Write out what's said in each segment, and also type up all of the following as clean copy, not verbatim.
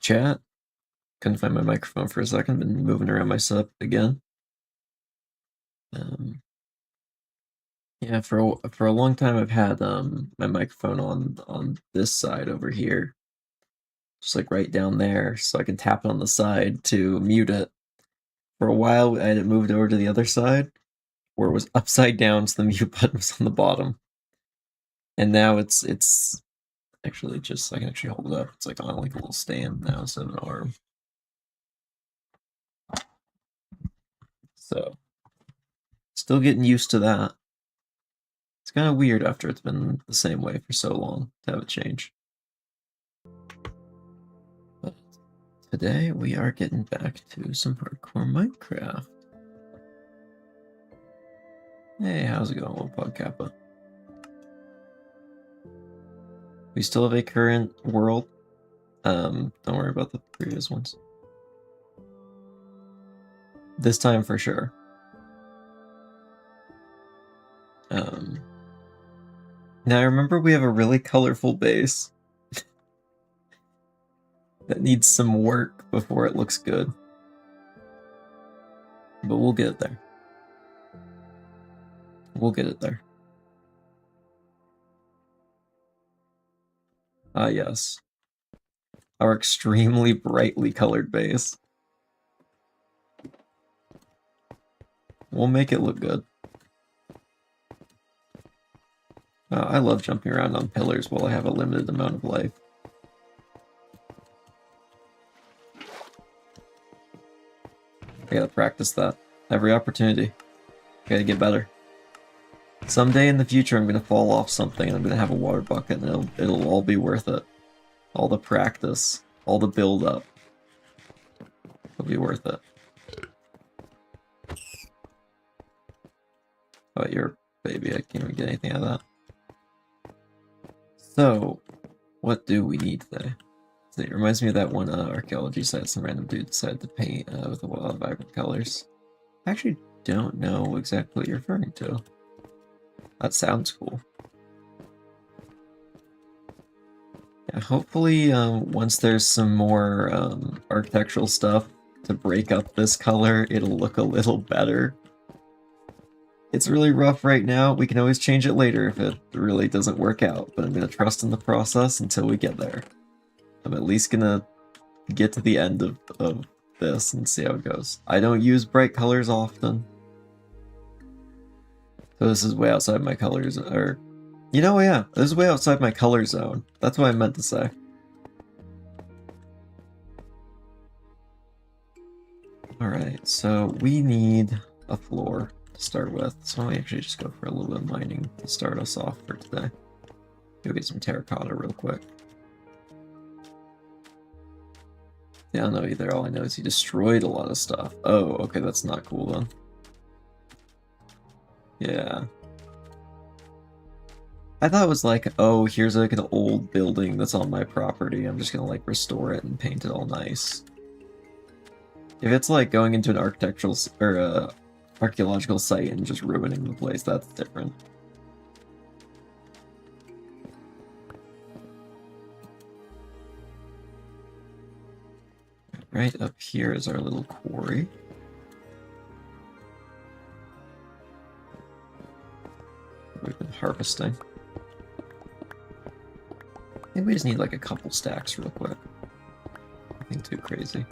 Chat. Couldn't find my microphone for a second. Been moving around my setup again. Yeah, for a long time I've had my microphone on this side over here, just like right down there, so I can tap it on the side to mute it. For a while, I had it moved over to the other side, where it was upside down, so the mute button was on the bottom. And now it's actually just I can actually hold it up. It's like on like a little stand now instead of an arm. So still getting used to that. It's kind of weird after it's been the same way for so long to have it change. But today we are getting back to some hardcore Minecraft. Hey, how's it going, Wopog Kappa? We still have a current world. Don't worry about the previous ones. This time for sure. Now I remember we have a really colorful base that needs some work before it looks good. But we'll get it there. We'll get it there. Ah, yes. Our extremely brightly colored base. We'll make it look good. I love jumping around on pillars while I have a limited amount of life. I gotta practice that. Every opportunity. Gotta get better. Someday in the future I'm gonna fall off something and I'm gonna have a water bucket and it'll all be worth it. All the practice, all the build up. It'll be worth it. Oh, you're a baby, I can't even get anything out of that. So, what do we need today? It reminds me of that one archaeology site some random dude decided to paint with a lot of vibrant colors. I actually don't know exactly what you're referring to. That sounds cool. Yeah, hopefully once there's some more architectural stuff to break up this color, it'll look a little better. It's really rough right now. We can always change it later if it really doesn't work out, but I'm going to trust in the process until we get there. I'm at least going to get to the end of this and see how it goes. I don't use bright colors often. So this is way outside my colors, or... You know, yeah, this is way outside my color zone. That's what I meant to say. Alright, so we need a floor to start with. So why don't we actually just go for a little bit of mining to start us off for today. Go get some terracotta real quick. Yeah, I don't know either. All I know is he destroyed a lot of stuff. Oh, okay, that's not cool then. Yeah. I thought it was like, oh, here's like an old building that's on my property. I'm just gonna like restore it and paint it all nice. If it's like going into an architectural or archaeological site and just ruining the place, that's different. Right up here is our little quarry. We've been harvesting. I think we just need like a couple stacks real quick. Nothing too crazy.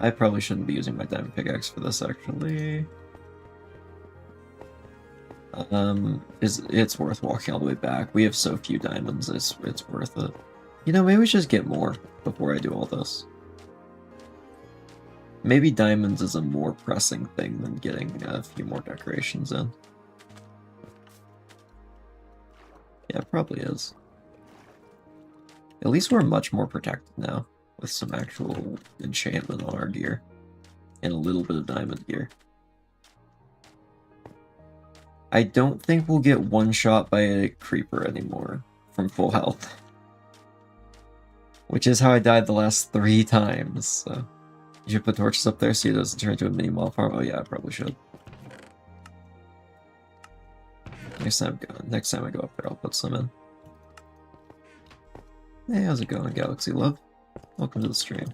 I probably shouldn't be using my diamond pickaxe for this actually. It's worth walking all the way back. We have so few diamonds, it's worth it. You know, maybe we should just get more before I do all this. Maybe diamonds is a more pressing thing than getting a few more decorations in. Yeah, it probably is. At least we're much more protected now, with some actual enchantment on our gear. And a little bit of diamond gear. I don't think we'll get one shot by a creeper anymore from full health. Which is how I died the last 3 times, so... You should put torches up there so it doesn't turn into a mini mob farm. Oh yeah, I probably should. Next time I go up there, I'll put some in. Hey, how's it going, Galaxy Love? Welcome to the stream.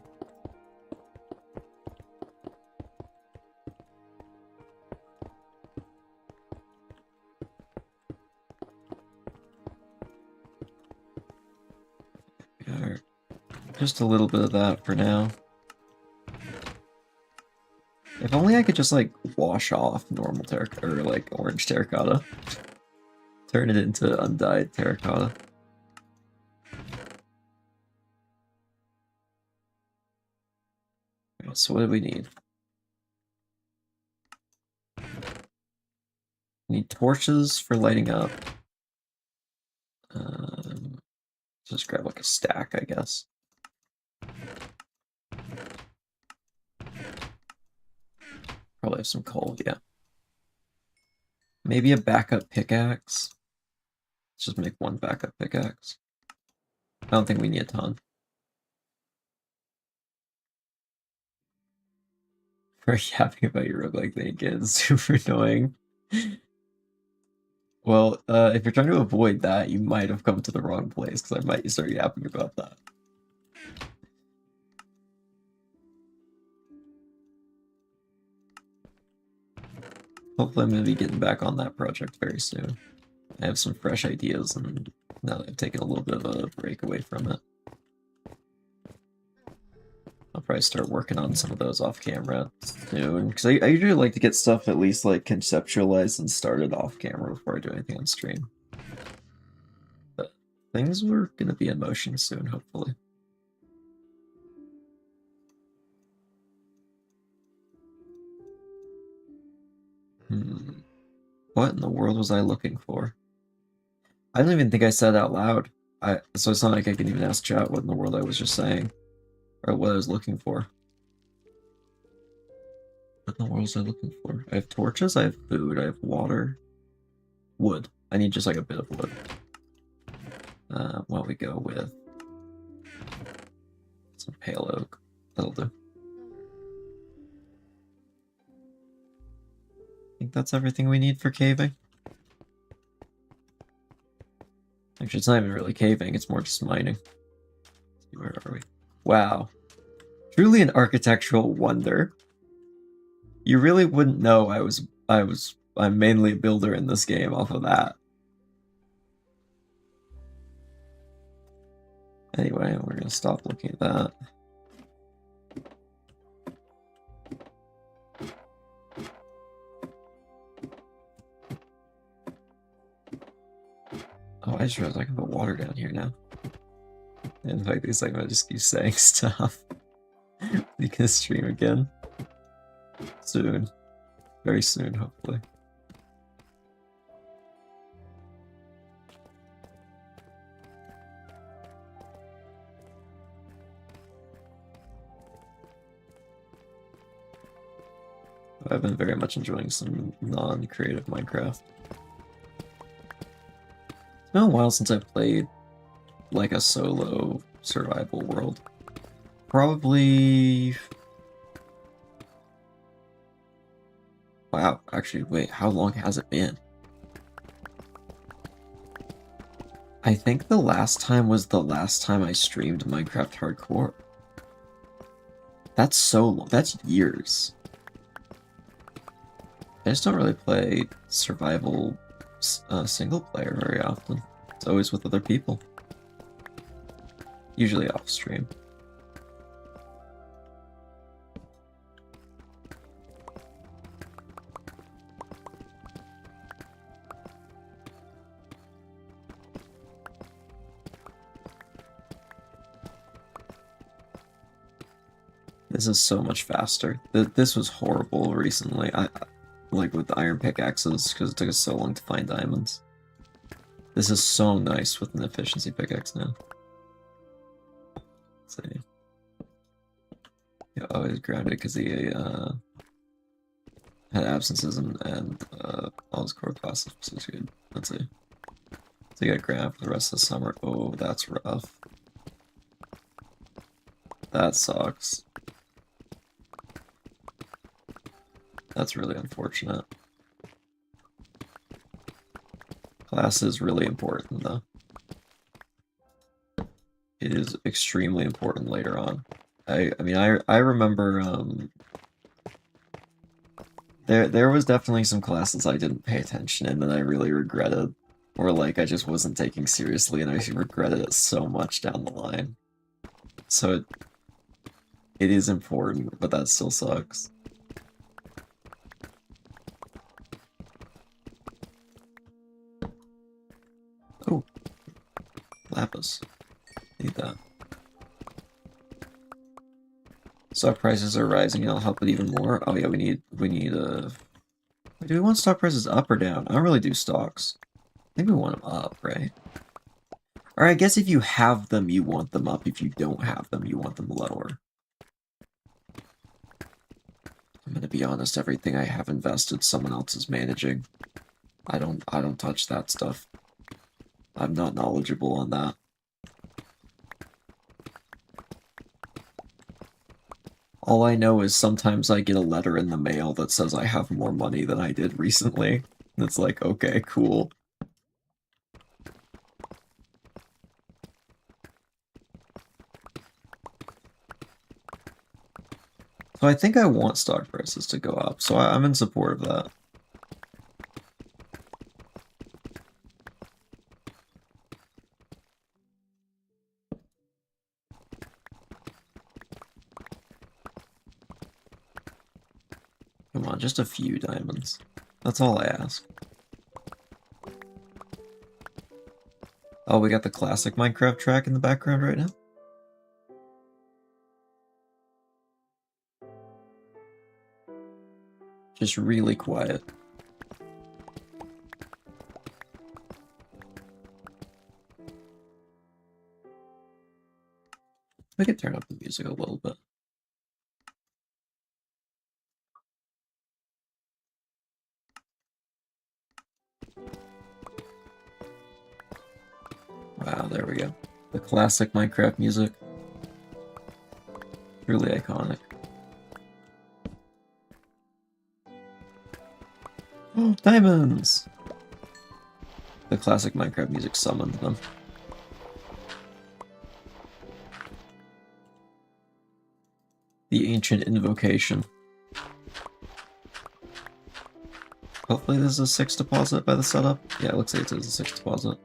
Alright. Just a little bit of that for now. If only I could just, like, wash off normal terracotta, or, like, orange terracotta. Turn it into undyed terracotta. Okay, so what do we need? We need torches for lighting up. Just grab, like, a stack, I guess. Probably have some coal, yeah. Maybe a backup pickaxe. Let's just make one backup pickaxe. I don't think we need a ton. Very happy about your roguelike thing again. Super annoying. Well, if you're trying to avoid that, you might have come to the wrong place, because I might start yapping about that. Hopefully I'm going to be getting back on that project very soon. I have some fresh ideas, and now that I've taken a little bit of a break away from it, I'll probably start working on some of those off camera soon, because I usually like to get stuff at least like conceptualized and started off camera before I do anything on stream. But things were going to be in motion soon, hopefully. What in the world was I looking for? I don't even think I said it out loud. So it's not like I can even ask chat what in the world I was just saying. Or what I was looking for. What in the world was I looking for? I have torches, I have food, I have water. Wood. I need just like a bit of wood. Why don't we go with some pale oak. That'll do. I think that's everything we need for caving. Actually, it's not even really caving, it's more just mining. Where are we? Wow. Truly an architectural wonder. You really wouldn't know I'm mainly a builder in this game off of that. Anyway, we're gonna stop looking at that. Oh, I just realized I can put water down here now. In fact, these like I just keep saying stuff. You can stream again. Soon. Very soon, hopefully. I've been very much enjoying some non-creative Minecraft. It's been a while since I've played like a solo survival world. Probably... Wow, actually, wait, how long has it been? I think the last time was the last time I streamed Minecraft Hardcore. That's so long, that's years. I just don't really play survival single player very often. It's always with other people. Usually off stream. This is so much faster. This was horrible recently. Like with the iron pickaxes, because it took us so long to find diamonds. This is so nice with an efficiency pickaxe now. Let's see. Yeah, always grounded because he had absences and all his core classes, which is good. Let's see. So he got grounded for the rest of the summer. Oh, that's rough. That sucks. That's really unfortunate. Class is really important, though. is extremely important later on. I mean, I remember, there was definitely some classes I didn't pay attention in that I really regretted. Or, like, I just wasn't taking seriously, and I regretted it so much down the line. So it is important, but that still sucks. Oh, lapis. Need that. Stock prices are rising, and I'll help it even more. Oh yeah, we need, do we want stock prices up or down? I don't really do stocks. I think we want them up, right? Or I guess if you have them, you want them up. If you don't have them, you want them lower. I'm gonna be honest, everything I have invested, someone else is managing. I don't touch that stuff. I'm not knowledgeable on that. All I know is sometimes I get a letter in the mail that says I have more money than I did recently. And it's like, okay, cool. So I think I want stock prices to go up, so I'm in support of that. Come on, just a few diamonds. That's all I ask. Oh, we got the classic Minecraft track in the background right now? Just really quiet. We could turn up the music a little bit. Wow, there we go. The classic Minecraft music. Truly iconic. Oh, diamonds! The classic Minecraft music summoned them. The ancient invocation. Hopefully this is a 6 deposit by the setup. Yeah, it looks like it is a 6 deposit.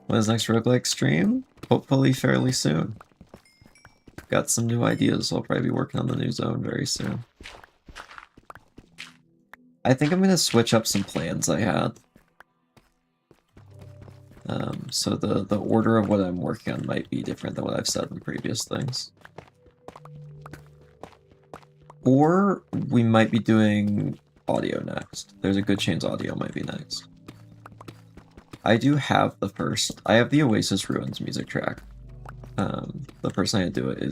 When is next roguelike stream? Hopefully fairly soon. Got some new ideas. I'll probably be working on the new zone very soon. I think I'm going to switch up some plans I had. So the order of what I'm working on might be different than what I've said in previous things. Or we might be doing audio next. There's a good chance audio might be next. I do have I have the Oasis Ruins music track. The person I do it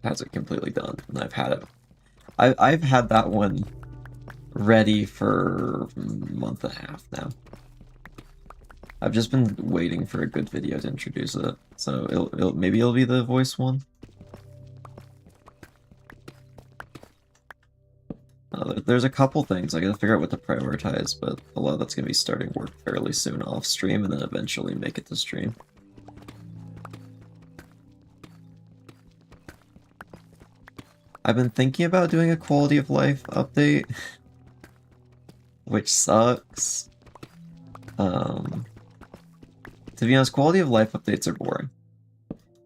has it completely done, and I've had it. I've had that one ready for a month and a half now. I've just been waiting for a good video to introduce it, so maybe it'll be the voice one. There's a couple things I gotta figure out what to prioritize, but a lot of that's gonna be starting work fairly soon off stream, and then eventually make it to stream. I've been thinking about doing a quality of life update, which sucks. To be honest, quality of life updates are boring,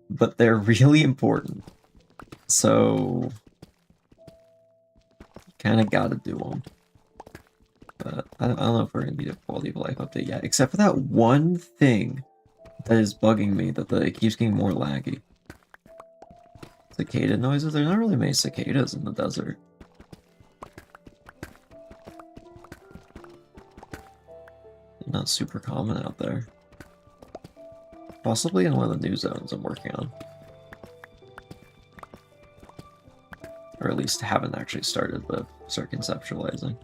but they're really important. So, kind of gotta do them. But I don't know if we're gonna need a quality of life update yet, except for that one thing that is bugging me, that it keeps getting more laggy. Cicada noises? There's not really many cicadas in the desert. They're not super common out there. Possibly in one of the new zones I'm working on. Or at least haven't actually started, but start conceptualizing.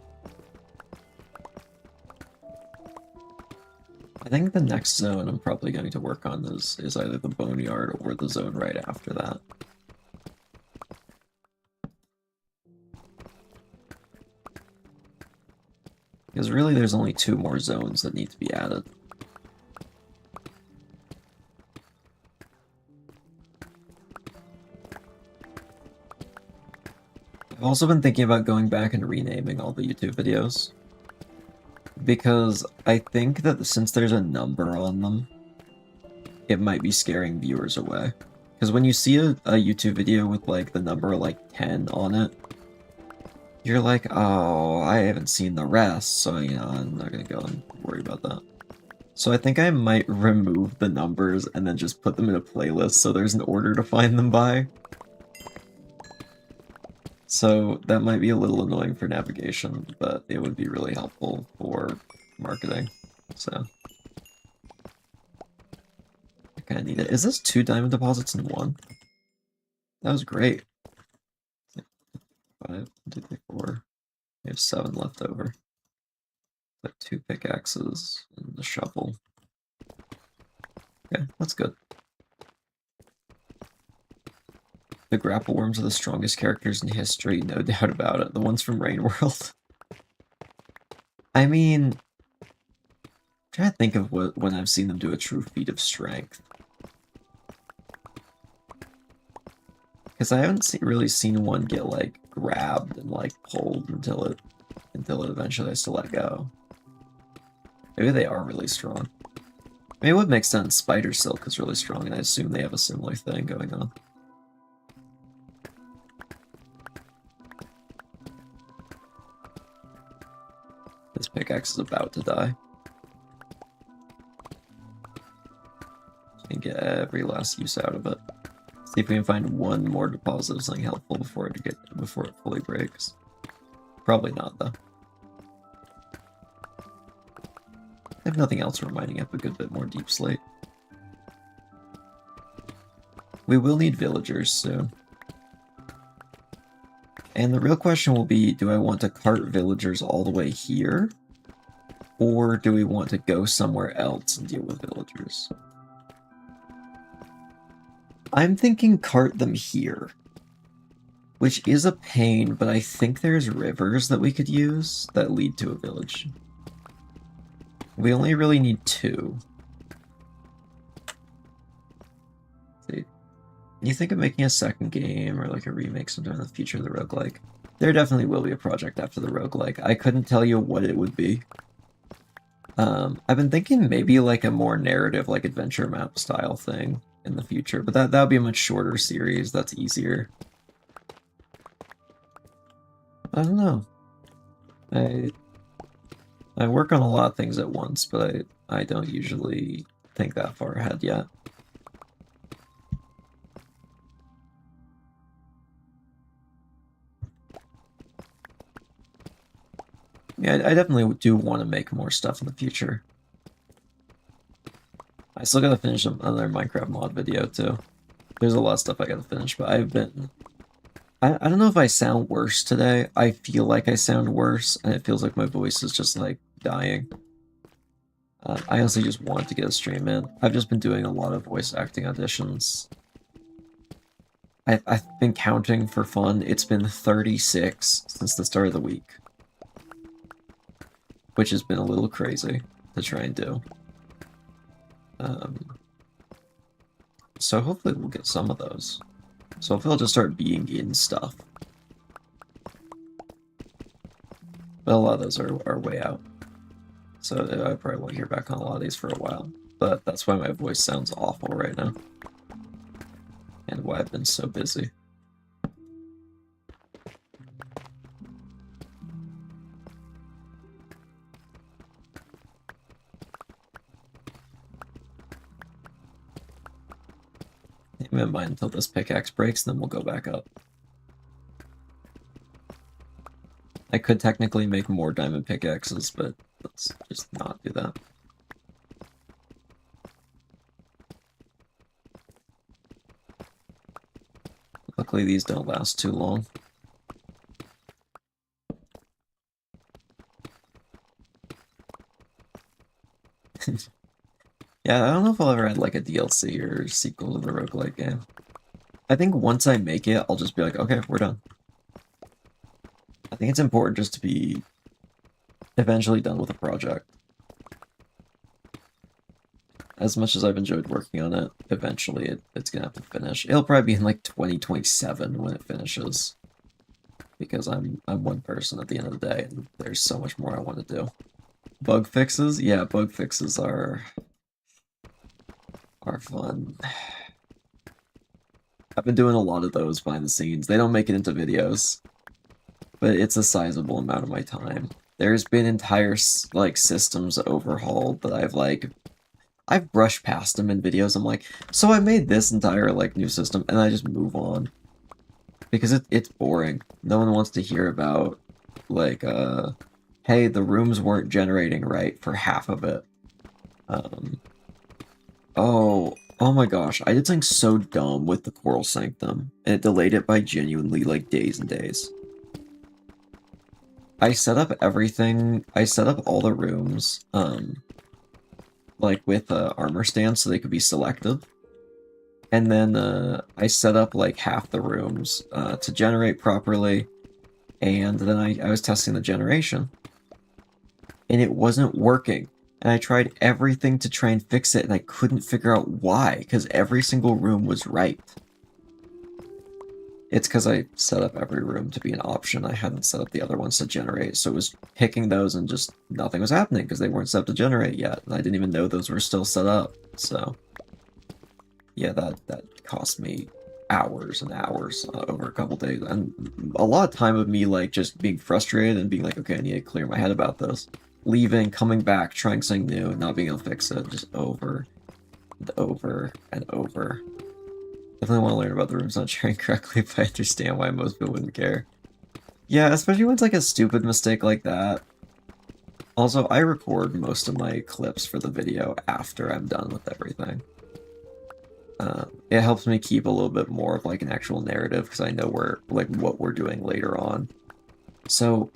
I think the next zone I'm probably going to work on is either the Boneyard or the zone right after that. Because really there's only 2 more zones that need to be added. I've also been thinking about going back and renaming all the YouTube videos. Because I think that since there's a number on them, it might be scaring viewers away. Because when you see a YouTube video with like the number like 10 on it, you're like, oh, I haven't seen the rest, so you know, I'm not gonna go and worry about that. So I think I might remove the numbers and then just put them in a playlist so there's an order to find them by. So that might be a little annoying for navigation, but it would be really helpful for marketing. So I kind of need it. Is this 2 diamond deposits in 1? That was great. 5, 2, 3, 4. We have 7 left over. Put 2 pickaxes and the shovel. Okay, that's good. The grapple worms are the strongest characters in history, no doubt about it. The ones from Rain World. I mean, I'm trying to think of when I've seen them do a true feat of strength. Because I haven't really seen one get like grabbed and like pulled until it eventually has to let go. Maybe they are really strong. Maybe it would make sense. Spider Silk is really strong, and I assume they have a similar thing going on. This pickaxe is about to die. And get every last use out of it. See if we can find one more deposit of something helpful before it fully breaks. Probably not, though. I have nothing else, we're mining up a good bit more deep slate. We will need villagers soon. And the real question will be, do I want to cart villagers all the way here? Or do we want to go somewhere else and deal with villagers? I'm thinking cart them here. Which is a pain, but I think there's rivers that we could use that lead to a village. We only really need 2. See, you think of making a second game or like a remake sometime in the future of the roguelike? There definitely will be a project after the roguelike. I couldn't tell you what it would be. I've been thinking maybe like a more narrative, like adventure map style thing in the future, but that would be a much shorter series. That's easier. I don't know. I work on a lot of things at once, but I don't usually think that far ahead yet. Yeah, I definitely do want to make more stuff in the future. I still gotta finish another Minecraft mod video, too. There's a lot of stuff I gotta finish, but I've been... I don't know if I sound worse today. I feel like I sound worse, and it feels like my voice is just, like, dying. I honestly just wanted to get a stream in. I've just been doing a lot of voice acting auditions. I've been counting for fun. It's been 36 since the start of the week. Which has been a little crazy to try and do. So hopefully we'll get some of those. So hopefully I'll just start being in stuff. But a lot of those are way out. So I probably won't hear back on a lot of these for a while. But that's why my voice sounds awful right now. And why I've been so busy. I'm in mind until this pickaxe breaks, then we'll go back up. I could technically make more diamond pickaxes, but let's just not do that. Luckily, these don't last too long. Yeah, I don't know if I'll ever add like a DLC or sequel to the roguelike game. I think once I make it, I'll just be like, okay, we're done. I think it's important just to be eventually done with a project. As much as I've enjoyed working on it, eventually it's gonna have to finish. It'll probably be in like 2027 when it finishes. because I'm one person at the end of the day, and there's so much more I want to do. Bug fixes? Yeah, bug fixes are fun. I've been doing a lot of those behind the scenes. They don't make it into videos, but it's a sizable amount of my time. There's been entire like systems overhauled that I've brushed past them in videos. I'm like, so I made this entire like new system, and I just move on because it's boring. No one wants to hear about like hey, the rooms weren't generating right for half of it. Oh my gosh, I did something so dumb with the Coral Sanctum, and it delayed it by genuinely like days and days. I set up everything. I set up all the rooms, like with armor stands so they could be selected. And then I set up like half the rooms to generate properly, and then I was testing the generation, and it wasn't working. And I tried everything to try and fix it, and I couldn't figure out why, because every single room was right. It's because I set up every room to be an option. I hadn't set up the other ones to generate, so it was picking those and just nothing was happening because they weren't set up to generate yet, and I didn't even know those were still set up, so... Yeah, that cost me hours and hours over a couple days, and a lot of time of me, like, just being frustrated and being like, okay, I need to clear my head about this. Leaving, coming back, trying something new, and not being able to fix it, just over and over and over. Definitely want to learn about the rooms not sharing correctly, but I understand why most people wouldn't care. Yeah, especially when it's like a stupid mistake like that. Also, I record most of my clips for the video after I'm done with everything. It helps me keep a little bit more of like an actual narrative because I know what we're doing later on. So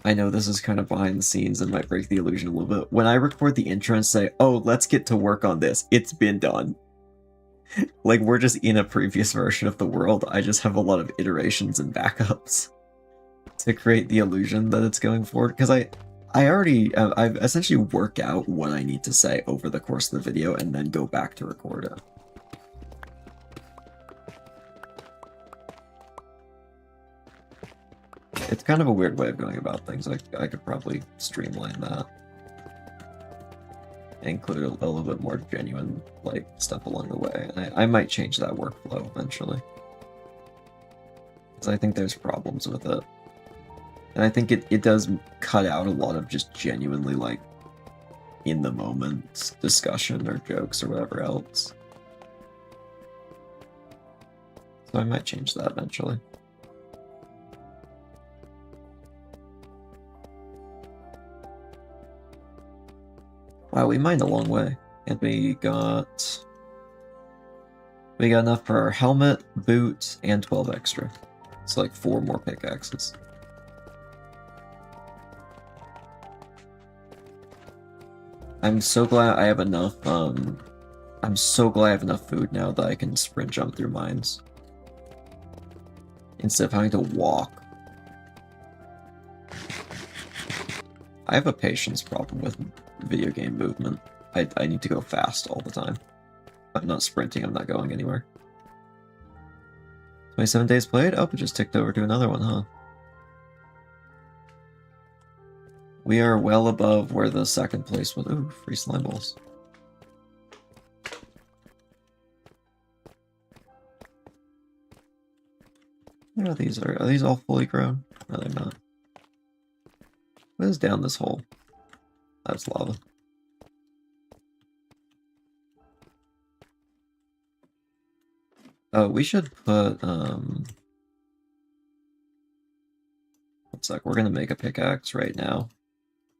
I know this is kind of behind the scenes and might break the illusion a little bit. When I record the intro and say, oh, let's get to work on this, it's been done. Like, we're just in a previous version of the world. I just have a lot of iterations and backups to create the illusion that it's going forward. Because I've essentially work out what I need to say over the course of the video and then go back to record it. It's kind of a weird way of going about things. I could probably streamline that. And include a little bit more genuine, like, stuff along the way. And I might change that workflow eventually. Because I think there's problems with it. And I think it does cut out a lot of just genuinely, like, in-the-moment discussion or jokes or whatever else. So I might change that eventually. Wow, we mined a long way. And we got enough for our helmet, boot, and 12 extra. It's like 4 more pickaxes. I'm so glad I have enough, I'm so glad I have enough food now that I can sprint jump through mines. Instead of having to walk. I have a patience problem with video game movement. I need to go fast all the time. If I'm not sprinting, I'm not going anywhere. 27 days played? Oh, it just ticked over to another one, huh? We are well above where the second place was. Ooh, free slime balls. What are these? Are these all fully grown? No, they're not. What is down this hole? That's lava. Oh, we should put, one sec, we're gonna make a pickaxe right now,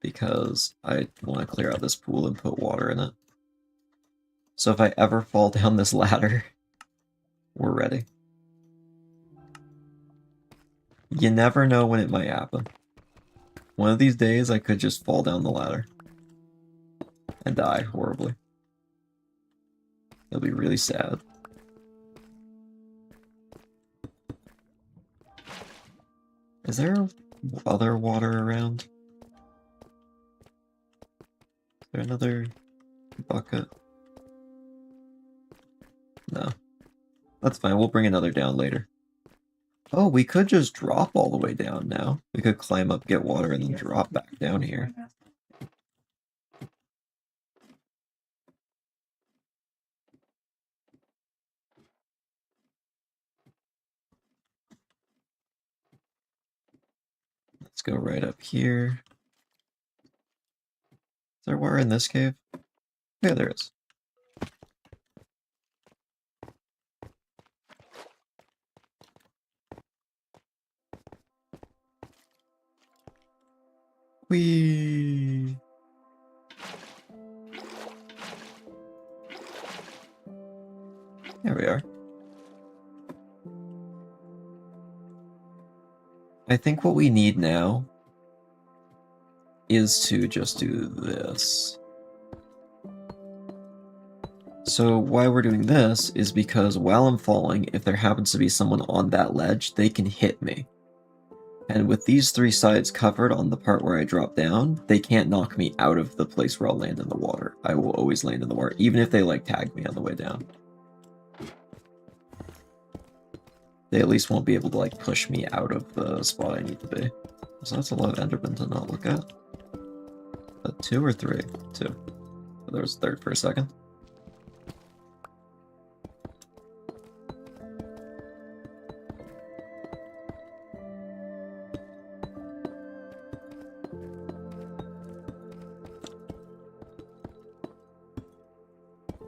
because I want to clear out this pool and put water in it. So if I ever fall down this ladder, we're ready. You never know when it might happen. One of these days, I could just fall down the ladder. And die horribly. It'll be really sad. Is there other water around? Is there another bucket? No. That's fine, we'll bring another down later. Oh, we could just drop all the way down now. We could climb up, get water, and then drop back down here. Let's go right up here. Is there water in this cave? Yeah, there is. Whee! There we are. I think what we need now is to just do this. So why we're doing this is because while I'm falling, if there happens to be someone on that ledge, they can hit me. And with these three sides covered on the part where I drop down, they can't knock me out of the place where I'll land in the water. I will always land in the water, even if they like tag me on the way down. They at least won't be able to like push me out of the spot I need to be. So that's a lot of Endermen to not look at. 2 or 3? 2. There was a third for a second.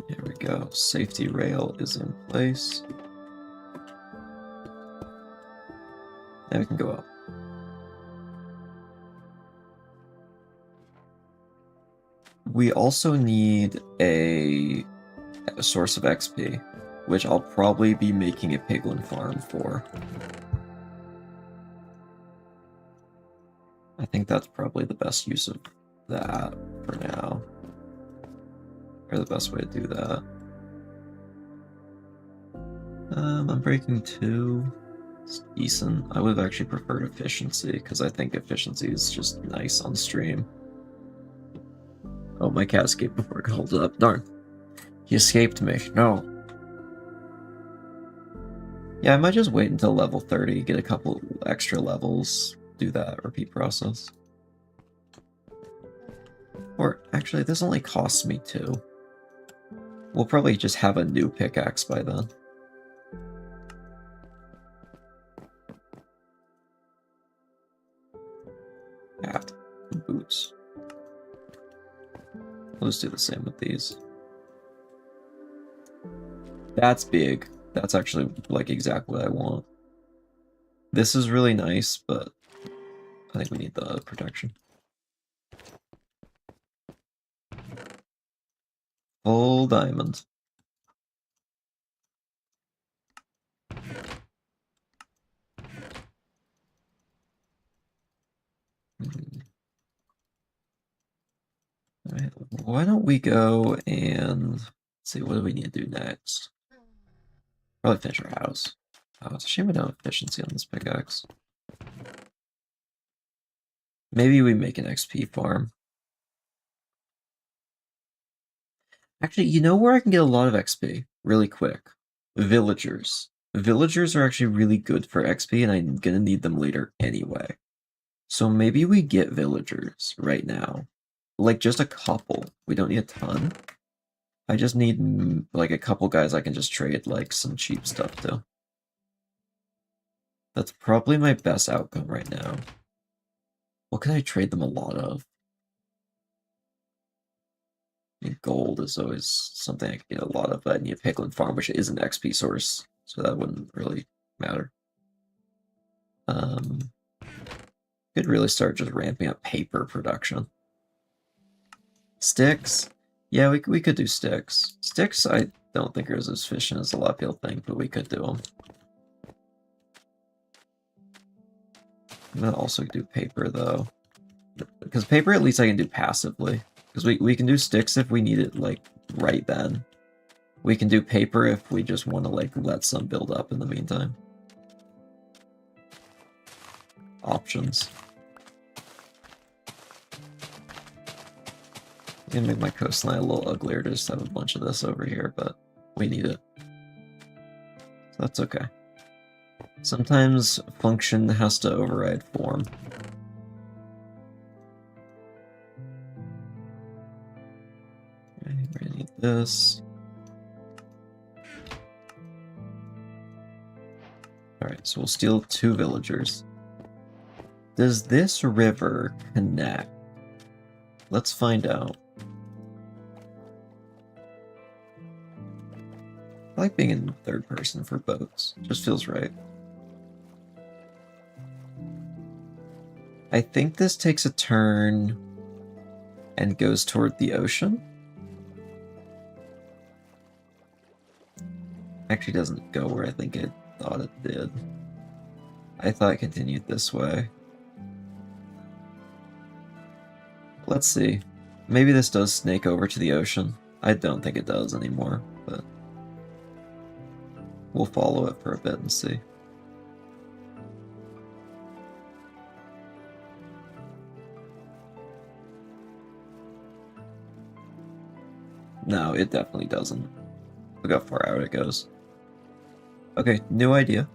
Here we go. Safety rail is in place. Now we can go up. We also need a source of XP, which I'll probably be making a piglin farm for. I think that's probably the best use of that for now. Or the best way to do that. I'm breaking 2. It's decent. I would have actually preferred efficiency, because I think efficiency is just nice on stream. Oh, my cat escaped before it called up. Darn. He escaped me. No. Yeah, I might just wait until level 30, get a couple extra levels, do that repeat process. Or, actually, this only costs me 2. We'll probably just have a new pickaxe by then. Hat. Boots. We'll just do the same with these. That's big. That's actually, like, exactly what I want. This is really nice, but I think we need the protection. Full diamond. Alright, why don't we go and let's see, what do we need to do next? Probably finish our house. Oh, it's a shame we don't have efficiency on this pickaxe. Maybe we make an XP farm. Actually, you know where I can get a lot of XP really quick? Villagers. Villagers are actually really good for XP, and I'm gonna need them later anyway. So maybe we get villagers right now. Like, just a couple. We don't need a ton. I just need, like, a couple guys I can just trade, like, some cheap stuff to. That's probably my best outcome right now. What can I trade them a lot of? I mean, gold is always something I can get a lot of, but I need a piglin farm, which is an XP source, so that wouldn't really matter. Could really start just ramping up paper production. Sticks? Yeah, we could do sticks. Sticks I don't think are as efficient as a lot of people think, but we could do them. I'm gonna also do paper, though. Because paper, at least I can do passively. Because we can do sticks if we need it, like, right then. We can do paper if we just want to, like, let some build up in the meantime. Options. I'm gonna make my coastline a little uglier to just have a bunch of this over here, but we need it. So that's okay. Sometimes function has to override form. Okay, we're gonna need this. Alright, so we'll steal 2 villagers. Does this river connect? Let's find out. I like being in third person for boats. Just feels right. I think this takes a turn and goes toward the ocean. Actually doesn't go where I think it thought it did. I thought it continued this way. Let's see. Maybe this does snake over to the ocean. I don't think it does anymore, but we'll follow it for a bit and see. No, it definitely doesn't. Look how far out it goes. Okay, new idea.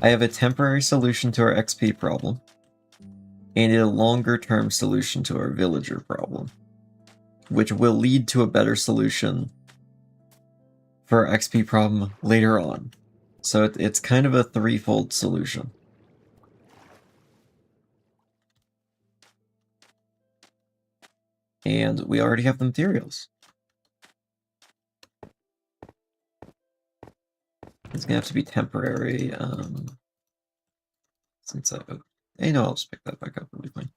I have a temporary solution to our XP problem, and a longer-term solution to our villager problem, which will lead to a better solution for our XP problem later on. So it's kind of a threefold solution. And we already have the materials. It's gonna have to be temporary, since I'll just pick that back up, it'll be fine.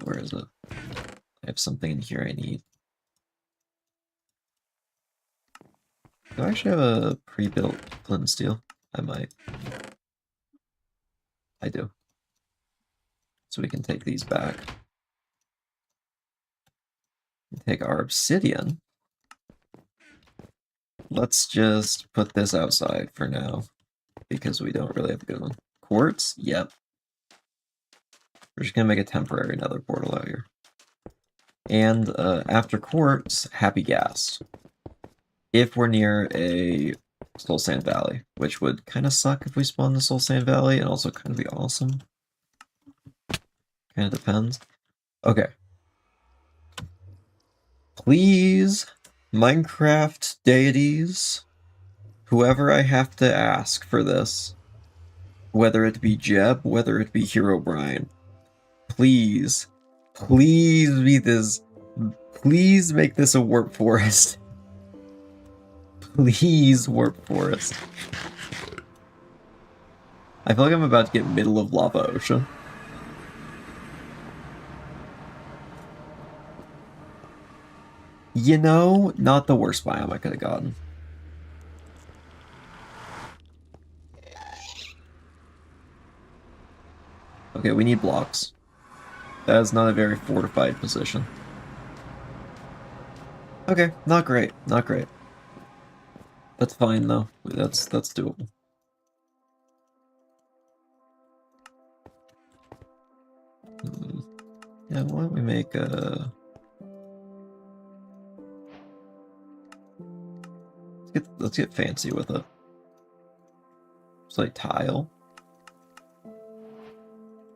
Where is it? I have something in here I need. Do I actually have a pre-built flint and steel? I might. I do. So we can take these back. Take our obsidian. Let's just put this outside for now, because we don't really have a good one. Quartz? Yep. We're just gonna make a temporary nether portal out here. And after quartz, happy gas. If we're near a Soul Sand Valley, which would kind of suck if we spawn the Soul Sand Valley, and also kind of be awesome. Kind of depends. Okay. Please, Minecraft deities, whoever I have to ask for this, whether it be Jeb, whether it be Herobrine, please, please be this, please make this a warp forest. Please, warp forest. I feel like I'm about to get middle of lava ocean. You know, not the worst biome I could have gotten. Okay, we need blocks. That is not a very fortified position. Okay, not great, not great. That's fine though. That's doable. Yeah, why don't we make a... Let's get fancy with it. It's like tile.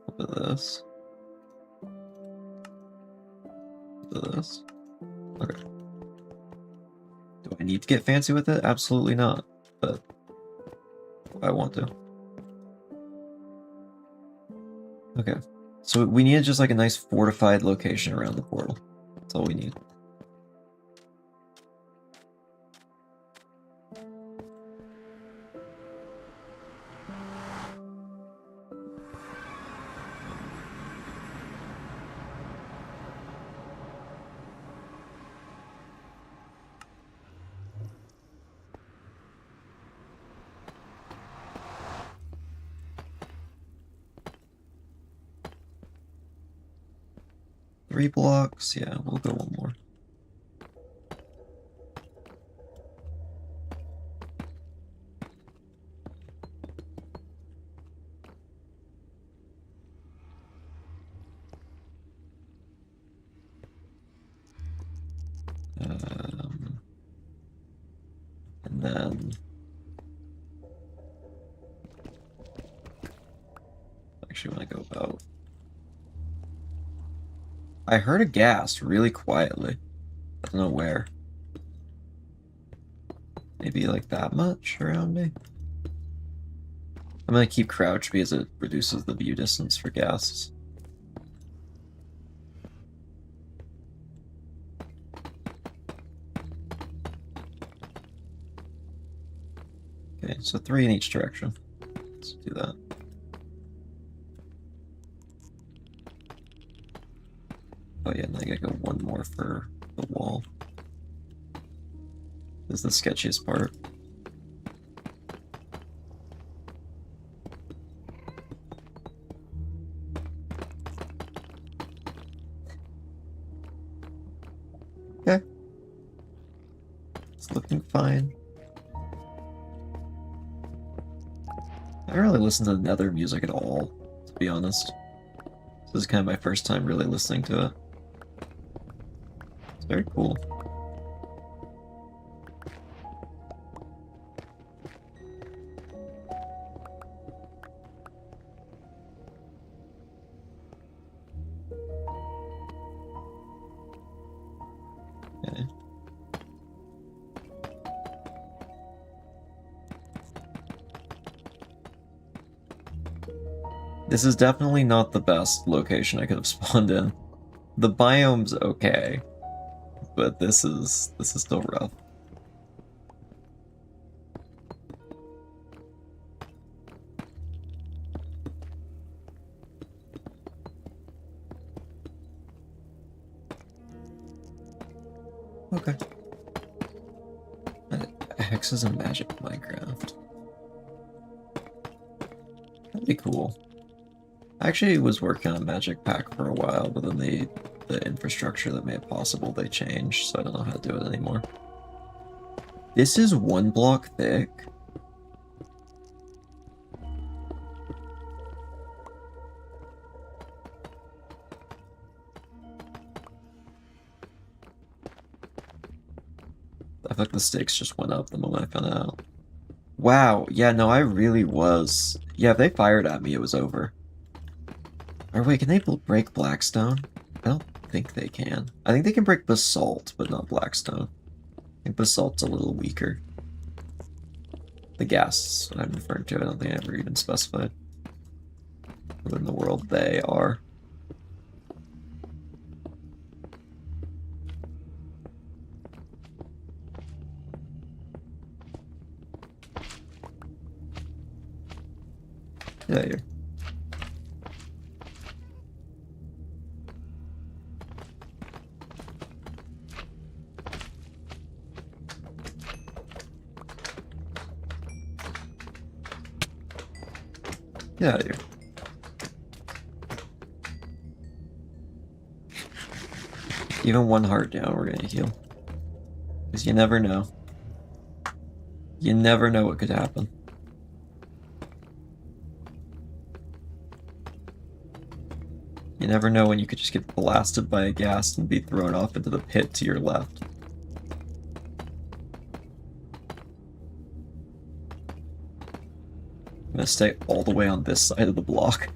Look at this. Look at this. Okay. Do I need to get fancy with it? Absolutely not. But I want to. Okay. So we need just like a nice fortified location around the portal. That's all we need. Three blocks? Yeah, we'll go one more. And then... Actually, when I go about... I heard a ghast really quietly. I don't know where. Maybe like that much around me? I'm gonna keep crouch because it reduces the view distance for ghasts. Okay, so 3 in each direction. Let's do that. Oh yeah, and I gotta go 1 more for the wall. This is the sketchiest part. Okay. It's looking fine. I don't really listen to Nether music at all, to be honest. This is kind of my first time really listening to it. It's very cool. Okay. This is definitely not the best location I could have spawned in. The biome's okay, but this is still rough. Okay. Hexes and magic Minecraft. That'd be cool. I actually was working on Magic Pack for a while, but then the infrastructure that made it possible, they changed, so I don't know how to do it anymore. This is 1 block thick. I feel like the stakes just went up the moment I found it out. Wow, yeah, no, I really was. Yeah, if they fired at me, it was over. Or wait, can they break Blackstone? I don't think they can. I think they can break Basalt, but not Blackstone. I think Basalt's a little weaker. The ghasts I'm referring to, I don't think I ever even specified what in the world they are. Yeah, here. Get out of here. Even 1 heart down, we're gonna heal. Because you never know. You never know what could happen. You never know when you could just get blasted by a ghast and be thrown off into the pit to your left. I'm gonna stay all the way on this side of the block.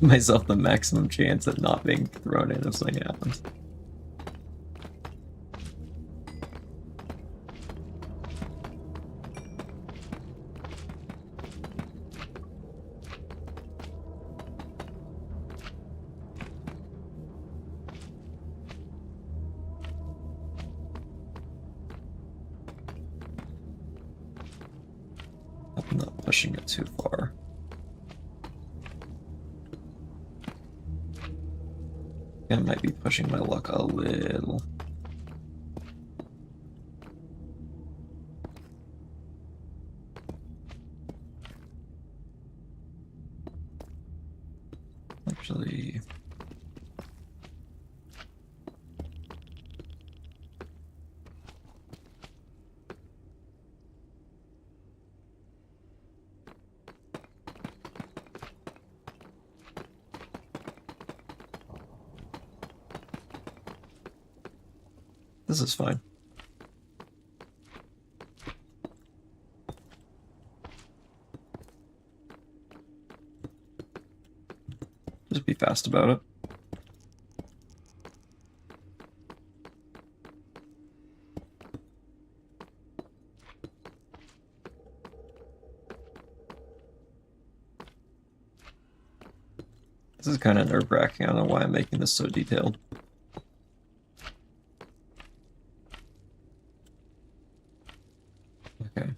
Give myself the maximum chance at not being thrown in if something happens. I'm not pushing it too far. I might be pushing my luck a little. Actually... This is fine. Just be fast about it. This is kind of nerve-wracking. I don't know why I'm making this so detailed. Okay.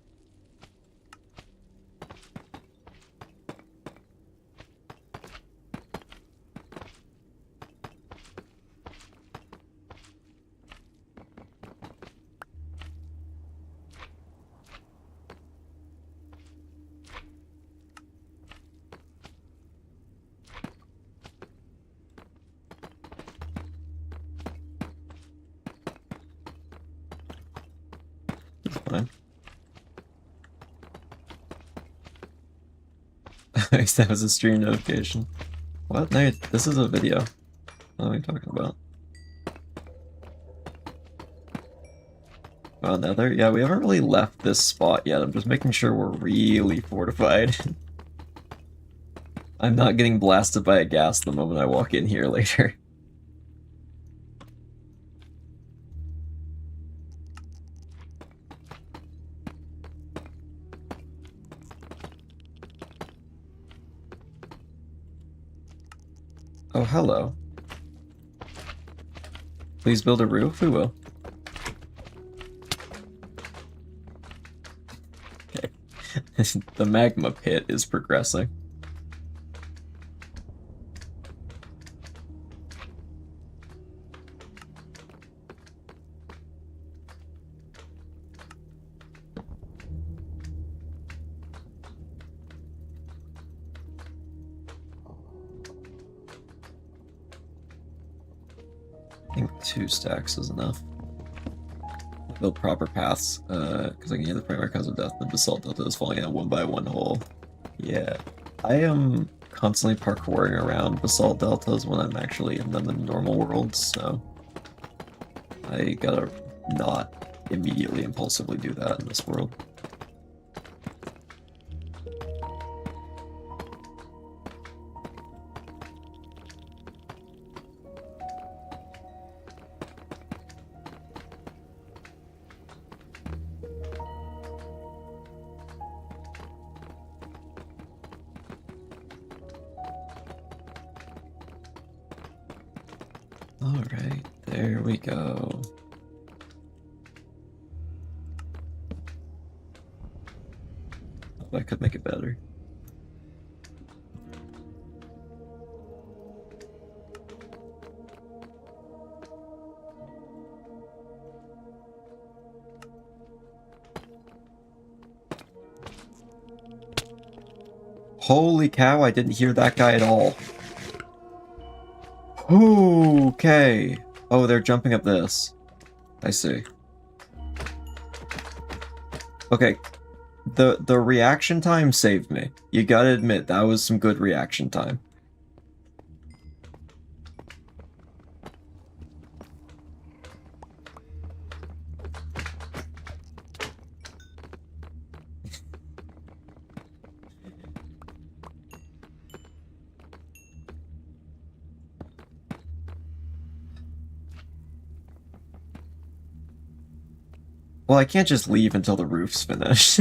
That's fine. That was a stream notification. What? No, this is a video. What are you talking about? Oh, Nether? Yeah, we haven't really left this spot yet. I'm just making sure we're really fortified. I'm not getting blasted by a gas the moment I walk in here later. Oh, hello. Please build a roof? We will. Okay. The magma pit is progressing. I think 2 stacks is enough. Build proper paths, because I can hear the primary cause of death. The basalt delta is falling out one by one hole. Yeah, I am constantly parkouring around basalt deltas when I'm actually in the normal world, so I gotta not immediately impulsively do that in this world. Alright, there we go. I could make it better. Holy cow, I didn't hear that guy at all. Okay. Oh, they're jumping up this. I see. Okay. The reaction time saved me. You gotta admit, that was some good reaction time. Well, I can't just leave until the roof's finished.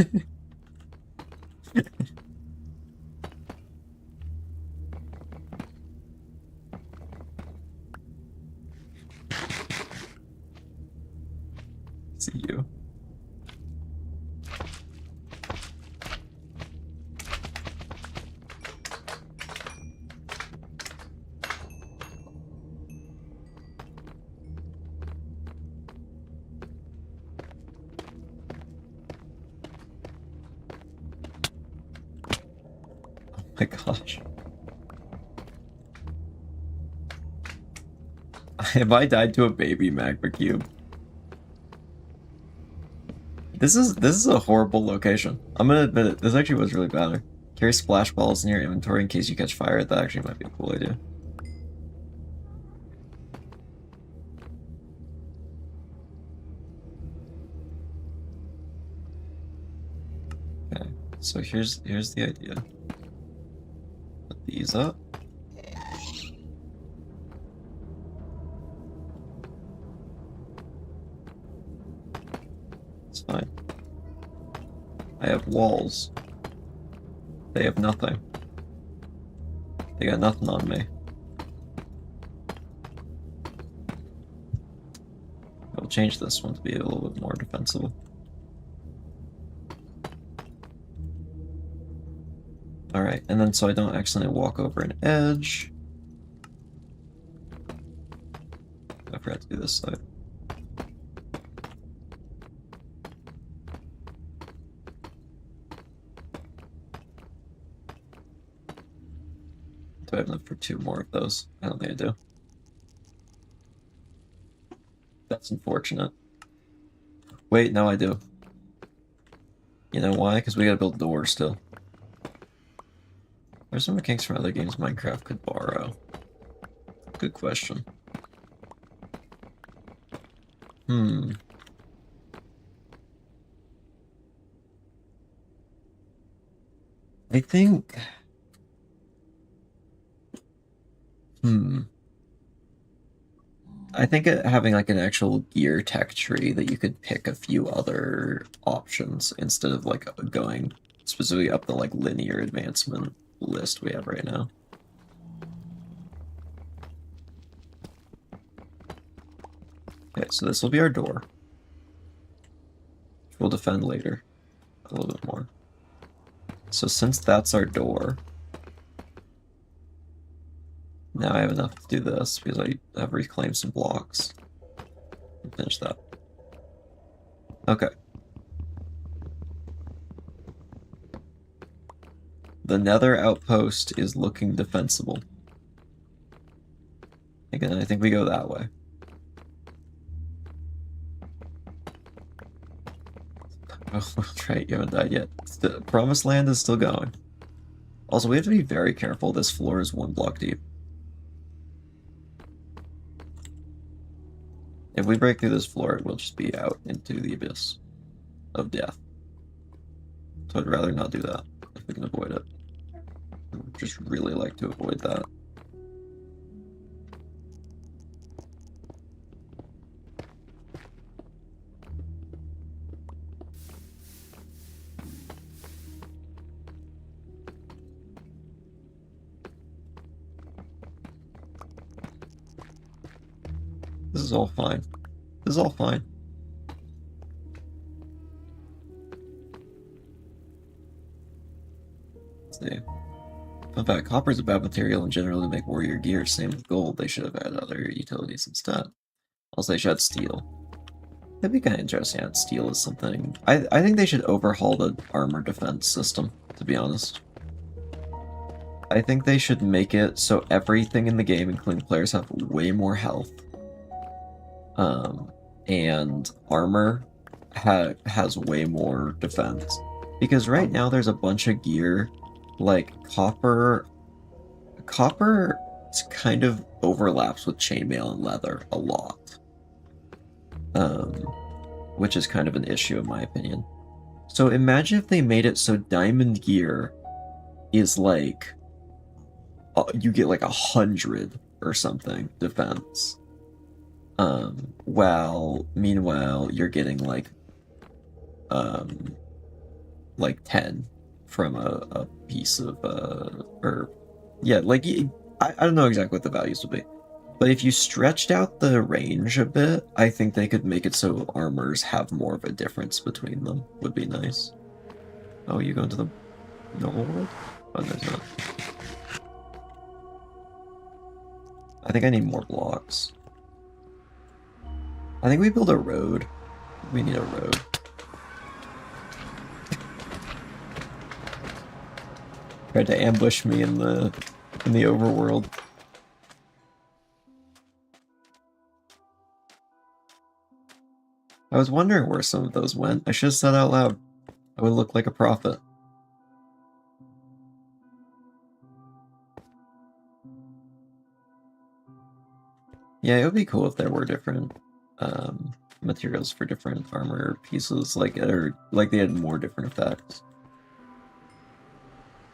See you. Oh my gosh. Have I died to a baby magma cube? This is a horrible location. I'm gonna admit it. This actually was really bad. Carry splash balls in your inventory in case you catch fire. That actually might be a cool idea. Okay, so here's the idea. Put these up. I have walls. They have nothing. They got nothing on me. I'll change this one to be a little bit more defensible. Alright, and then so I don't accidentally walk over an edge. I forgot to do this side. Do I have enough for 2 more of those? I don't think I do. That's unfortunate. Wait, no, I do. You know why? Because we gotta build doors still. There's some mechanics from other games Minecraft could borrow. Good question. I think... I think having like an actual gear tech tree that you could pick a few other options instead of like going specifically up the like linear advancement list we have right now. Okay, so this will be our door. We'll defend later a little bit more. So since that's our door, now I have enough to do this because I have reclaimed some blocks. Finish that. Okay. The nether outpost is looking defensible. Again, I think we go that way. Oh, that's right, you haven't died yet. The Promised Land is still going. Also, we have to be very careful. This floor is 1 block deep. If we break through this floor, it will just be out into the abyss of death. So I'd rather not do that if we can avoid it. I would just really like to avoid that. This is all fine. This is all fine. Let's see. Fun fact, copper is a bad material in general to make warrior gear. Same with gold. They should have had other utilities instead. Also, they should have steel. That'd be kind of interesting to add steel as something. I think they should overhaul the armor defense system, to be honest. I think they should make it so everything in the game, including players, have way more health. And armor has way more defense. Because right now there's a bunch of gear, like copper kind of overlaps with chainmail and leather a lot. Which is kind of an issue in my opinion. So imagine if they made it so diamond gear is like, you get like 100 or something defense. While meanwhile you're getting like 10 from a piece of or yeah, like I don't know exactly what the values would be, but if you stretched out the range a bit, I think they could make it so armors have more of a difference between them. Would be nice. Oh, you going to the normal world? Oh, there's not. I think I need more blocks. I think we build a road. We need a road. Tried to ambush me in the overworld. I was wondering where some of those went. I should have said out loud. I would look like a prophet. Yeah, it would be cool if there were different materials for different armor pieces, like they had more different effects.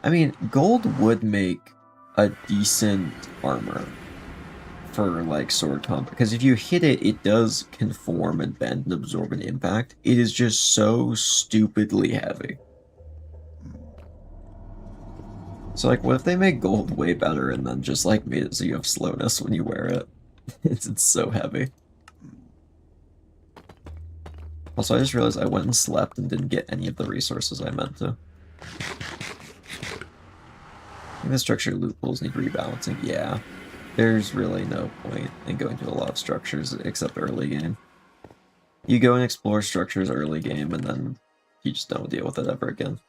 I mean, gold would make a decent armor for like sword combat, because if you hit it, it does conform and bend and absorb an impact. It is just so stupidly heavy. So like, what if they make gold way better and then just like made it so you have slowness when you wear it? It's so heavy. Also, I just realized I went and slept and didn't get any of the resources I meant to. I think the structure loopholes need rebalancing. Yeah, there's really no point in going to a lot of structures except early game. You go and explore structures early game and then you just don't deal with it ever again.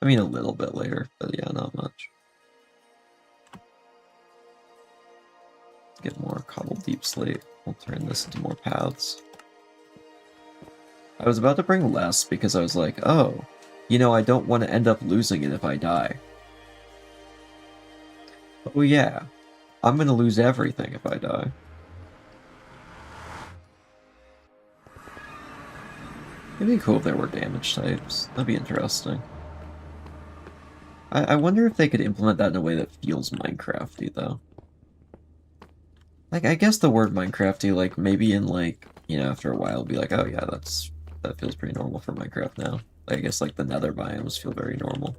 I mean, a little bit later, but yeah, not much. Get more cobbled deep slate. We'll turn this into more paths. I was about to bring less because I was like, oh, you know, I don't want to end up losing it if I die. Oh yeah, I'm gonna lose everything if I die. It'd be cool if there were damage types. That'd be interesting. I wonder if they could implement that in a way that feels Minecrafty, though. Like, I guess the word Minecrafty, like, maybe in, like, you know, after a while, it'll be like, oh yeah, that feels pretty normal for Minecraft now. I guess, like, the nether biomes feel very normal.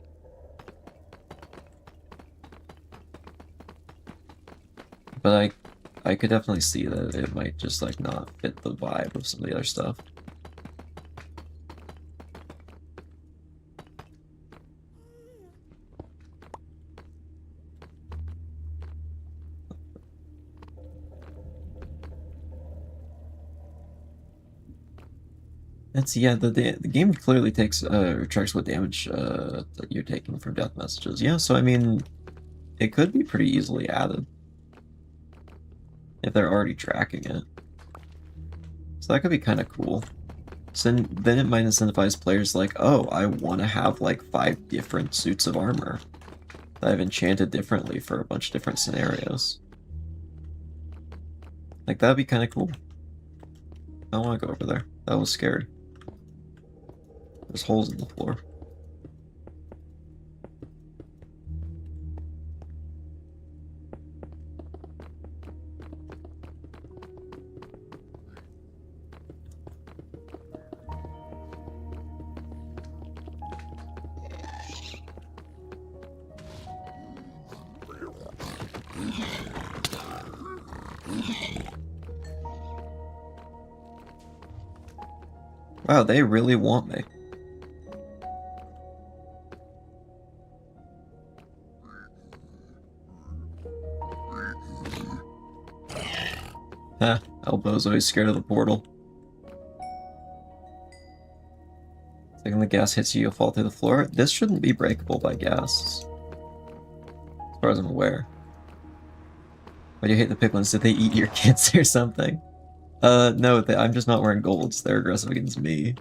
But I could definitely see that it might just, like, not fit the vibe of some of the other stuff. Yeah, the game clearly takes tracks what damage that you're taking from death messages. Yeah, so I mean, it could be pretty easily added if they're already tracking it. So that could be kind of cool. So then it might incentivize players like, oh, I want to have like 5 different suits of armor that I've enchanted differently for a bunch of different scenarios. Like, that'd be kind of cool. I don't want to go over there. That was scary. There's holes in the floor. Wow, they really want me. Huh, Elbow's always scared of the portal. Second the gas hits you, you'll fall through the floor. This shouldn't be breakable by gas, as far as I'm aware. Why do you hate the piglins? Did they eat your kids or something? No, I'm just not wearing golds. They're aggressive against me.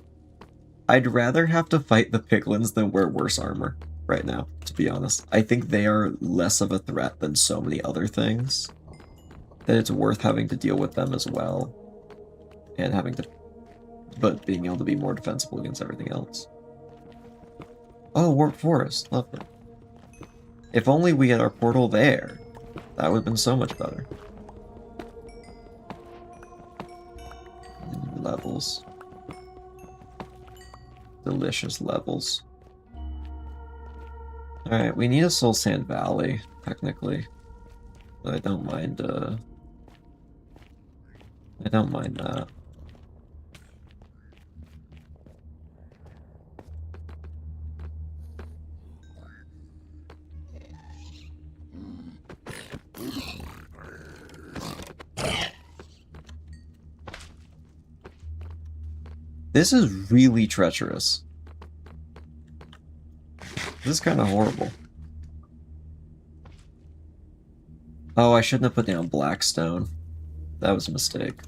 I'd rather have to fight the piglins than wear worse armor right now, to be honest. I think they are less of a threat than so many other things, that it's worth having to deal with them as well. And having to... but being able to be more defensible against everything else. Oh, Warped Forest. Lovely. If only we had our portal there. That would have been so much better. Levels. Delicious levels. Alright, we need a Soul Sand Valley, technically. But I don't mind, I don't mind that. This is really treacherous. This is kind of horrible. Oh, I shouldn't have put down Blackstone. That was a mistake.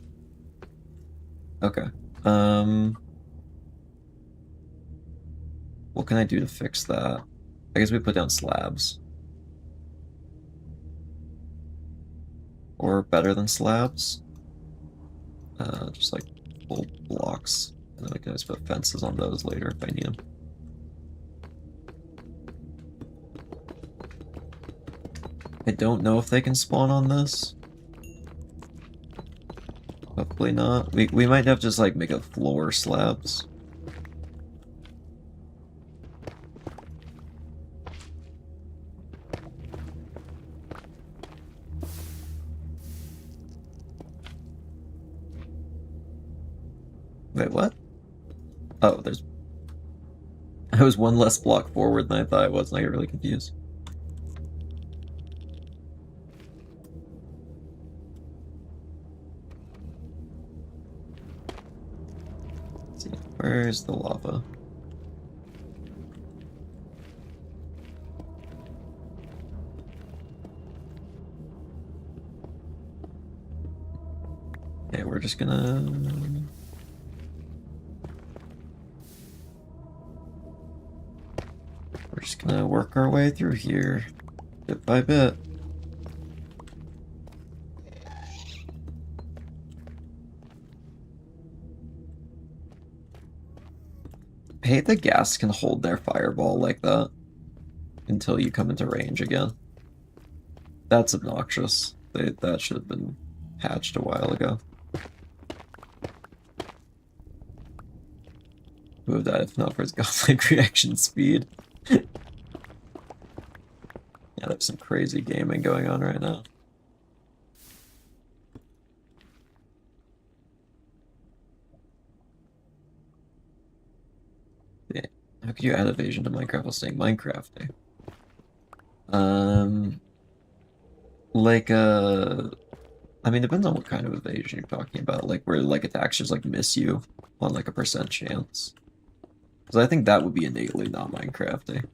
Okay. What can I do to fix that? I guess we put down slabs. Or better than slabs. Just like full blocks. And then I can just put fences on those later if I need them. I don't know if they can spawn on this. Hopefully not. We might have to just like make a floor slabs. Wait, what? Oh, there's... I was one less block forward than I thought I was, and I got really confused. Let's see, where's the lava? Okay, we're just gonna... We're just gonna work our way through here, bit by bit. I hate that gas can hold their fireball like that until you come into range again. That's obnoxious. That should have been hatched a while ago. Who would have died if not for his godlike reaction speed? Yeah, there's some crazy gaming going on right now. Yeah. How could you add evasion to Minecraft while staying Minecraft? Like I mean, depends on what kind of evasion you're talking about. Like where like attacks just like miss you on like a % chance. Because I think that would be innately not Minecrafty.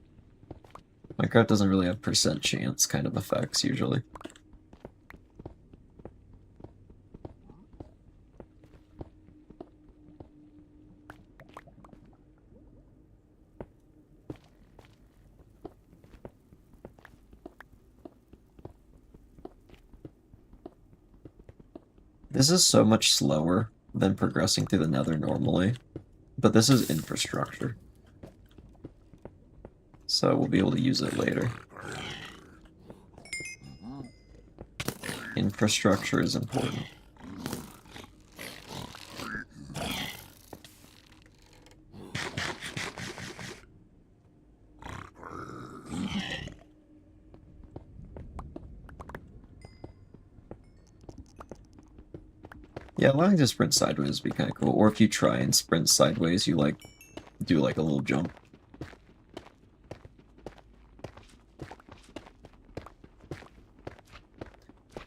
Minecraft doesn't really have % chance kind of effects usually. This is so much slower than progressing through the Nether normally, but this is infrastructure. So we'll be able to use it later. Infrastructure is important. Yeah, allowing to sprint sideways would be kind of cool. Or if you try and sprint sideways, you like do like a little jump.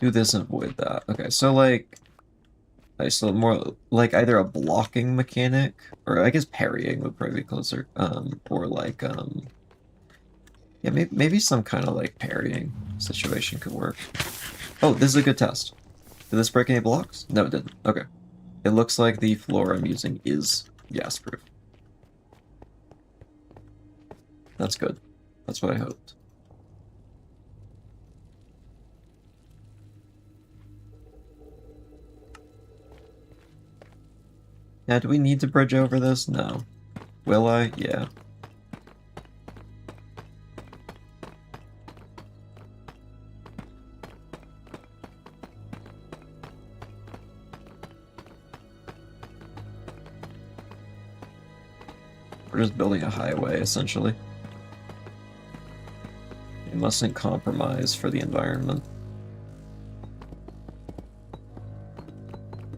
Do this and avoid that. Okay, so like, so more like either a blocking mechanic, or I guess parrying would probably be closer. Or like yeah, maybe some kind of like parrying situation could work. Oh, this is a good test. Did this break any blocks? No, it didn't. Okay. It looks like the floor I'm using is gas-proof. That's good. That's what I hoped. Now, do we need to bridge over this? No. Will I? Yeah. We're just building a highway, essentially. We mustn't compromise for the environment.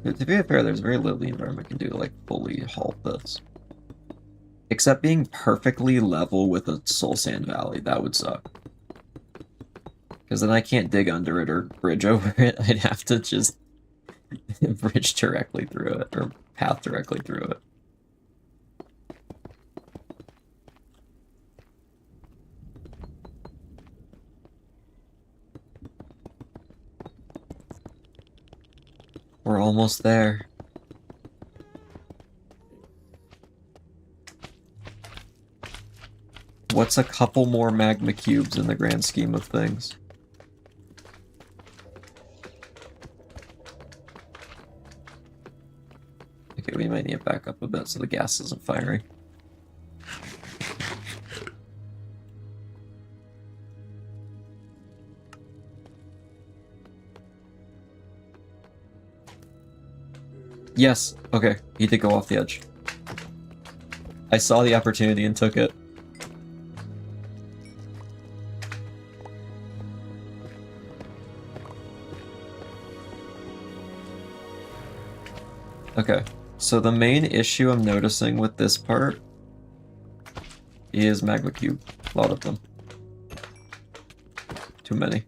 To be fair, there's very little the environment can do to, like, fully halt this. Except being perfectly level with a soul sand valley. That would suck. Because then I can't dig under it or bridge over it. I'd have to just bridge directly through it, or path directly through it. We're almost there. What's a couple more magma cubes in the grand scheme of things? Okay, we might need to back up a bit so the gas isn't firing. Yes, okay, he did go off the edge. I saw the opportunity and took it. Okay, So the main issue I'm noticing with this part is magma cube. A lot of them. Too many.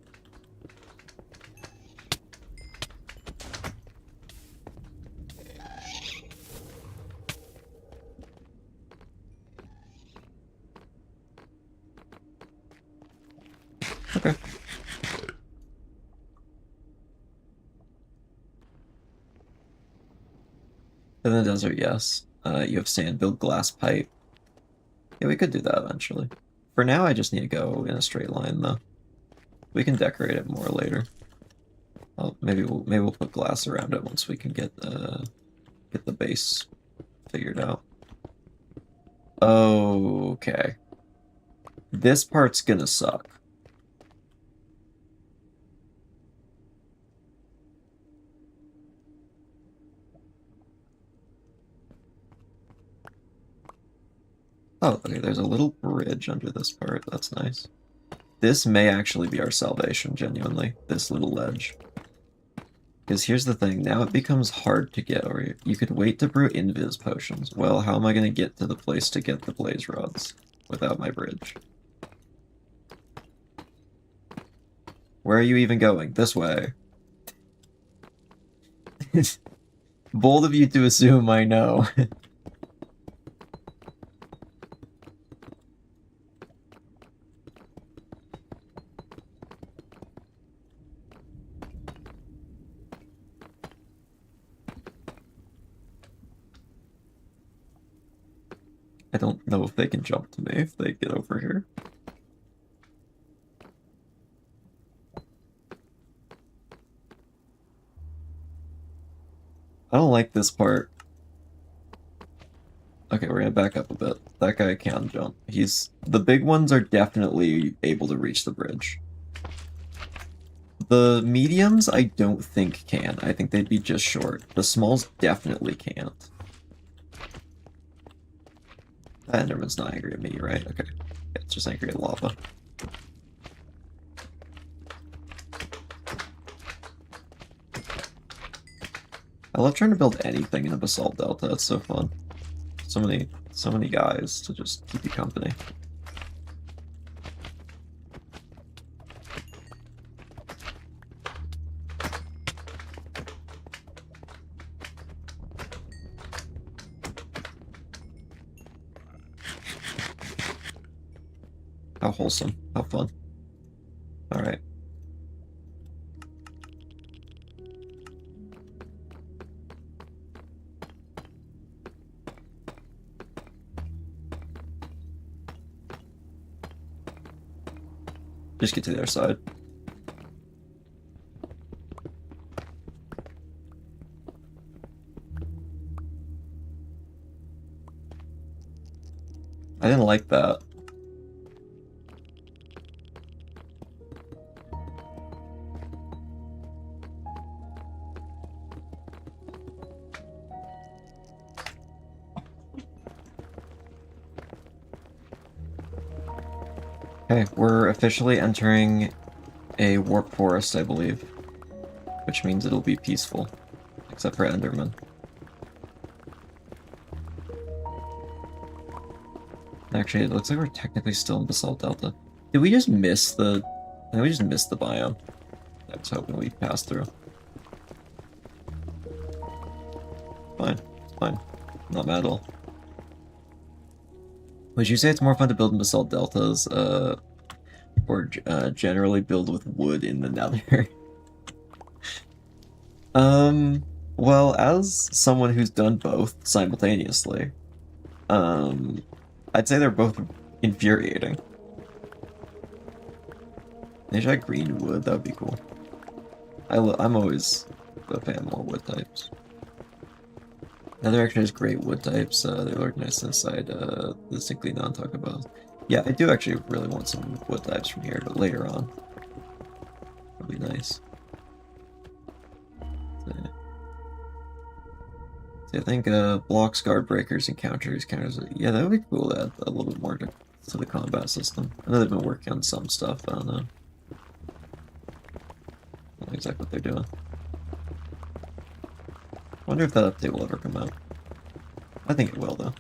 Okay. In the desert, yes. You have sand, build glass pipe. Yeah, we could do that eventually. For now, I just need to go in a straight line, though. We can decorate it more later. Oh, maybe we'll put glass around it once we can get the base figured out. Okay. This part's gonna suck. Oh, okay, there's a little bridge under this part. That's nice. This may actually be our salvation, genuinely. This little ledge. Because here's the thing, now it becomes hard to get over here. You could wait to brew invis potions. Well, how am I going to get to the place to get the blaze rods without my bridge? Where are you even going? This way. Bold of you to assume I know. I don't know if they can jump to me if they get over here. I don't like this part. Okay, we're gonna back up a bit. That guy can jump. The big ones are definitely able to reach the bridge. The mediums, I don't think can. I think they'd be just short. The smalls definitely can't. That Enderman's not angry at me, right? Okay. It's just angry at lava. I love trying to build anything in a basalt delta. It's so fun. So many guys to just keep you company. How wholesome. How fun. Alright. Just get to the other side. I didn't like that. Okay, we're officially entering a warp forest, I believe. Which means it'll be peaceful. Except for Enderman. Actually, it looks like we're technically still in Basalt Delta. Did we just miss the... I think we just missed the biome. I was hoping we'd pass through. Fine. It's fine. Not mad at all. Would you say it's more fun to build in Basalt Deltas, or generally build with wood in the Nether? Well, as someone who's done both simultaneously, I'd say they're both infuriating. They should have green wood, that would be cool. I'm always a fan of more wood types. Nether actually has great wood types. They're organized inside distinctly non-talk about. Yeah, I do actually really want some wood types from here, but later on. That'd be nice. So I think blocks, guard breakers, and counters. Yeah, that would be cool to add a little bit more to the combat system. I know they've been working on some stuff, but I don't know. I don't know exactly what they're doing. I wonder if that update will ever come out. I think it will, though.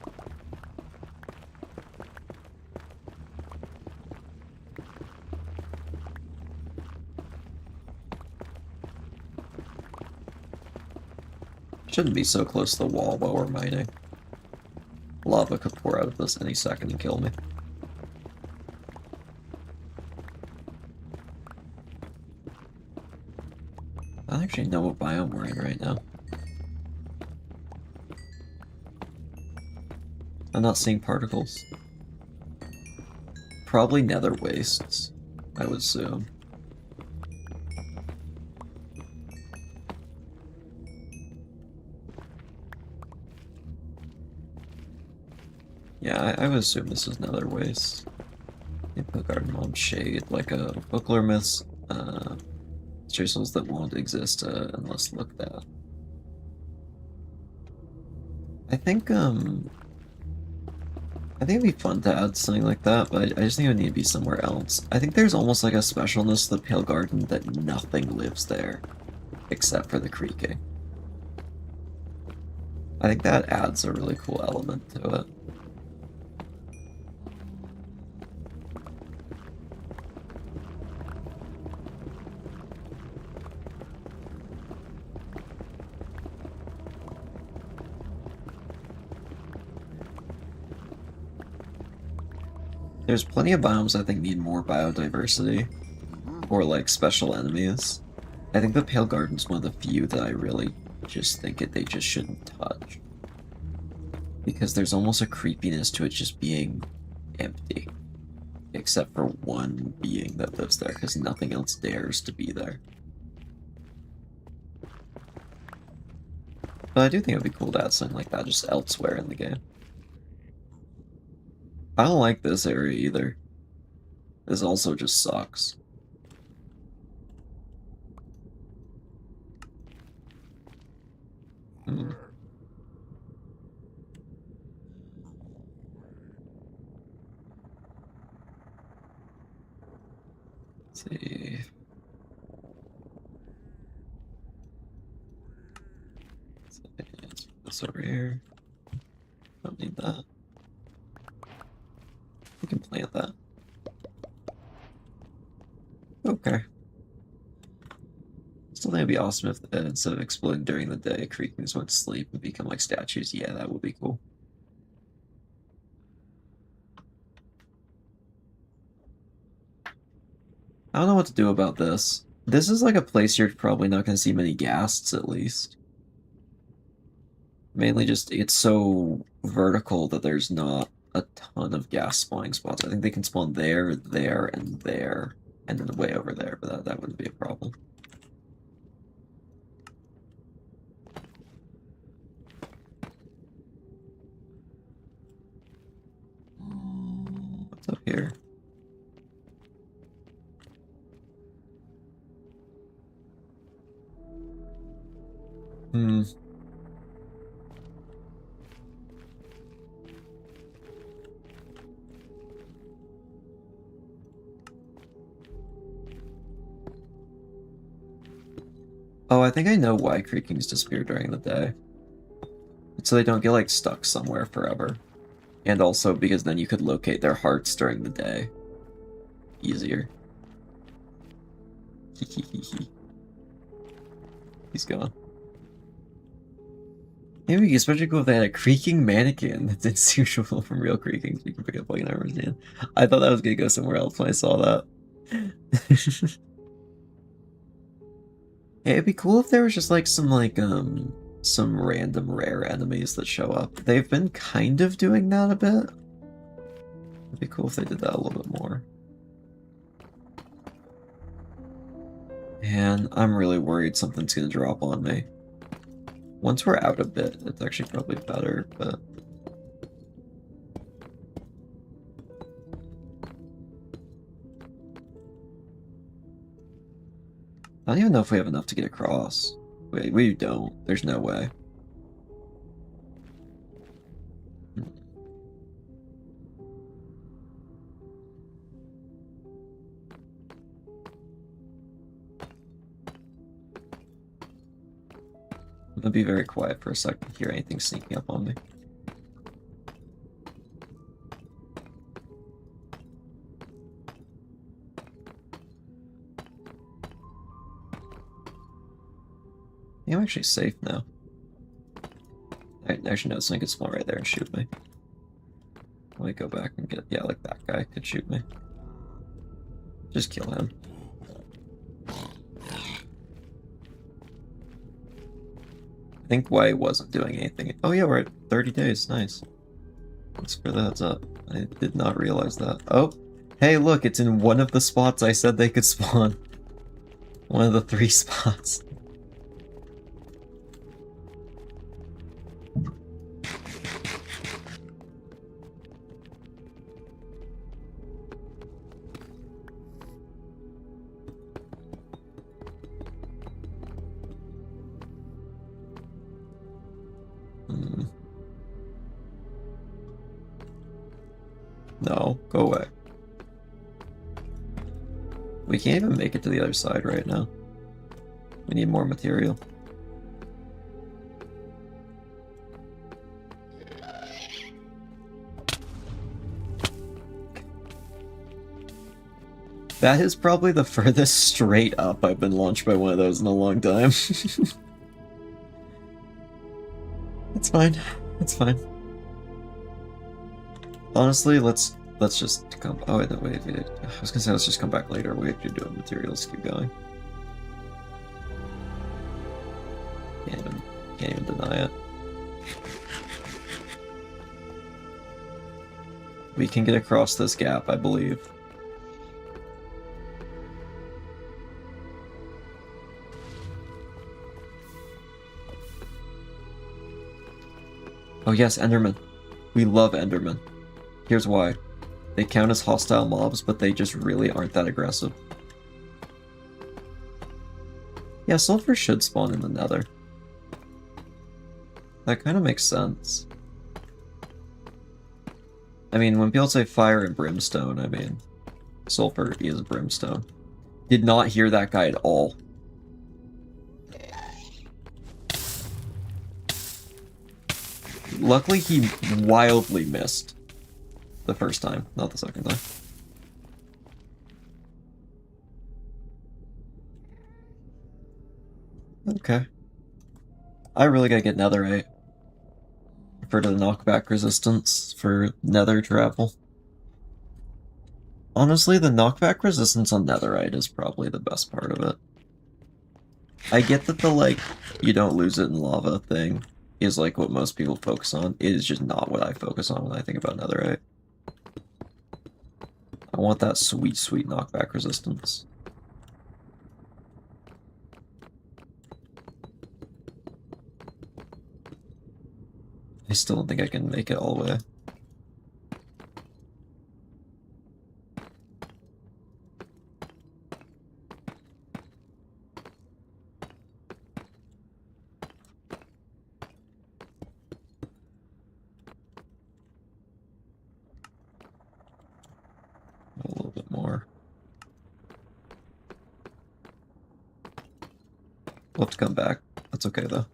Shouldn't be so close to the wall while we're mining. Lava could pour out of this any second and kill me. I don't actually know what biome we're in right now. I'm not seeing particles. Probably nether wastes, I would assume. Yeah, I would assume this is nether waste. Put garden mom shade like a bookler miss. Chisels that won't exist unless looked at. I think it'd be fun to add something like that, but I just think it would need to be somewhere else. I think there's almost like a specialness to the Pale Garden that nothing lives there, except for the creaking. I think that adds a really cool element to it. There's plenty of biomes I think need more biodiversity, or like special enemies. I think the Pale Garden's one of the few that I really just think they just shouldn't touch. Because there's almost a creepiness to it just being empty. Except for one being that lives there, because nothing else dares to be there. But I do think it would be cool to add something like that just elsewhere in the game. I don't like this area either. This also just sucks. Hmm. Let's see. Let's put this over here. Don't need that. We can plant that. Okay. Still think it'd be awesome if instead of exploding during the day, creakings went to sleep and become like statues. Yeah, that would be cool. I don't know what to do about this. This is like a place you're probably not going to see many ghasts, at least. Mainly just, it's so vertical that there's not a ton of ghast spawning spots. I think they can spawn there, there, and there, and then way over there, but that wouldn't be a problem. What's up here? Hmm. Oh, I think I know why creakings disappear during the day. It's so they don't get, like, stuck somewhere forever. And also because then you could locate their hearts during the day. Easier. He's gone. Maybe especially cool if they had a creaking mannequin that's distinguishable from real creakings. You can pick up like an armor's hand. I thought that was gonna go somewhere else when I saw that. Hey, it'd be cool if there was just like some random rare enemies that show up. They've been kind of doing that a bit. It'd be cool if they did that a little bit more. And I'm really worried something's gonna drop on me. Once we're out a bit, it's actually probably better, but... I don't even know if we have enough to get across. Wait, we don't. There's no way. I'm gonna be very quiet for a second to hear anything sneaking up on me. think I'm actually safe now. I actually know something could spawn right there and shoot me. Let me go back and get... Yeah, like that guy could shoot me. Just kill him. I think Y wasn't doing anything. Oh yeah, we're at 30 days. Nice. Let's for the heads up. I did not realize that. Oh, hey, look, it's in one of the spots I said they could spawn. One of the 3 spots. No, go away. We can't even make it to the other side right now. We need more material. That is probably the furthest straight up I've been launched by one of those in a long time. It's fine. It's fine. Honestly, let's just come... Oh, wait, no, wait. I was gonna say let's just come back later. We have to do materials. Keep going. Can't even deny it. We can get across this gap, I believe. Oh yes, Enderman. We love Enderman. Here's why. They count as hostile mobs, but they just really aren't that aggressive. Yeah, sulfur should spawn in the nether. That kind of makes sense. I mean, when people say fire and brimstone, I mean, sulfur is brimstone. Did not hear that guy at all. Luckily, he wildly missed the first time, not the second time. Okay. I really gotta get netherite. For the knockback resistance for nether travel. Honestly, the knockback resistance on netherite is probably the best part of it. I get that the, like, you don't lose it in lava thing is, like, what most people focus on. It is just not what I focus on when I think about netherite. I want that sweet, sweet knockback resistance. I still don't think I can make it all the way. A little bit more. We'll have to come back. That's okay, though.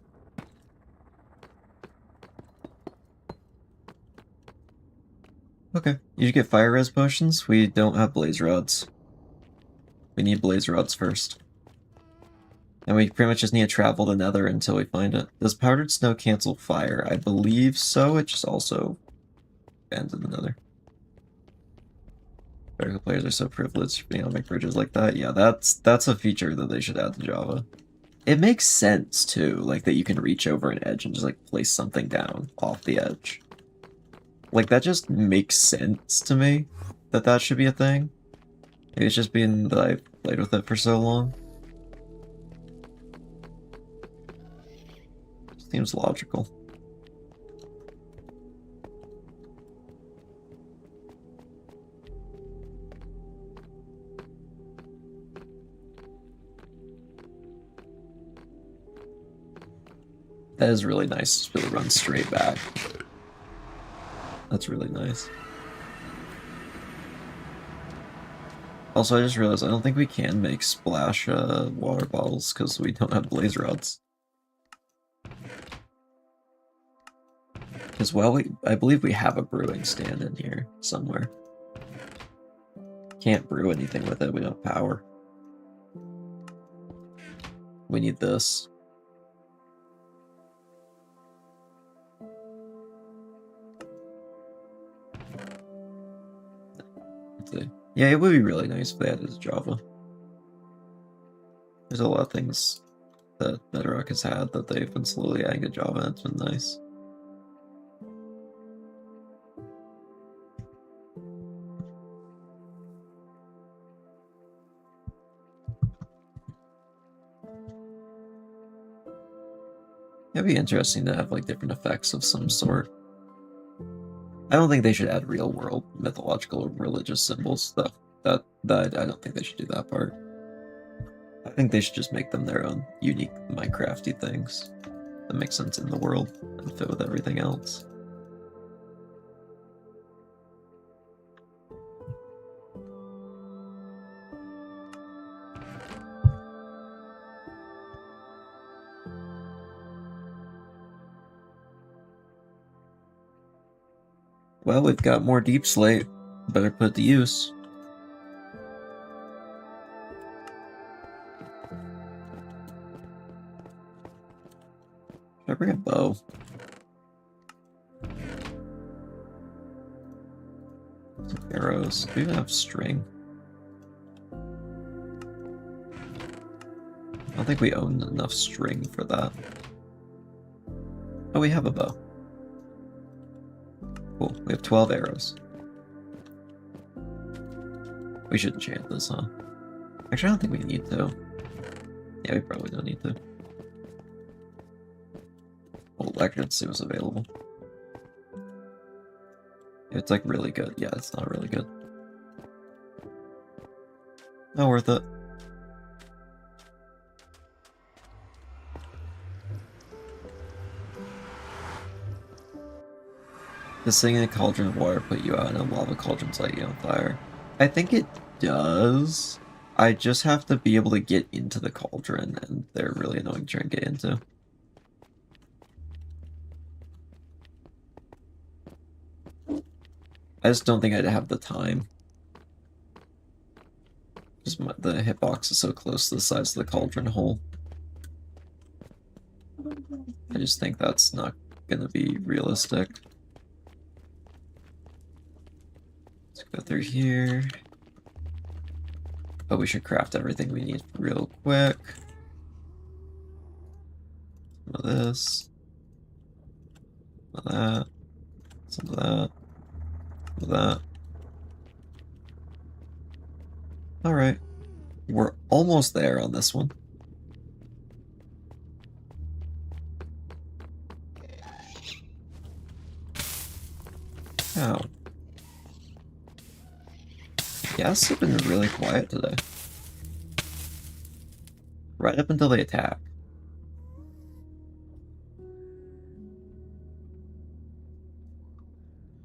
Okay, you get fire res potions. We don't have blaze rods. We need blaze rods first. And we pretty much just need to travel the nether until we find it. Does powdered snow cancel fire? I believe so. It just also bans in the nether. Vertical players are so privileged being able to make bridges like that. Yeah, that's a feature that they should add to Java. It makes sense, too, like that you can reach over an edge and just like place something down off the edge. Like, that just makes sense to me, that that should be a thing. Maybe it's just being that I've played with it for so long. Seems logical. That is really nice to be able to run straight back. That's really nice. Also, I just realized I don't think we can make splash water bottles because we don't have blaze rods. Because, well, I believe we have a brewing stand in here somewhere. Can't brew anything with it, we don't have power. We need this. Yeah, it would be really nice if they added Java. There's a lot of things that Bedrock has had that they've been slowly adding to Java, and it's been nice. It'd be interesting to have like different effects of some sort. I don't think they should add real world mythological or religious symbols, though. That I don't think they should do that part. I think they should just make them their own unique Minecrafty things that make sense in the world and fit with everything else. Well, we've got more deep slate. Better put it to use. Should I bring a bow? Some arrows. Do we even have string? I don't think we own enough string for that. Oh, we have a bow. Cool. We have 12 arrows. We should enchant this, huh? Actually, I don't think we need to. Yeah, we probably don't need to. Well, electricity was available. It's like really good. Yeah, it's not really good. Not worth it. Does sitting in a cauldron of water put you out and a lava cauldron's light you on fire? I think it does. I just have to be able to get into the cauldron, and they're really annoying to try and get into. I just don't think I'd have the time. Just the hitbox is so close to the size of the cauldron hole. I just think that's not gonna be realistic. Let's go through here. Oh, we should craft everything we need real quick. Some of this. Some of that. Some of that. Some of that. Alright. We're almost there on this one. Ow. Yes, it's been really quiet today. Right up until they attack.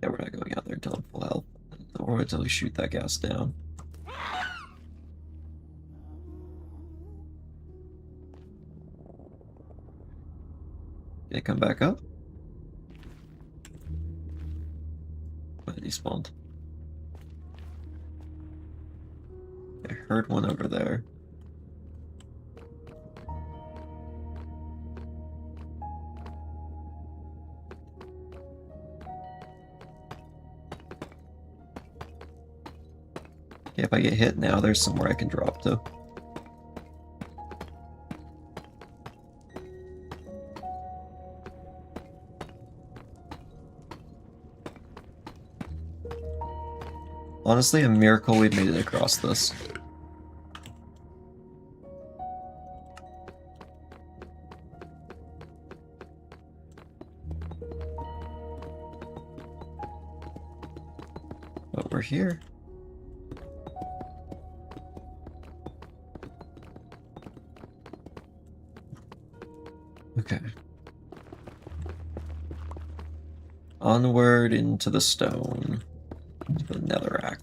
Yeah, we're not going out there until I'm full health. Or until we shoot that gas down. Did it come back up? When did he spawn? I heard one over there. Okay, if I get hit now, there's somewhere I can drop to. Honestly, a miracle we've made it across this. But we're here. Okay. Onward into the stone. To the netherrack.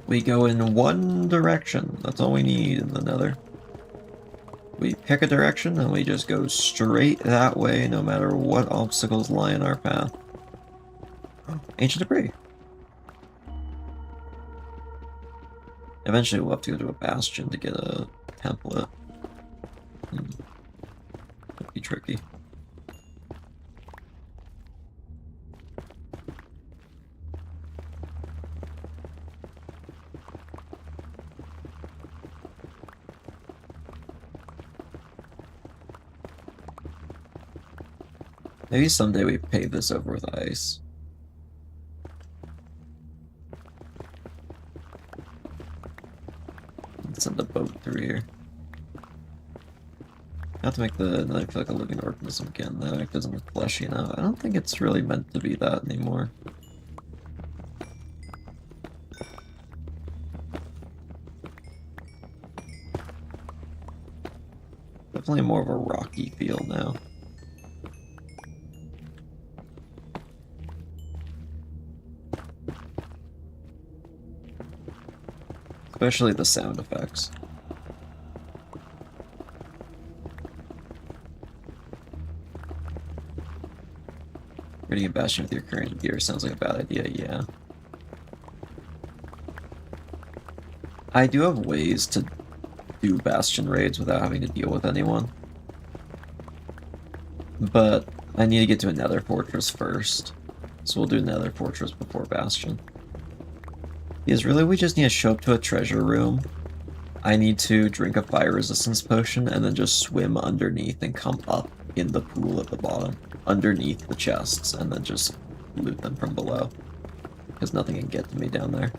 We go in one direction. That's all we need in the nether. We pick a direction and we just go straight that way no matter what obstacles lie in our path. Ancient debris. Eventually we'll have to go to a bastion to get a template. That'd be tricky. Maybe someday we pave this over with ice. Send the boat through here. Not to make the knife like a living organism again, though. It doesn't look fleshy enough. I don't think it's really meant to be that anymore. Definitely more of a rocky feel now. Especially the sound effects. Raiding a bastion with your current gear sounds like a bad idea, yeah. I do have ways to do bastion raids without having to deal with anyone. But I need to get to a nether fortress first. So we'll do nether fortress before bastion. Because really we just need to show up to a treasure room. I need to drink a fire resistance potion and then just swim underneath and come up in the pool at the bottom. Underneath the chests and then just loot them from below. Because nothing can get to me down there.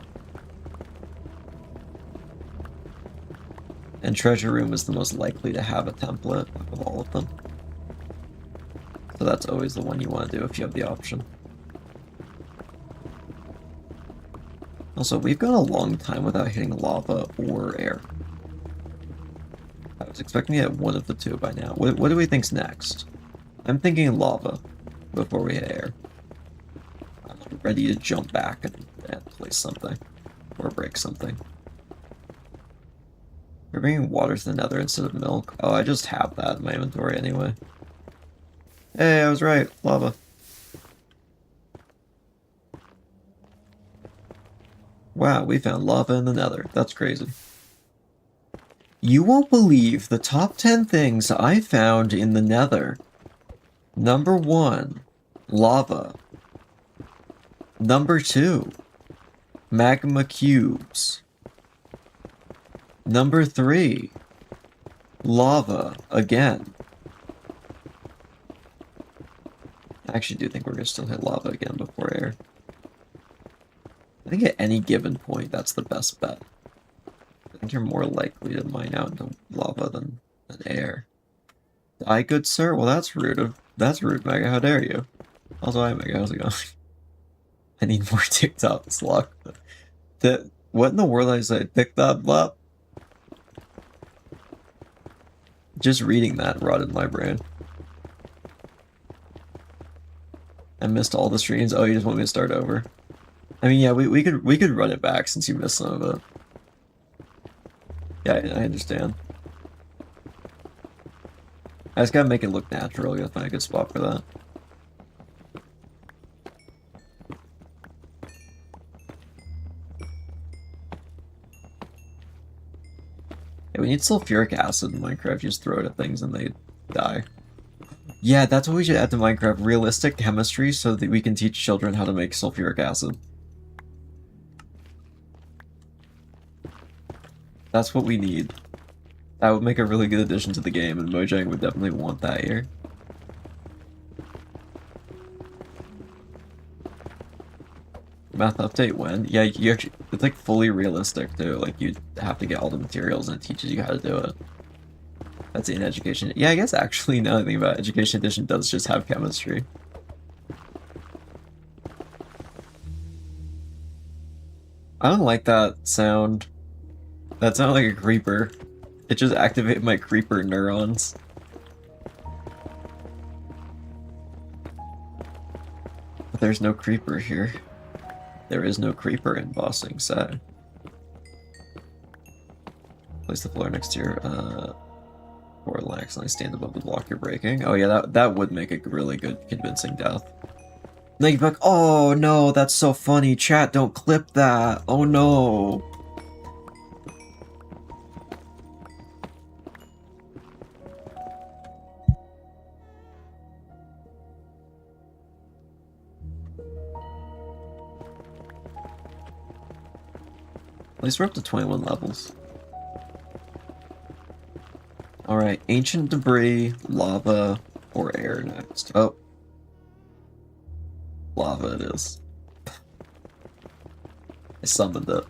And treasure room is the most likely to have a template of all of them. So that's always the one you want to do if you have the option. Also, we've gone a long time without hitting lava or air. I was expecting to get one of the two by now. What do we think's next? I'm thinking lava before we hit air. I'm ready to jump back and place something. Or break something. We're bringing water to the nether instead of milk. Oh, I just have that in my inventory anyway. Hey, I was right. Lava. Wow, we found lava in the nether. That's crazy. You won't believe the top 10 things I found in the nether. Number 1, lava. Number 2, magma cubes. Number 3, lava again. I actually do think we're going to still hit lava again before air. I think at any given point, that's the best bet. I think you're more likely to mine out into lava than air. Die, good sir? Well, that's rude. That's rude, Mega. How dare you? Also, hi, Mega. How's it going? I need more TikTok luck. What in the world did I say? TikTok bop? Just reading that rotted my brain. I missed all the streams. Oh, you just want me to start over? I mean, yeah, we could run it back since you missed some of it. Yeah, I understand. I just gotta make it look natural. I gotta find a good spot for that. Yeah, we need sulfuric acid in Minecraft. You just throw it at things and they die. Yeah, that's what we should add to Minecraft. Realistic chemistry so that we can teach children how to make sulfuric acid. That's what we need. That would make a really good addition to the game, and Mojang would definitely want that here. Math update when? Yeah, you actually, it's like fully realistic too. Like you have to get all the materials and it teaches you how to do it. That's in education. Yeah, I guess actually now that I think about it, Education Edition does just have chemistry. I don't like that sound. That sounded like a creeper. It just activated my creeper neurons. But there's no creeper here. There is no creeper in Bossing set. Place the floor next to your or lax and I stand above the block you're breaking. Oh yeah, that would make a really good convincing death. Now you'd be like, oh no, that's so funny. Chat, don't clip that. Oh no. At least we're up to 21 levels. Alright, ancient debris, lava, or air next. Oh. Lava it is. I summoned it.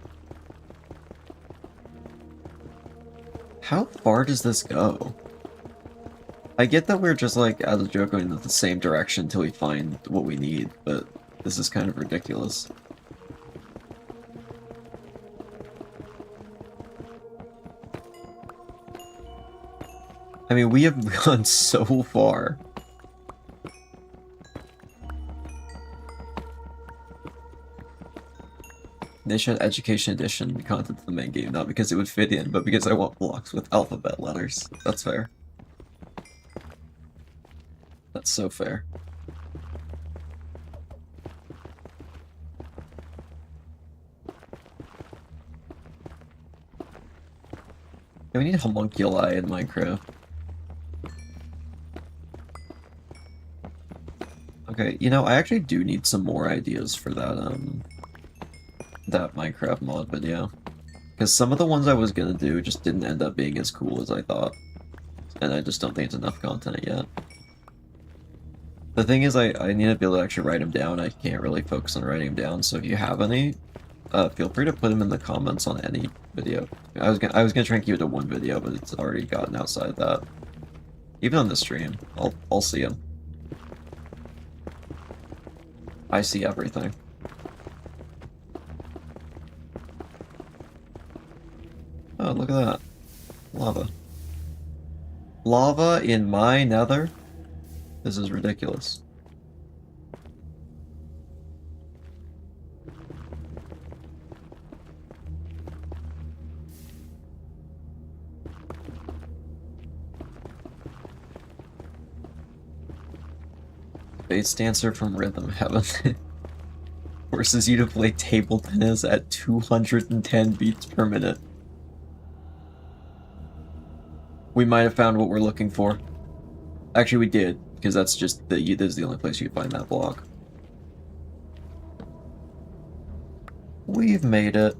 How far does this go? I get that we're just like, as a joke, going in the same direction until we find what we need, but this is kind of ridiculous. I mean, we have gone so far. They should Education Edition content to the main game, not because it would fit in, but because I want blocks with alphabet letters. That's fair. That's so fair. Yeah, we need homunculi in Minecraft. Okay, you know, I actually do need some more ideas for that Minecraft mod video. Because some of the ones I was gonna do just didn't end up being as cool as I thought. And I just don't think it's enough content yet. The thing is, I need to be able to actually write them down. I can't really focus on writing them down, so if you have any, feel free to put them in the comments on any video. I was gonna try and keep it to one video, but it's already gotten outside that. Even on the stream, I'll see them. I see everything. Oh, look at that. Lava. Lava in my nether? This is ridiculous. Bass dancer from Rhythm Heaven. Forces you to play table tennis at 210 beats per minute. We might have found what we're looking for. Actually, we did, because that's just this is the only place you can find that block. We've made it.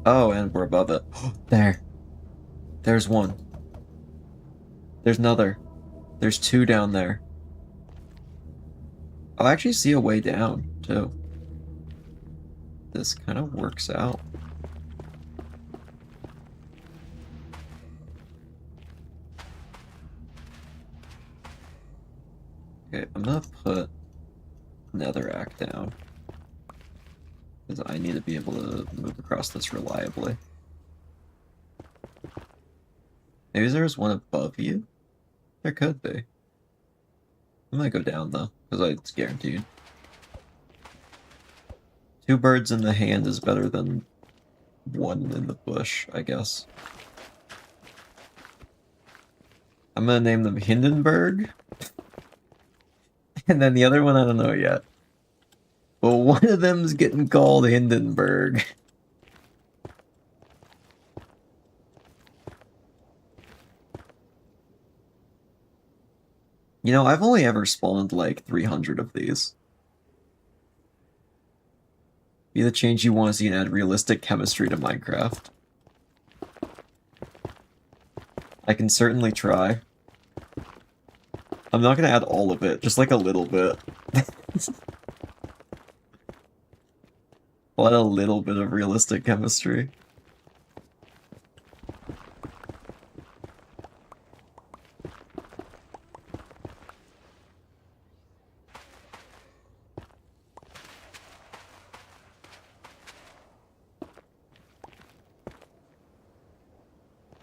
Oh, and we're above it. There. There's one. There's another. There's two down there. I'll actually see a way down, too. This kind of works out. Okay, I'm gonna put netherrack down. Because I need to be able to move across this reliably. Maybe there's one above you? There could be. I'm gonna go down though, because it's guaranteed. 2 birds in the hand is better than 1 in the bush, I guess. I'm gonna name them Hindenburg. And then the other one, I don't know yet. But one of them's getting called Hindenburg. You know, I've only ever spawned like 300 of these. Be the change you want to see and add realistic chemistry to Minecraft. I can certainly try. I'm not gonna add all of it, just like a little bit. I'll add a little bit of realistic chemistry.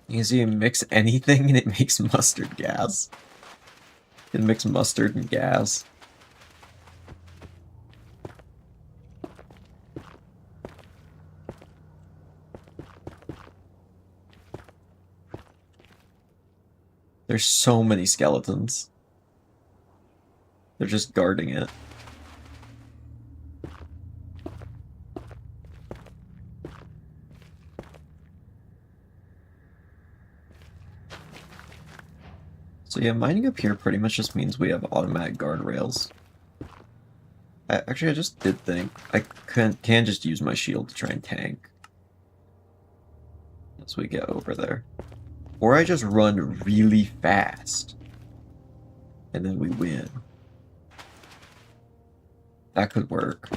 You can see you mix anything and it makes mustard gas. You can mix mustard and gas. There's so many skeletons. They're just guarding it. So yeah, mining up here pretty much just means we have automatic guardrails. I Actually, I just did think I can just use my shield to try and tank as we get over there. Or I just run really fast. And then we win. That could work.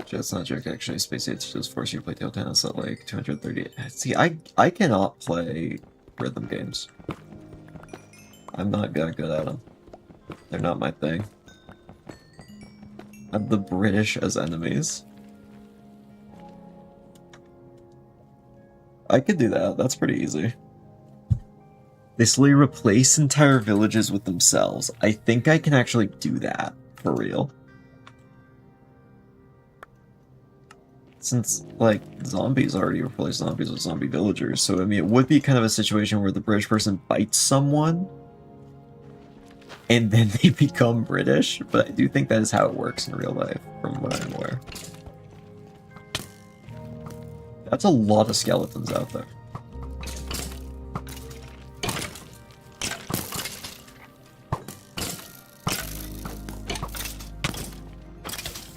That's not a joke, actually. Space Age just force you to play table tennis at like 230. See, I cannot play rhythm games. I'm not that good at them. They're not my thing. I have the British as enemies. I could do that. That's pretty easy. They slowly replace entire villages with themselves. I think I can actually do that for real. Since, like, zombies already replace zombies with zombie villagers, so I mean, it would be kind of a situation where the British person bites someone, and then they become British, but I do think that is how it works in real life, from what I'm aware. That's a lot of skeletons out there.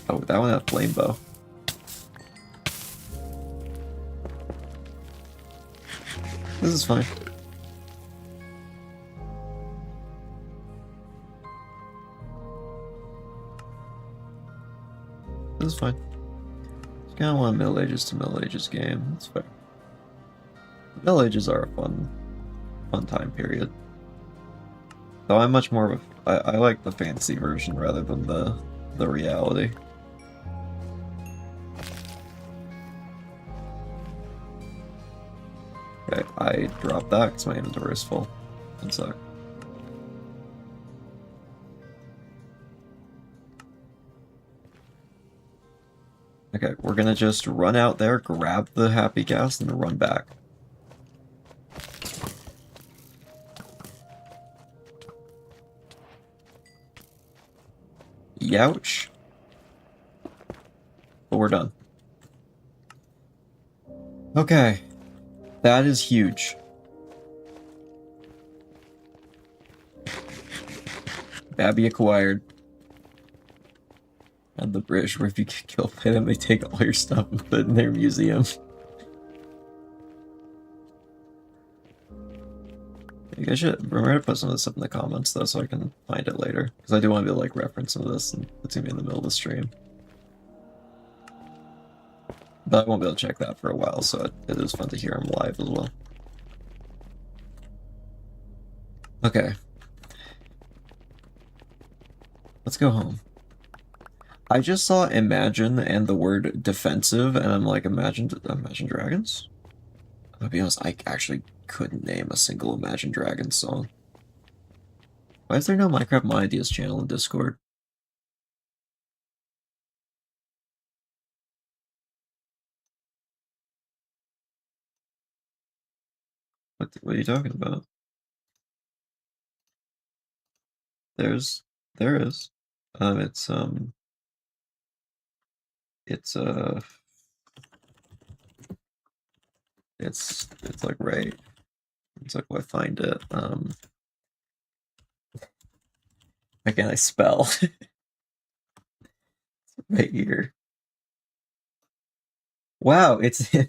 Oh, that one had a flame bow. This is fine. This is fine. Just kind of want a Middle Ages to Middle Ages game. That's fair. Middle Ages are a fun time period. Though I'm much more of a... I like the fantasy version rather than the reality. Okay, I dropped that because my inventory is full. One sec. Okay, we're gonna just run out there, grab the happy gas, and then run back. Youch. But we're done. Okay. That is huge. Babby acquired. And the British, where if you get killed by them, they take all your stuff and put it in their museum. You guys should remember to put some of this up in the comments, though, so I can find it later. Because I do want to be able to, like, reference some of this, and it's going to be in the middle of the stream. But I won't be able to check that for a while, so it is fun to hear him live as well. Okay. Let's go home. I just saw Imagine and the word defensive, and I'm like, Imagine Dragons? I'll be honest, I actually couldn't name a single Imagine Dragons song. Why is there no Minecraft My Ideas channel in Discord? What are you talking about? There is. It's like right. It's like, well, I find it. Why can't I spell? Right here. Wow, it's I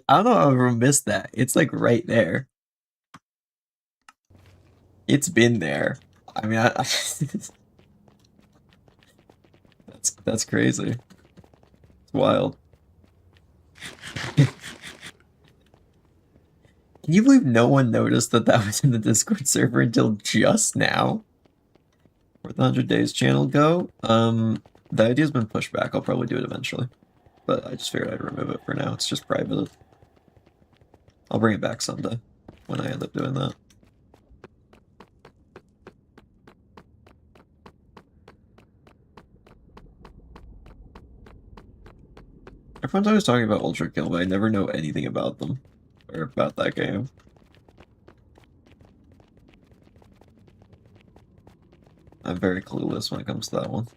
don't know how I ever missed that. It's like right there. It's been there. I mean, that's crazy. It's wild. Can you believe no one noticed that that was in the Discord server until just now? Where'd the 100 Days channel go? The idea's been pushed back. I'll probably do it eventually. But I just figured I'd remove it for now. It's just private. I'll bring it back someday when I end up doing that. Everyone's always talking about Ultra Kill, but I never know anything about them. Or about that game. I'm very clueless when it comes to that one.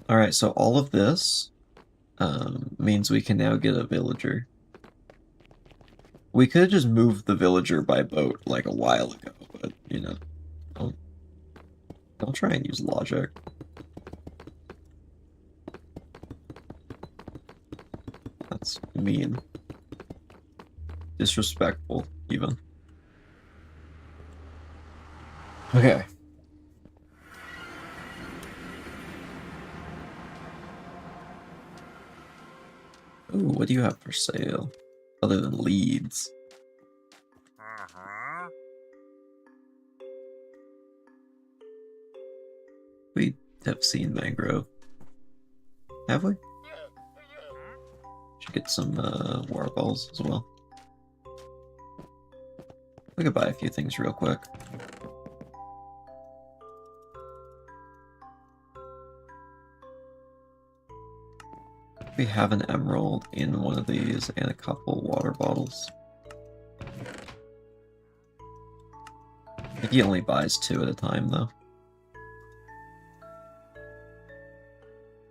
Alright, so all of this means we can now get a villager. We could have just moved the villager by boat like a while ago, but, you know, don't try and use logic. That's mean. Disrespectful, even. Okay. Ooh, what do you have for sale? Other than leads. We have seen mangrove. Have we? Should get some war balls as well. We could buy a few things real quick. We have an emerald in one of these and a couple water bottles. I think he only buys 2 at a time, though.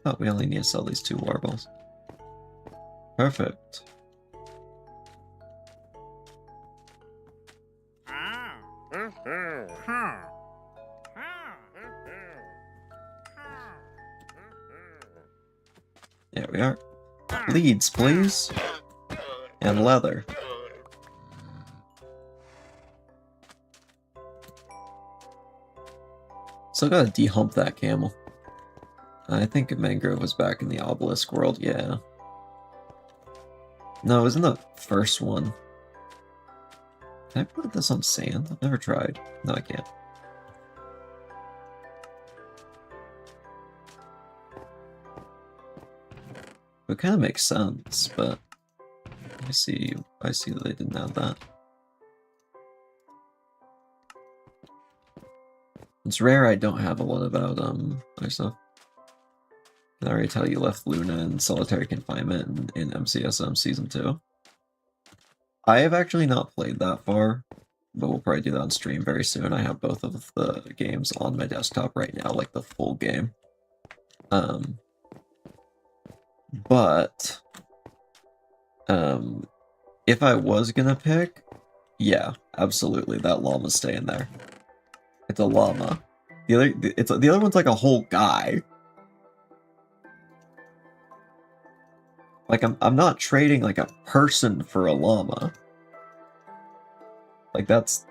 Oh, we only need to sell these 2 water bottles. Perfect. There we are. Leads, please. And leather. Still gotta de-hump that camel. I think mangrove was back in the obelisk world, yeah. No, it was in the first one. Can I put this on sand? I've never tried. No, I can't. It kind of makes sense, but I see that they didn't have that. It's rare I don't have a lot about other stuff. I can already tell you left Luna in solitary confinement in MCSM Season 2. I have actually not played that far, but we'll probably do that on stream very soon. I have both of the games on my desktop right now, like the full game. But if I was gonna pick, yeah, absolutely, that llama's staying there. It's a llama. The other one's like a whole guy. Like I'm not trading like a person for a llama. Like that's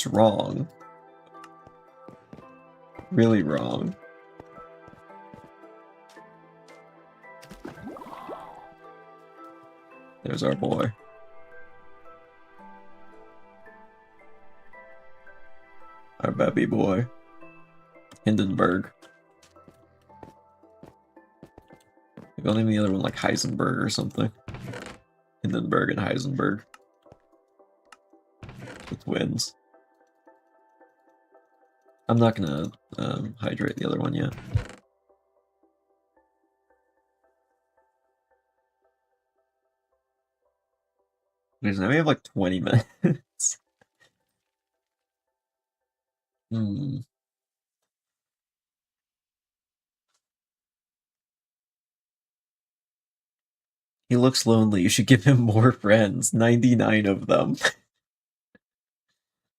wrong. Really wrong. There's our boy. Our baby boy. Hindenburg. If only the other one like Heisenberg or something. Hindenburg and Heisenberg. The twins. I'm not gonna hydrate the other one yet. Because now we have like 20 minutes. He looks lonely. You should give him more friends. 99 of them.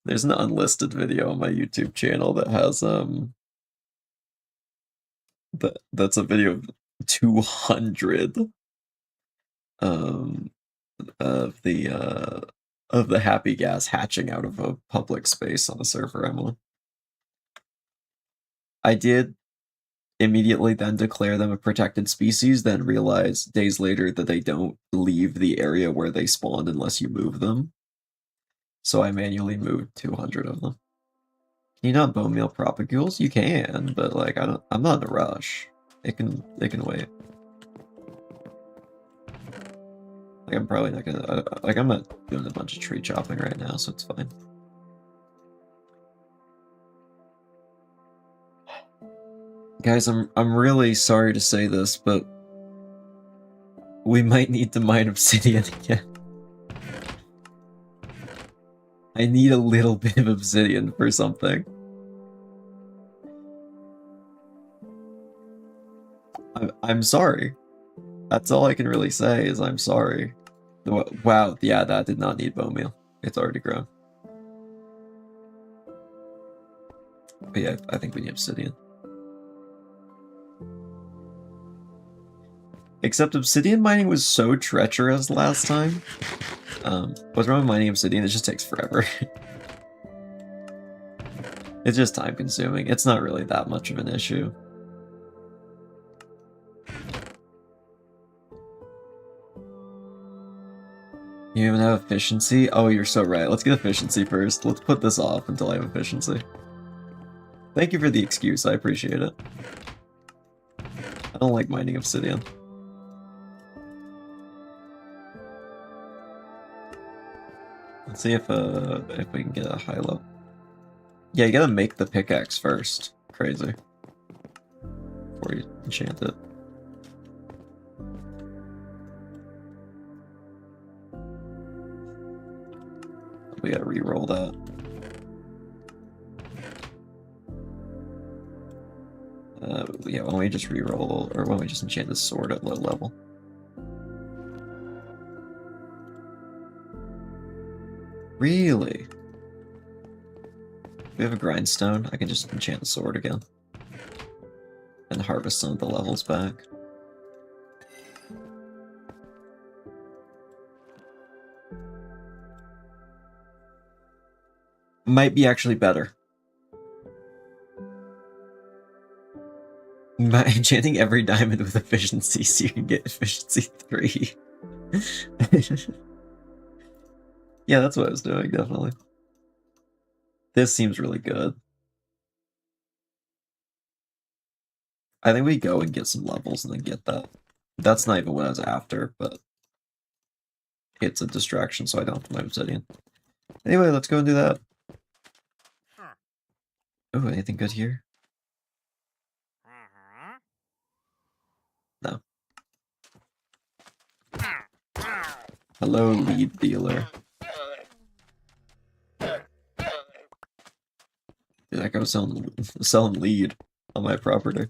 There's an unlisted video on my YouTube channel that has that's a video of 200 of the happy gas hatching out of a public space on a server I'm on. I did immediately then declare them a protected species, then realize days later that they don't leave the area where they spawned unless you move them. So I manually moved 200 of them. Can you not bone meal propagules? You can, but like I'm not in a rush. It can wait. Like I'm probably not gonna like I'm not doing a bunch of tree chopping right now, so it's fine. Guys, I'm really sorry to say this, but we might need to mine obsidian again. I need a little bit of obsidian for something. I'm sorry. That's all I can really say is I'm sorry. Wow, yeah, that did not need bone meal. It's already grown. But yeah, I think we need obsidian. Except obsidian mining was so treacherous last time. What's wrong with mining obsidian? It just takes forever. It's just time consuming. It's not really that much of an issue. You even have efficiency? Oh, you're so right. Let's get efficiency first. Let's put this off until I have efficiency. Thank you for the excuse. I appreciate it. I don't like mining obsidian. Let's see if we can get a high level. Yeah, you gotta make the pickaxe first. Crazy. Before you enchant it. We gotta re-roll that. Yeah, why don't we just re-roll, or why don't we just enchant this sword at low level? Really? We have a grindstone. I can just enchant the sword again. And harvest some of the levels back. Might be actually better. Enchanting every diamond with efficiency so you can get efficiency 3. Yeah, that's what I was doing, definitely. This seems really good. I think we go and get some levels and then get that. That's not even what I was after, but it's a distraction, so I don't have to mine obsidian. Anyway, let's go and do that. Oh, anything good here? No. Hello, lead dealer. Dude, I go selling lead on my property.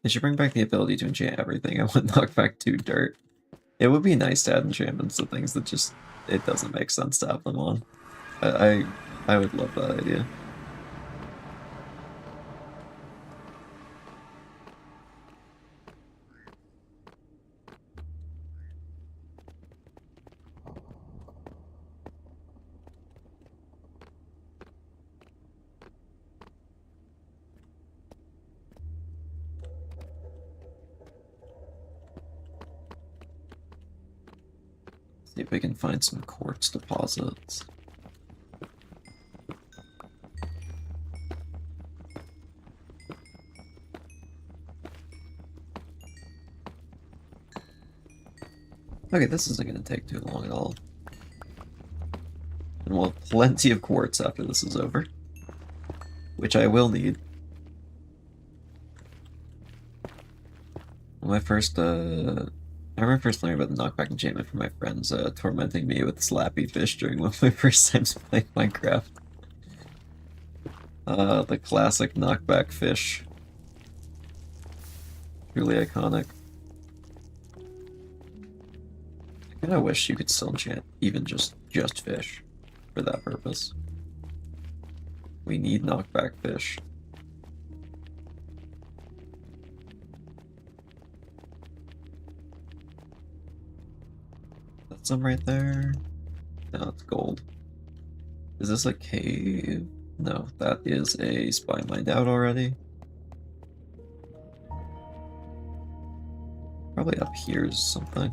They should bring back the ability to enchant everything. I want knockback 2 dirt. It would be nice to add enchantments to things that just, it doesn't make sense to have them on. I would love that idea. See if we can find some quartz deposits. Okay, this isn't going to take too long at all. And we'll have plenty of quartz after this is over. Which I will need. When I remember first learning about the knockback enchantment from my friends tormenting me with slappy fish during one of my first times playing Minecraft. The classic knockback fish. Truly iconic. I kinda wish you could still enchant even just fish for that purpose. We need knockback fish. That's some right there. No, it's gold. Is this a cave? No, that is a spy mined out already. Probably up here is something.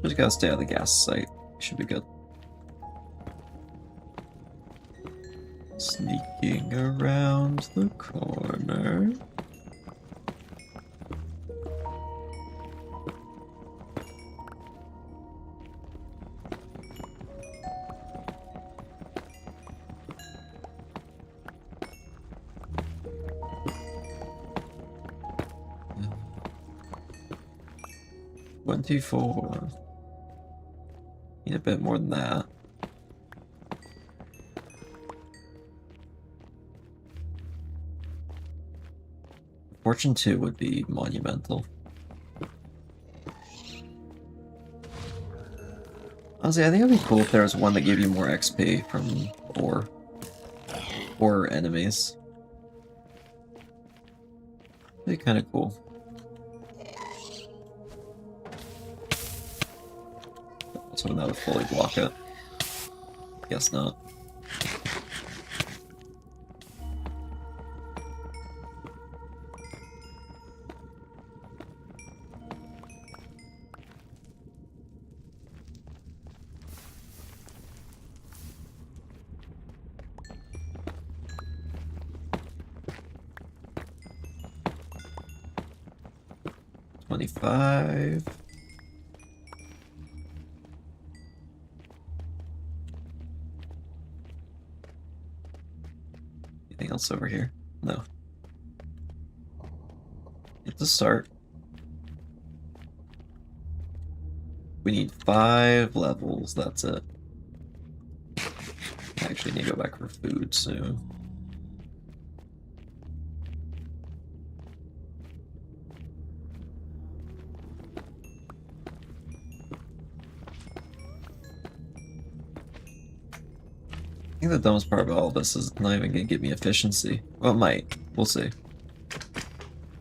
Just gotta stay out of the gas site. Should be good. Sneaking around the corner. 24. Need a bit more than that. Fortune 2 would be monumental. Honestly, I think it'd be cool if there was one that gave you more XP from ore. Or enemies. That'd be kind of cool. So that would fully block it. Guess not. $25. Anything else over here? No. Get to start. We need 5 levels, that's it. I actually need to go back for food soon. I think the dumbest part about all this is not even gonna give me efficiency. Well, it might. We'll see.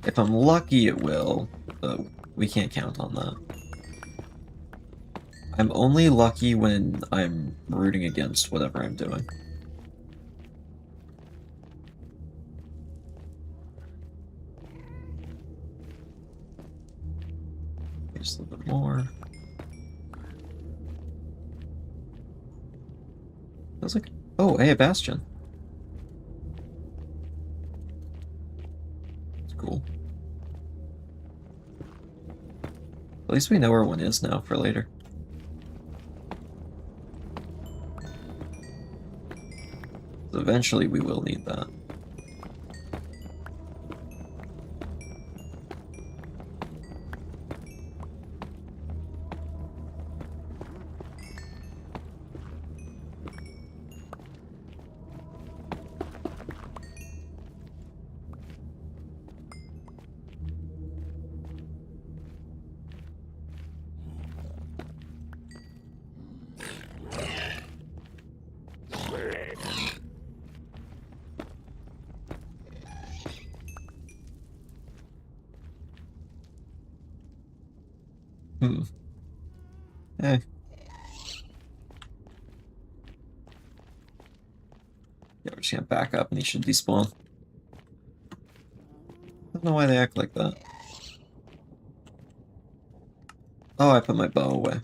If I'm lucky, it will, but we can't count on that. I'm only lucky when I'm rooting against whatever I'm doing. Just a little bit more. Feels like... Oh, hey, a bastion. It's cool. At least we know where one is now for later. So eventually we will need that. Eh. Yeah, we're just gonna back up and he should despawn. I don't know why they act like that. Oh, I put my bow away.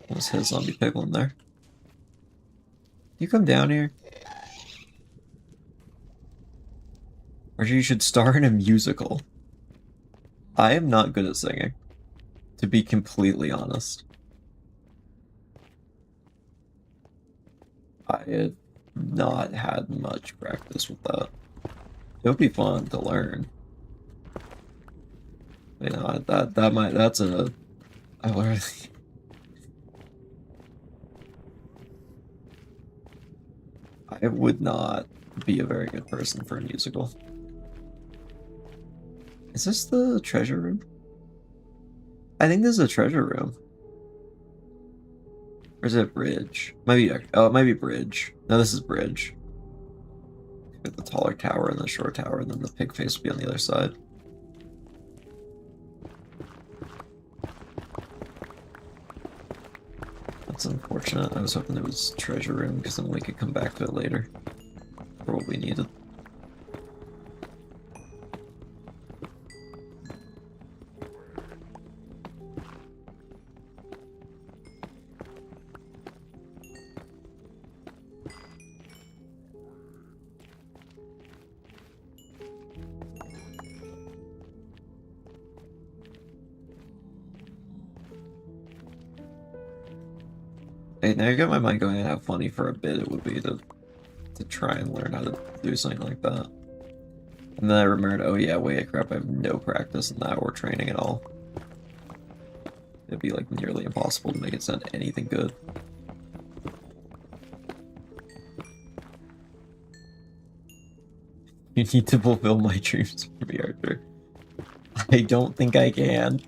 Was his zombie piglin there? You come down here? Or you should star in a musical. I am not good at singing, to be completely honest. I have not had much practice with that. It would be fun to learn. You know, that's a... I learned... I would not be a very good person for a musical. Is this the treasure room? I think this is a treasure room. Or is it bridge? Maybe, oh, it might be bridge. No, this is bridge. Got the taller tower and the short tower, and then the pig face will be on the other side. That's unfortunate. I was hoping it was treasure room because then we could come back to it later for what we needed. Hey, now you got my mind going how funny for a bit it would be to try and learn how to do something like that. And then I remembered, oh yeah, wait, crap, I have no practice in that or training at all. It'd be like nearly impossible to make it sound anything good. You need to fulfill my dreams for me, Arthur. I don't think I can.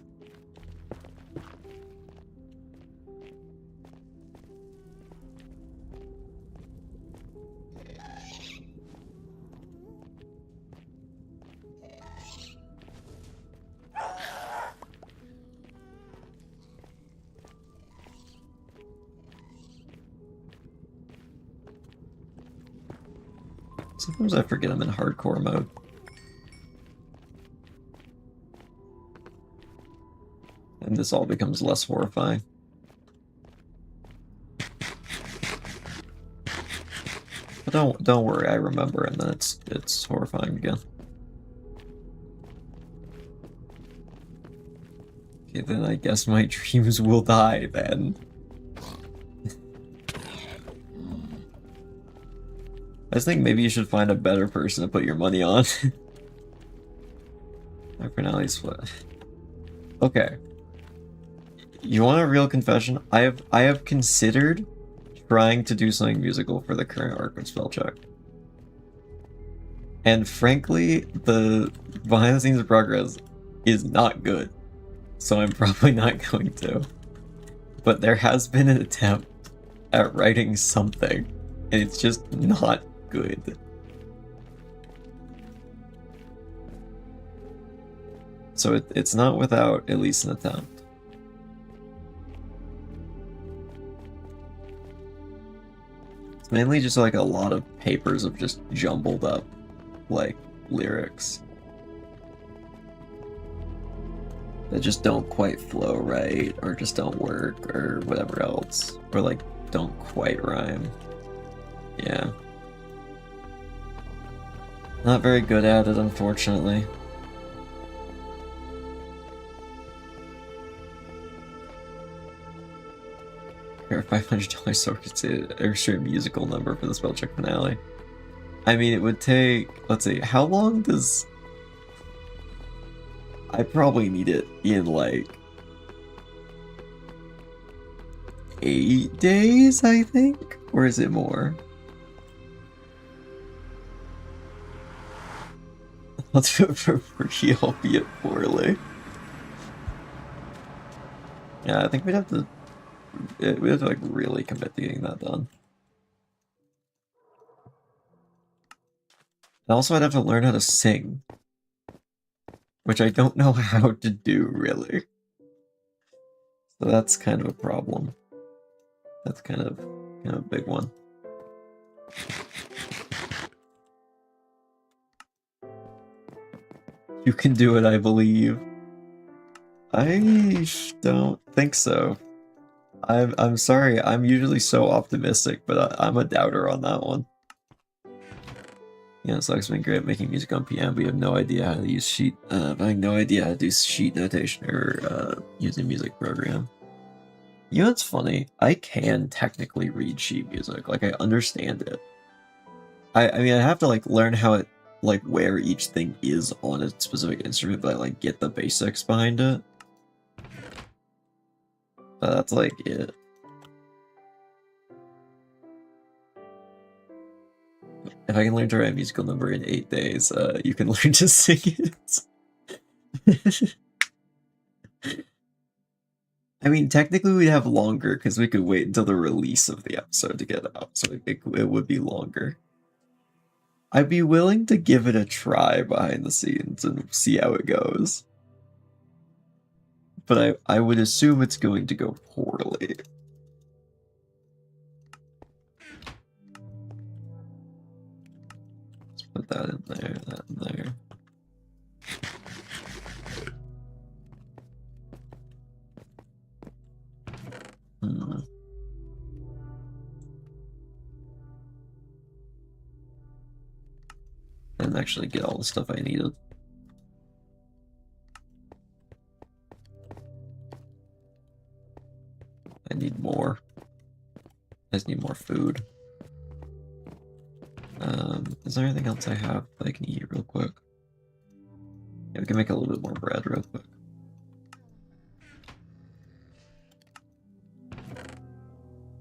Sometimes I forget I'm in hardcore mode. And this all becomes less horrifying. But don't worry, I remember, and then it's horrifying again. Okay, then I guess my dreams will die then. I just think maybe you should find a better person to put your money on. My finale split. Okay. You want a real confession? I have considered trying to do something musical for the current arc of Spellcheck. And frankly, the behind the scenes progress is not good. So I'm probably not going to. But there has been an attempt at writing something, and it's just not good. So it's not without at least an attempt. It's mainly just like a lot of papers of just jumbled up, like, lyrics that just don't quite flow right, or just don't work, or whatever else, or like don't quite rhyme. Yeah. Not very good at it, unfortunately. Here, $500 so we could say an extra musical number for the Spellcheck finale. I mean, it would take, let's see, how long does... I probably need it in like 8 days, I think? Or is it more? I'll do it for free, albeit poorly. Yeah, I think we'd have to like really commit to getting that done. And also I'd have to learn how to sing, which I don't know how to do, really. So that's kind of a problem. That's kind of a big one. You can do it, I believe. I don't think so. I'm sorry, I'm usually so optimistic, but I'm a doubter on that one. Yeah, Slack's been great at making music on piano. We have no idea how to use sheet. I have no idea how to do sheet notation or use a music program. You know what's funny? I can technically read sheet music. Like, I understand it. I mean, I have to like learn how it, like, where each thing is on a specific instrument, but I like get the basics behind it. But that's like it. If I can learn to write a musical number in 8 days, you can learn to sing it. I mean, technically we'd have longer because we could wait until the release of the episode to get out, so it would be longer. I'd be willing to give it a try behind the scenes and see how it goes. But I would assume it's going to go poorly. Let's put that in there, that in there. And actually get all the stuff I needed. I need more. I just need more food. Is there anything else I have that I can eat real quick? Yeah, we can make a little bit more bread real quick.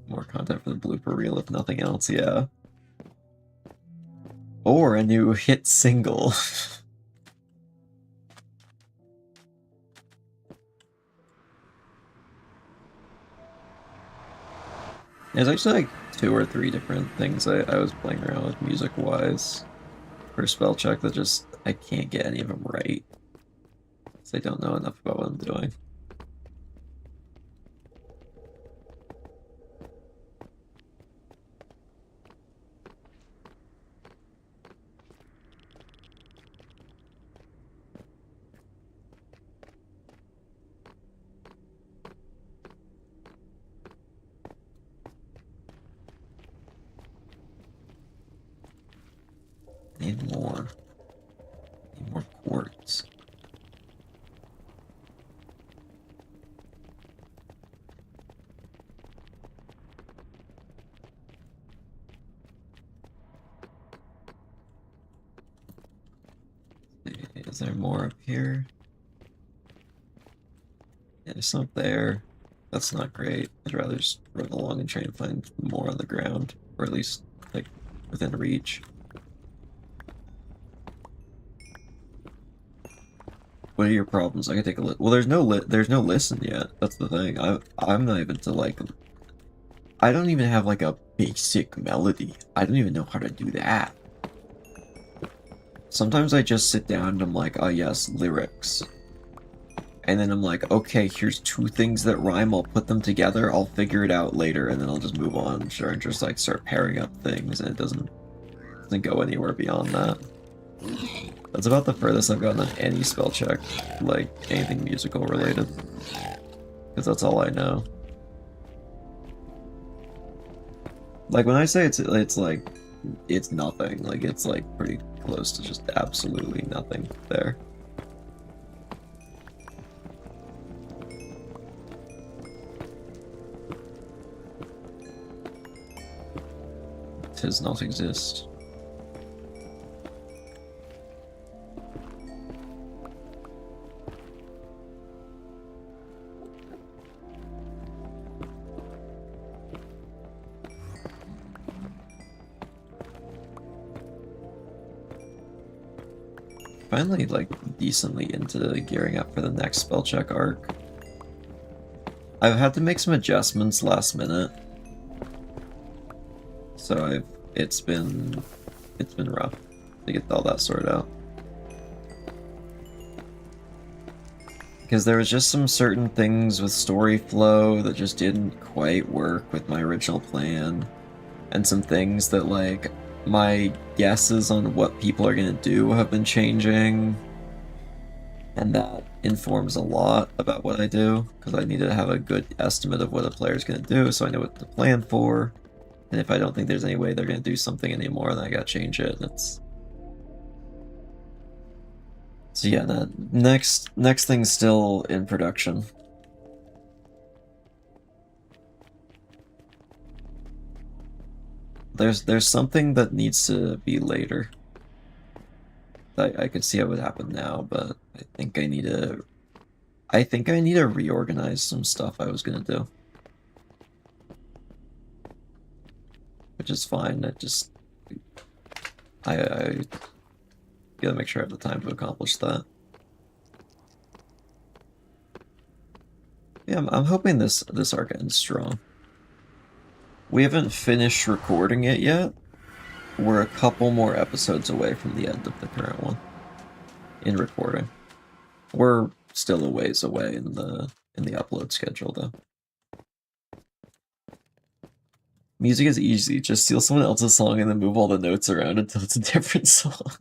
More content for the blooper reel, if nothing else, yeah. Or a new hit single. There's actually like 2 or 3 different things I was playing around with music-wise for Spellcheck that just, I can't get any of them right. Because I don't know enough about what I'm doing. Need more. Need more quartz. Is there more up here? Yeah, there's some up there. That's not great. I'd rather just run along and try and find more on the ground, or at least like within reach. What are your problems? I can take a look. Well, there's no listen yet. That's the thing. I'm not even to like. I don't even have like a basic melody. I don't even know how to do that. Sometimes I just sit down and I'm like, oh yes, lyrics. And then I'm like, okay, here's 2 things that rhyme, I'll put them together, I'll figure it out later, and then I'll just move on. Sure, and just like start pairing up things, and it doesn't go anywhere beyond that. That's about the furthest I've gotten on any spell check, like anything musical related. Because that's all I know. Like when I say it's like, it's nothing, like it's like pretty close to just absolutely nothing there. Does not exist. Finally, like, decently into gearing up for the next spell check arc. I've had to make some adjustments last minute. So it's been rough to get all that sorted out. Because there was just some certain things with story flow that just didn't quite work with my original plan. And some things that, like, my guesses on what people are gonna do have been changing. And that informs a lot about what I do, because I need to have a good estimate of what a player's gonna do so I know what to plan for. And if I don't think there's any way they're gonna do something anymore, then I gotta change it. And it's... So yeah, that next thing's still in production. There's something that needs to be later. I could see how it would happen now, but I think I need to reorganize some stuff I was gonna do. Which is fine. I gotta make sure I have the time to accomplish that. Yeah, I'm hoping this arc ends strong. We haven't finished recording it yet. We're a couple more episodes away from the end of the current one in recording. We're still a ways away in the upload schedule though. Music is easy. Just steal someone else's song and then move all the notes around until it's a different song.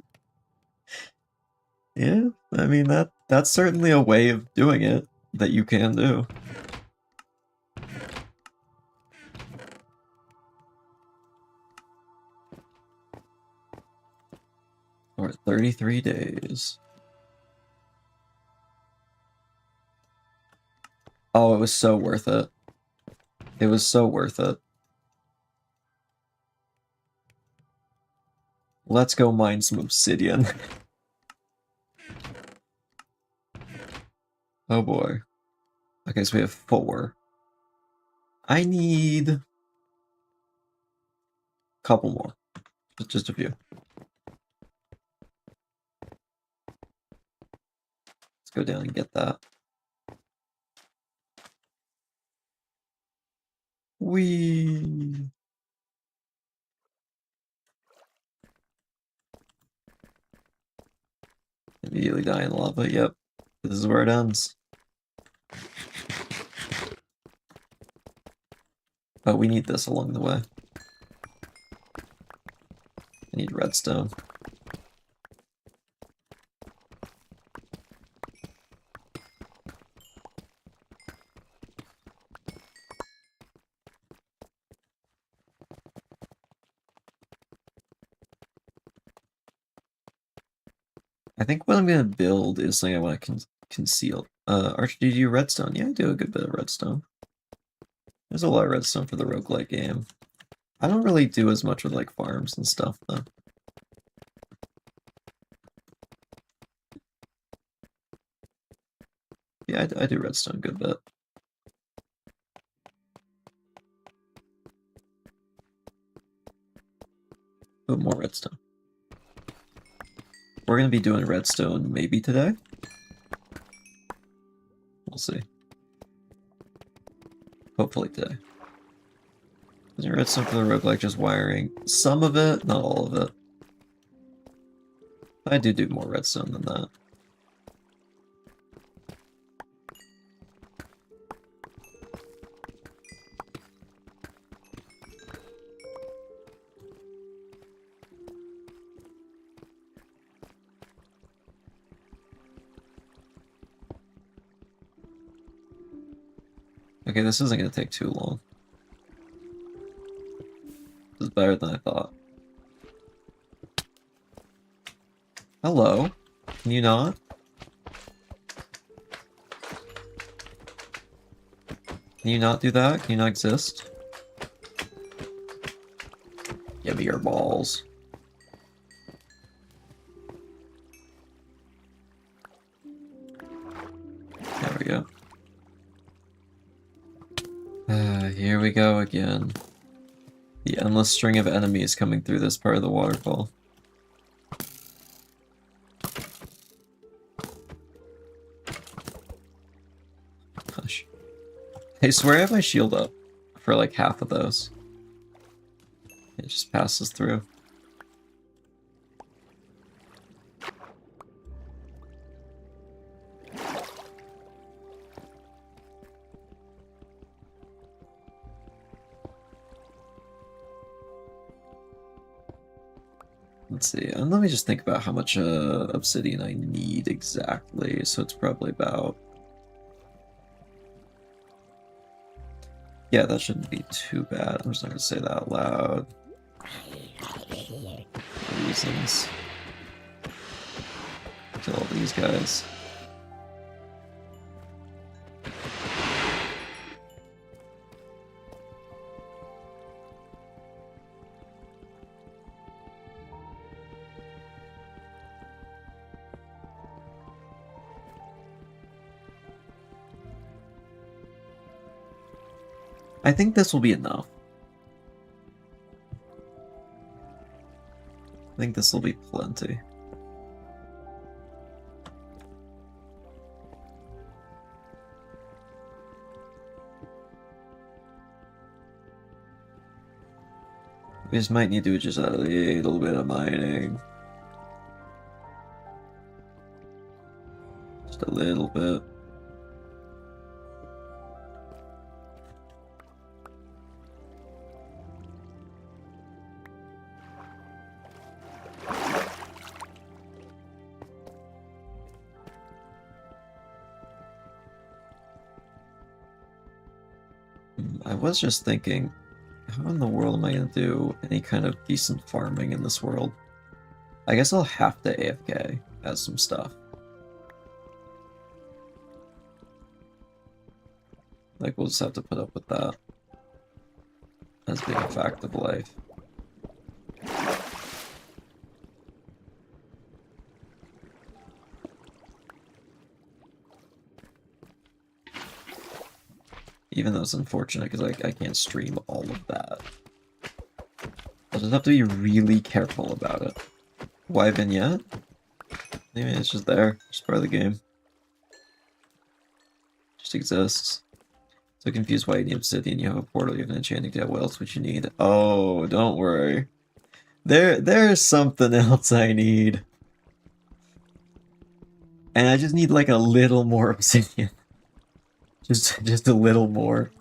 Yeah, I mean that's certainly a way of doing it that you can do. Or 33 days. Oh, it was so worth it. It was so worth it. Let's go mine some obsidian. Oh boy. Okay, so we have 4. I need a couple more. Just a few. Let's go down and get that. Whee! Immediately die in lava, yep. This is where it ends. But we need this along the way. I need redstone. I think what I'm gonna build is something I want to conceal. Archer, do you do redstone? Yeah, I do a good bit of redstone. There's a lot of redstone for the roguelike game. I don't really do as much with like farms and stuff though. Yeah, I do redstone a good bit. But more redstone. We're gonna be doing redstone maybe today. We'll see. Hopefully today. Isn't redstone for the roguelike just wiring? Some of it, not all of it. I do more redstone than that. Okay, this isn't gonna take too long. This is better than I thought. Hello? Can you not? Can you not do that? Can you not exist? Give me your balls. There we go. Here we go again. The endless string of enemies coming through this part of the waterfall. Gosh. Hey, swear I have my shield up for like half of those. It just passes through. Let's see, and let me just think about how much obsidian I need exactly. So it's probably about... Yeah, that shouldn't be too bad. I'm just not gonna say that out loud. Reasons. Kill all these guys. I think this will be enough. I think this will be plenty. We just might need to do just a little bit of mining. Just a little bit. I was just thinking, how in the world am I going to do any kind of decent farming in this world? I guess I'll have to AFK as some stuff. Like, we'll just have to put up with that as being a fact of life. Even though it's unfortunate because I can't stream all of that. I'll just have to be really careful about it. Why vignette? Maybe it's just there. Just part of the game. Just exists. So confused why you need obsidian. You have a portal, you have an enchanting table. What else would you need? Oh, don't worry. There's something else I need. And I just need like a little more obsidian. Just a little more.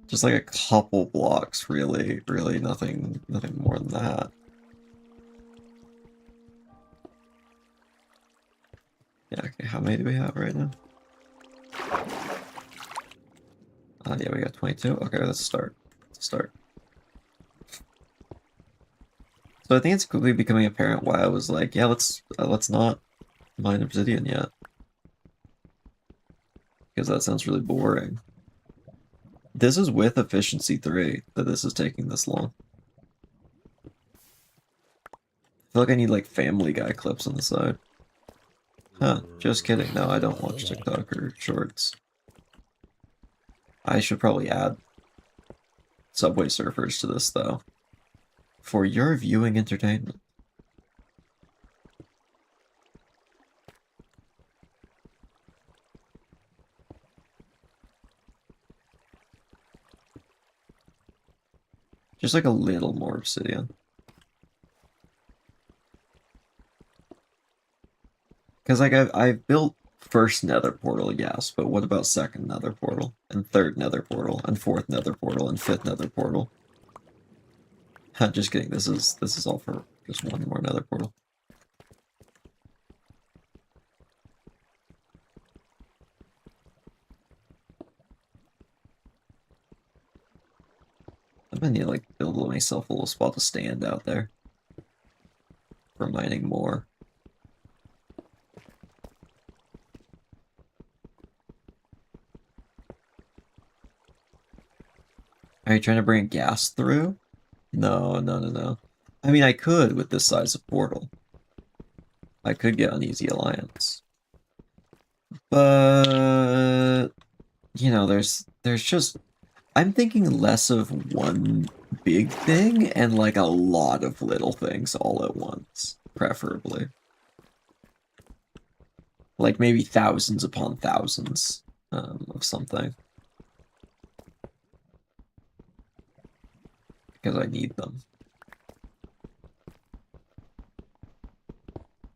Just like a couple blocks, really. Really nothing more than that. Yeah, okay, how many do we have right now? Yeah, we got 22. Okay, let's start. So I think it's quickly becoming apparent why I was like, yeah, let's not mine obsidian yet. Because that sounds really boring. This is with efficiency 3 that this is taking this long. I feel like I need like Family Guy clips on the side. Huh, just kidding. No, I don't watch TikTok or shorts. I should probably add Subway Surfers to this though. For your viewing entertainment. Just like a little more obsidian. Because like I've built first nether portal, yes, but what about second nether portal? And third nether portal, and fourth nether portal, and fifth nether portal? Just kidding, this is all for just one more nether portal. I'm gonna need to like build myself a little spot to stand out there. For mining more. Are you trying to bring gas through? No, no, no, no. I mean, I could with this size of portal. I could get Uneasy Alliance. But, you know, there's just... I'm thinking less of one big thing and like a lot of little things all at once, preferably. Like maybe thousands upon thousands of something. Because I need them.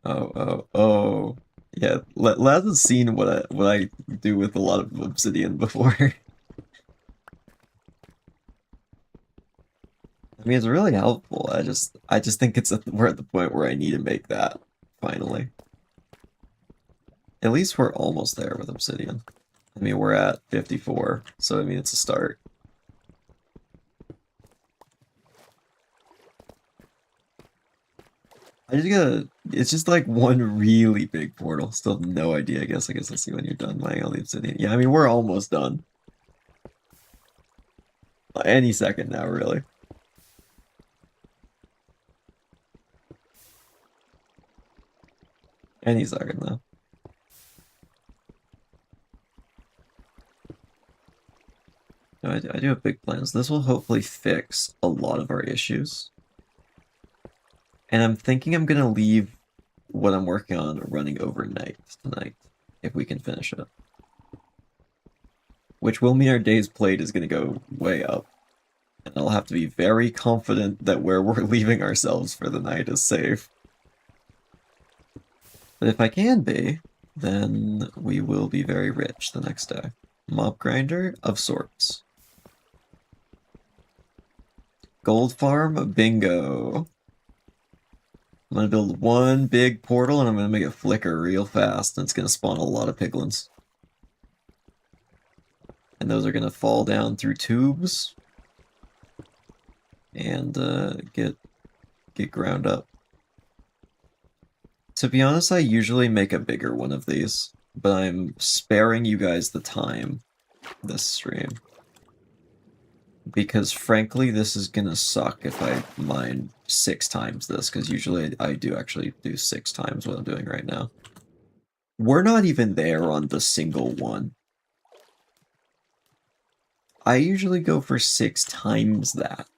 Oh. Yeah, Laz has seen what I do with a lot of obsidian before. I mean, it's really helpful. I just think we're at the point where I need to make that finally. At least we're almost there with obsidian. I mean, we're at 54, so I mean, it's a start. It's just like one really big portal. Still have no idea. I guess I'll see when you're done mining all the obsidian. Yeah, I mean, we're almost done. Any second now, really. Any second now. No, I do have big plans. This will hopefully fix a lot of our issues. And I'm thinking I'm gonna leave what I'm working on running overnight tonight, if we can finish it. Which will mean our days played is gonna go way up. And I'll have to be very confident that where we're leaving ourselves for the night is safe. But if I can be, then we will be very rich the next day. Mob grinder of sorts. Gold farm, bingo. I'm gonna build one big portal and I'm gonna make it flicker real fast and it's gonna spawn a lot of piglins. And those are gonna fall down through tubes and get ground up. To be honest, I usually make a bigger one of these, but I'm sparing you guys the time this stream. Because frankly, this is gonna suck if I mine 6 times this, because usually I do actually do 6 times what I'm doing right now. We're not even there on the single one. I usually go for 6 times that.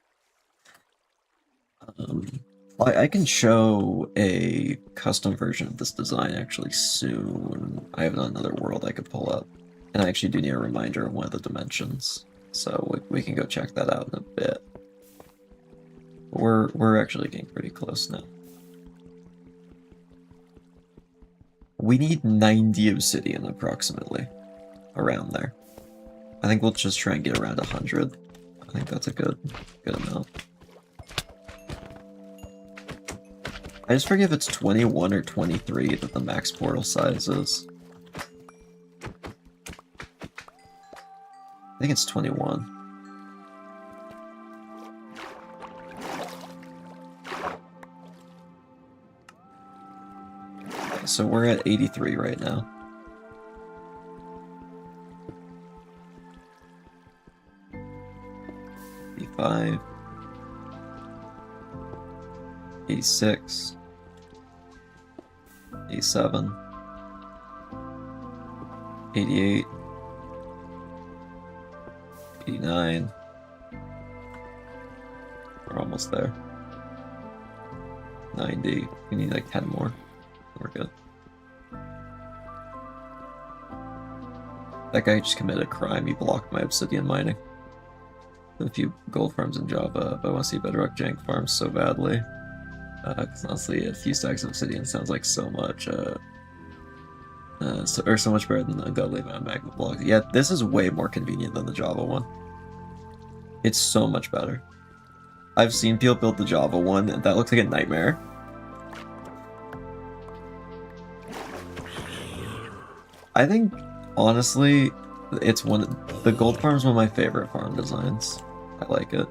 I can show a custom version of this design actually soon. I have another world I could pull up. And I actually do need a reminder of one of the dimensions. So we can go check that out in a bit. We're actually getting pretty close now. We need 90 obsidian approximately. Around there. I think we'll just try and get around 100. I think that's a good amount. I just forget if it's 21 or 23 that the max portal size is. I think it's 21. Okay, so we're at 83 right now. Five, 86, 87, 88, 89. We're almost there. 90. We need like 10 more. We're good. That guy just committed a crime. He blocked my obsidian mining. A few gold farms in Java, but I want to see Bedrock Jank farms so badly. Because honestly, a few stacks of obsidian sounds like so much, so much better than the godly amount of magma blocks. Yeah, this is way more convenient than the Java one. It's so much better. I've seen people build the Java one, and that looks like a nightmare. I think, honestly, the gold farm is one of my favorite farm designs. I like it.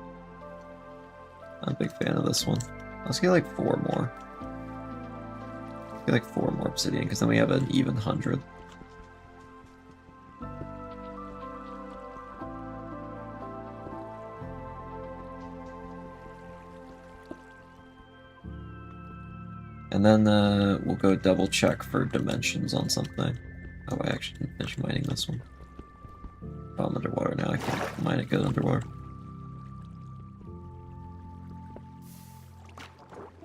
I'm a big fan of this one. Let's get like 4 more. Get like 4 more obsidian, because then we have an even 100. And then we'll go double check for dimensions on something. Oh, I actually didn't finish mining this one. Oh, I'm underwater now. I can't mine it good underwater.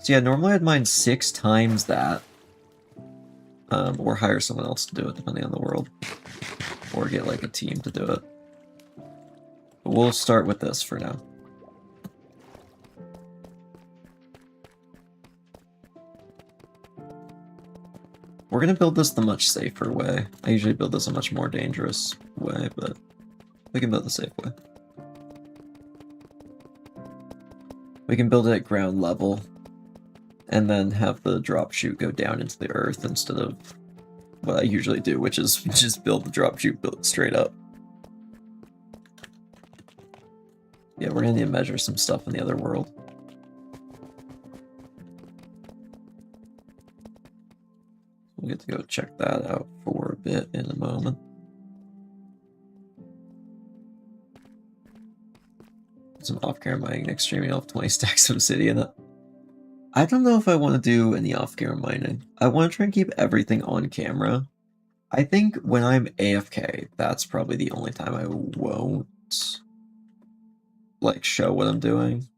So yeah, normally I'd mine 6 times that. Or hire someone else to do it, depending on the world. Or get like a team to do it. But we'll start with this for now. We're gonna build this the much safer way. I usually build this a much more dangerous way, but we can build the safe way. We can build it at ground level, and then have the drop chute go down into the earth instead of what I usually do, which is just build the drop chute built straight up. Yeah, we're gonna need to measure some stuff in the other world. We'll get to go check that out for a bit in a moment. Some off-camera mining next streaming off 20 stacks of obsidian. I don't know if I want to do any off-camera mining. I want to try and keep everything on camera. I think when I'm AFK, that's probably the only time I won't like show what I'm doing.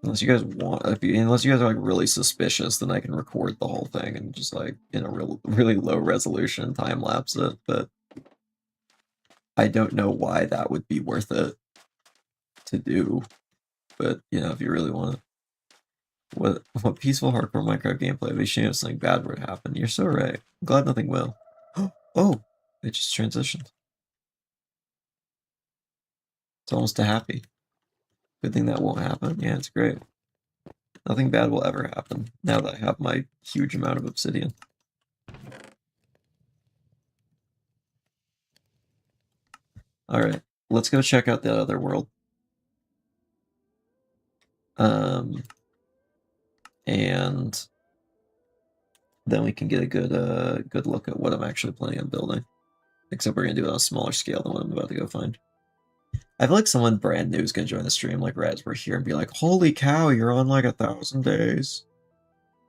Unless you guys want, unless you guys are like really suspicious, then I can record the whole thing and just like in a really low resolution time lapse it. But I don't know why that would be worth it to do. But you know, if you really want to, what peaceful hardcore Minecraft gameplay? It'd be a shame if something bad were to happen. You're so right. I'm glad nothing will. Oh, it just transitioned. It's almost a happy. Good thing that won't happen. Yeah, it's great. Nothing bad will ever happen now that I have my huge amount of obsidian. Alright, let's go check out the other world. And then we can get a good look at what I'm actually planning on building. Except we're gonna do it on a smaller scale than what I'm about to go find. I feel like someone brand new is gonna join the stream, like Raspberry here, and be like, "Holy cow, you're on like 1,000 days."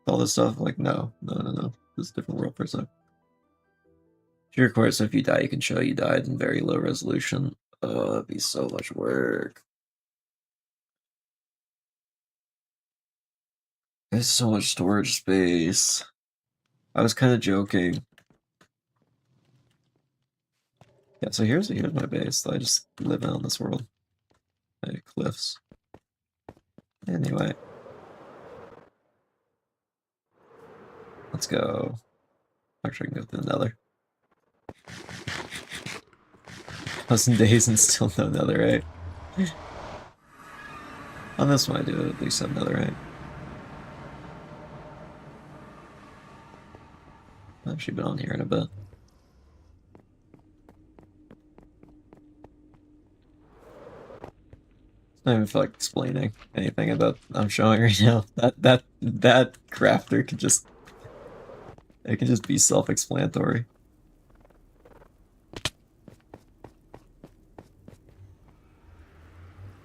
All this stuff, like, no. This is a different world for a sec. If you record it so if you die, you can show you died in very low resolution. Oh, that'd be so much work. There's so much storage space. I was kind of joking. Yeah, so here's my base. I just live in on this world. Cliffs. Anyway. Let's go. Actually, I can go to the nether. 1,000 days and still no netherite. On this one, I do at least have netherite. I've actually been on here in a bit. I don't even feel like explaining anything that I'm showing right now. That crafter can just be self-explanatory.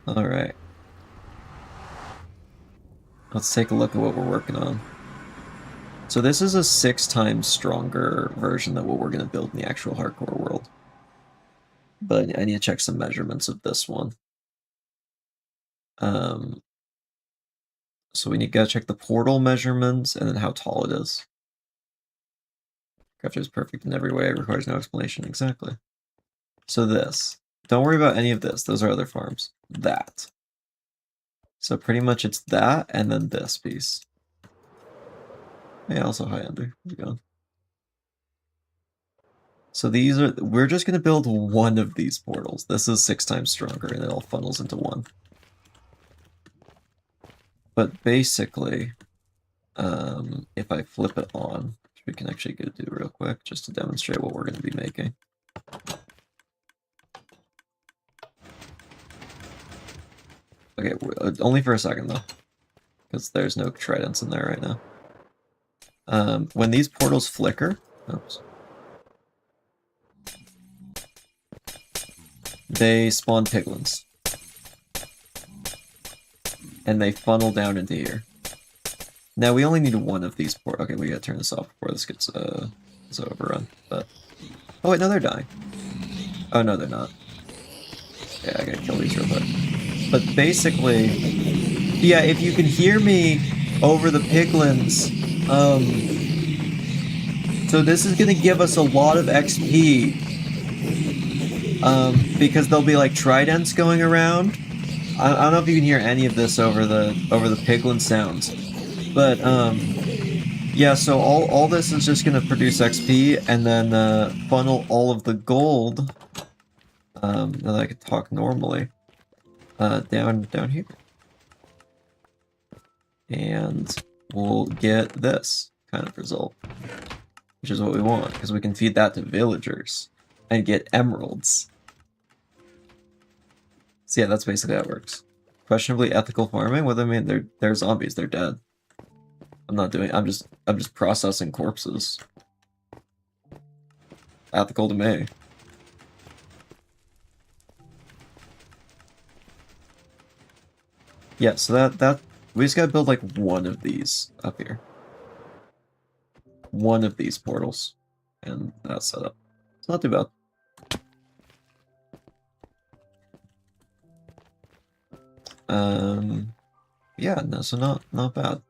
All right. Let's take a look at what we're working on. So this is a 6 times stronger version than what we're going to build in the actual hardcore world. But I need to check some measurements of this one. So we gotta check the portal measurements and then how tall it is. Crafter is perfect in every way, it requires no explanation. Exactly. So this. Don't worry about any of this. Those are other farms. That. So pretty much it's that and then this piece. Yeah, also high under. How's it going? So we're just gonna build one of these portals. This is 6 times stronger and it all funnels into one. But basically, if I flip it on, which we can actually go do real quick just to demonstrate what we're going to be making. Okay, only for a second though, because there's no tridents in there right now. When these portals flicker, oops, they spawn piglins. And they funnel down into here. Now we only need one of these portals. Okay, we gotta turn this off before this gets overrun. But oh wait, no, they're dying. Oh no, they're not. Yeah, I gotta kill these real quick. But basically, yeah, if you can hear me over the piglins, so this is gonna give us a lot of XP. Because there'll be like tridents going around. I don't know if you can hear any of this over the piglin sounds. But yeah, so all this is just gonna produce XP and then funnel all of the gold. Now that I can talk normally. Down here. And we'll get this kind of result. Which is what we want, because we can feed that to villagers and get emeralds. So yeah, that's basically how it works. Questionably ethical farming? What do I mean? They're zombies, they're dead. I'm just processing corpses. Ethical to me. Yeah, so that we just gotta build like one of these up here. One of these portals. And that's set up. It's not too bad. Yeah, no, so not bad.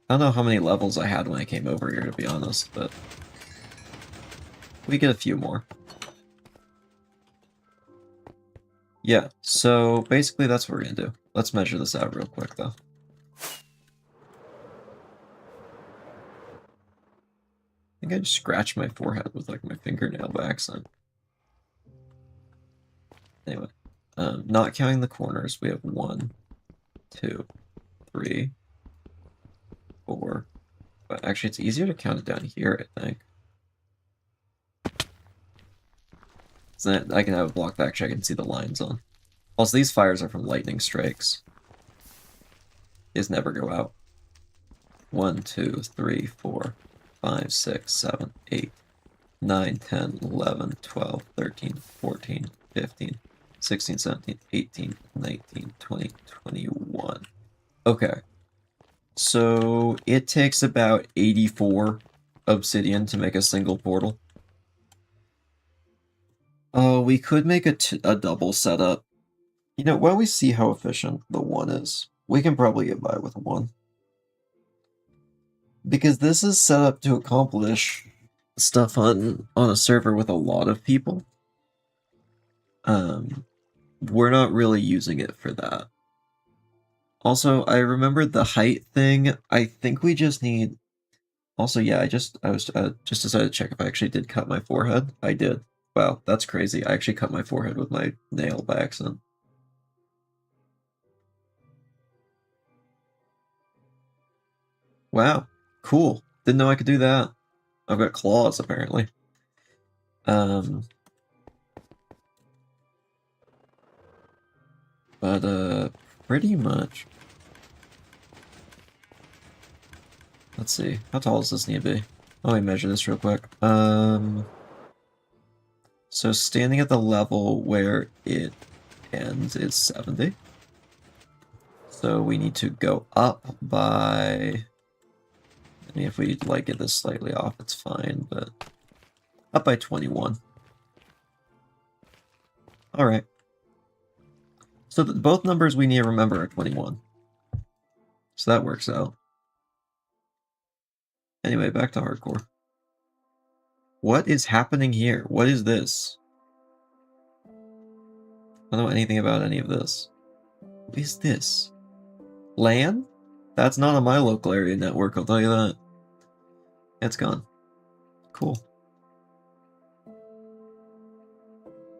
I don't know how many levels I had when I came over here, to be honest, but we get a few more. Yeah, so basically that's what we're gonna do. Let's measure this out real quick, though. I think I just scratched my forehead with like my fingernail by accident. Anyway, not counting the corners, we have 1, 2, 3, 4. But actually, it's easier to count it down here, I think. So then I can have a block back check and see the lines on. Also, these fires are from lightning strikes. These never go out. 1, 2, 3, 4, 5, 6, 7, 8, 9, 10, 11, 12, 13, 14, 15, 16, 17, 18, 19, 20, 21. Okay. So it takes about 84 obsidian to make a single portal. Oh, we could make a double setup. You know, while we see how efficient the one is, we can probably get by with one. Because this is set up to accomplish stuff on a server with a lot of people. We're not really using it for that. Also, I remembered the height thing. I think we just need. Also, yeah, I just decided to check if I actually did cut my forehead. I did. Wow, that's crazy. I actually cut my forehead with my nail by accident. Wow, cool. Didn't know I could do that. I've got claws apparently. Um, but pretty much. Let's see. How tall does this need to be? Let me measure this real quick. So standing at the level where it ends is 70. So we need to go up by. I mean, if we like get this slightly off, it's fine, but up by 21. All right. So both numbers we need to remember are 21. So that works out. Anyway, back to hardcore. What is happening here? What is this? I don't know anything about any of this. What is this? LAN? That's not on my local area network, I'll tell you that. It's gone. Cool.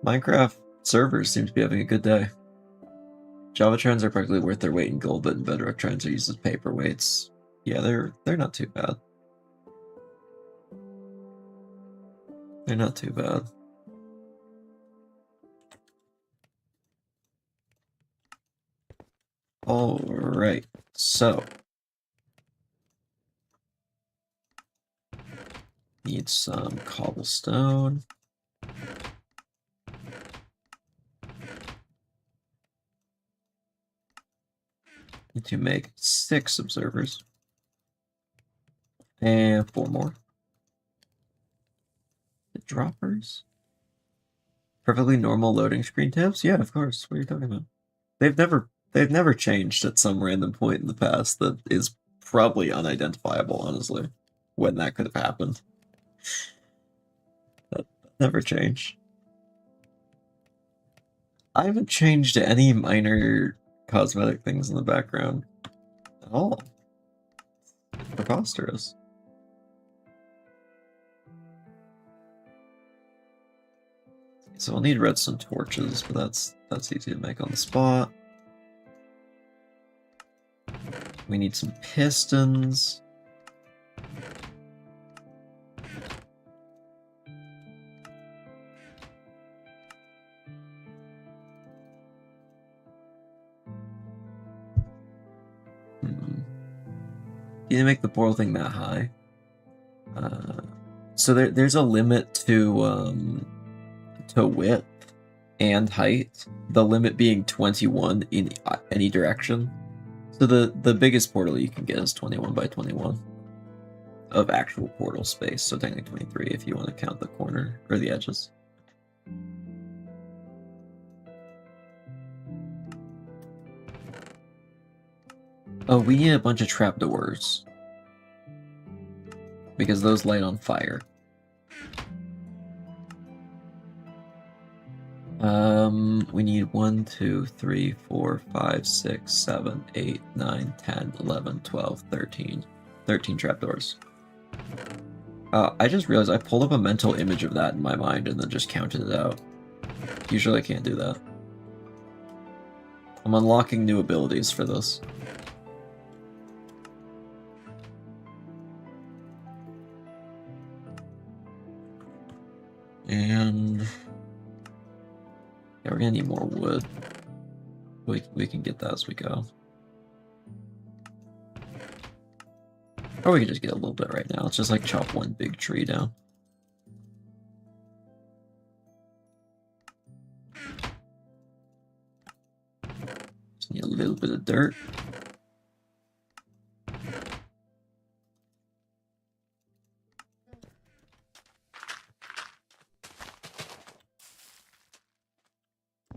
Minecraft servers seem to be having a good day. Java trends are practically worth their weight in gold, but Bedrock trends are used as paperweights. Yeah, they're not too bad. They're not too bad. Alright, so. Need some cobblestone. Need to make 6 observers. And 4 more. The droppers? Perfectly normal loading screen tabs? Yeah, of course. What are you talking about? They've never changed at some random point in the past that is probably unidentifiable, honestly, when that could have happened. That never changed. I haven't changed any minor cosmetic things in the background at all. It's preposterous. So I'll need redstone torches, but that's easy to make on the spot. We need some pistons. You need to make the portal thing that high. So there's a limit to width and height. The limit being 21 in any direction. So the biggest portal you can get is 21 by 21 of actual portal space. So technically 23 if you want to count the corner or the edges. Oh, we need a bunch of trapdoors. Because those light on fire. We need 1, 2, 3, 4, 5, 6, 7, 8, 9, 10, 11, 12, 13. 13 trapdoors. I just realized I pulled up a mental image of that in my mind and then just counted it out. Usually I can't do that. I'm unlocking new abilities for this. And yeah, we're gonna need more wood. We can get that as we go. Or we can just get a little bit right now. Let's just like chop one big tree down. Just need a little bit of dirt.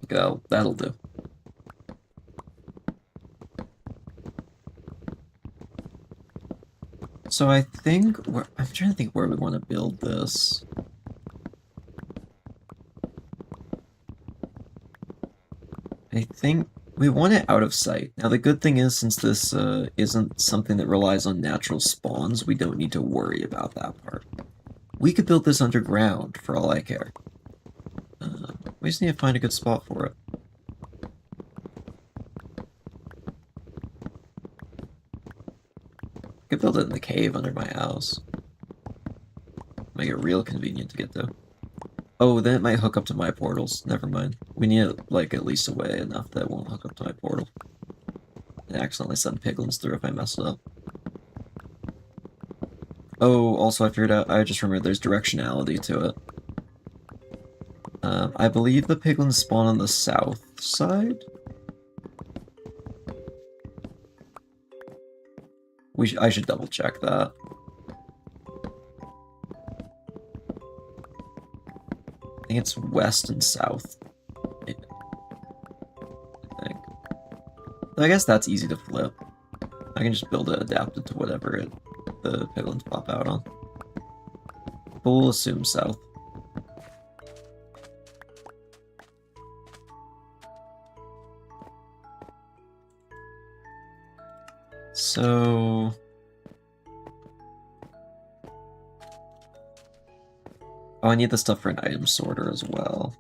That'll do. So I think I'm trying to think where we want to build this. I think we want it out of sight. Now the good thing is, since this isn't something that relies on natural spawns, we don't need to worry about that part. We could build this underground for all I care. We just need to find a good spot for it. I could build it in the cave under my house. Make it real convenient to get to. Oh, then it might hook up to my portals. Never mind. We need, like, at least a way enough that it won't hook up to my portal. And accidentally send piglins through if I mess it up. Oh, also I figured out, I just remembered there's directionality to it. I believe the piglins spawn on the south side? I should double check that. I think it's west and south. I think. I guess that's easy to flip. I can just build it adapted to whatever the piglins pop out on. But we'll assume south. So... Oh, I need the stuff for an item sorter as well.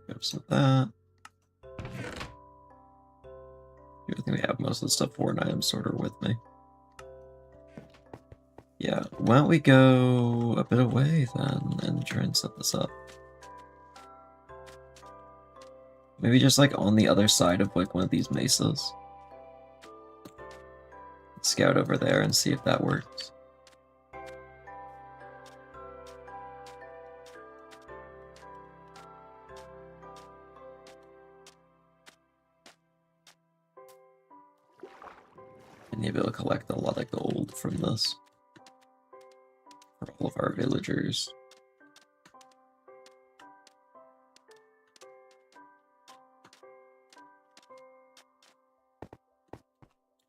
Grab some of that. I think we have most of the stuff for an item sorter with me. Yeah, why don't we go a bit away then and try and set this up. Maybe just like on the other side of like one of these mesas. Scout over there and see if that works. And maybe we'll collect a lot of gold from this. For all of our villagers.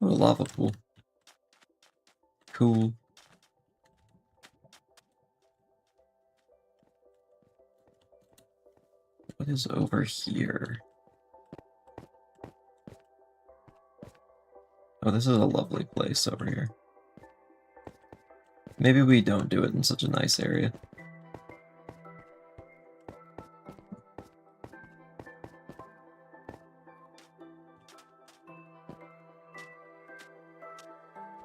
Oh, a lava pool. Cool. What is over here? Oh, this is a lovely place over here. Maybe we don't do it in such a nice area.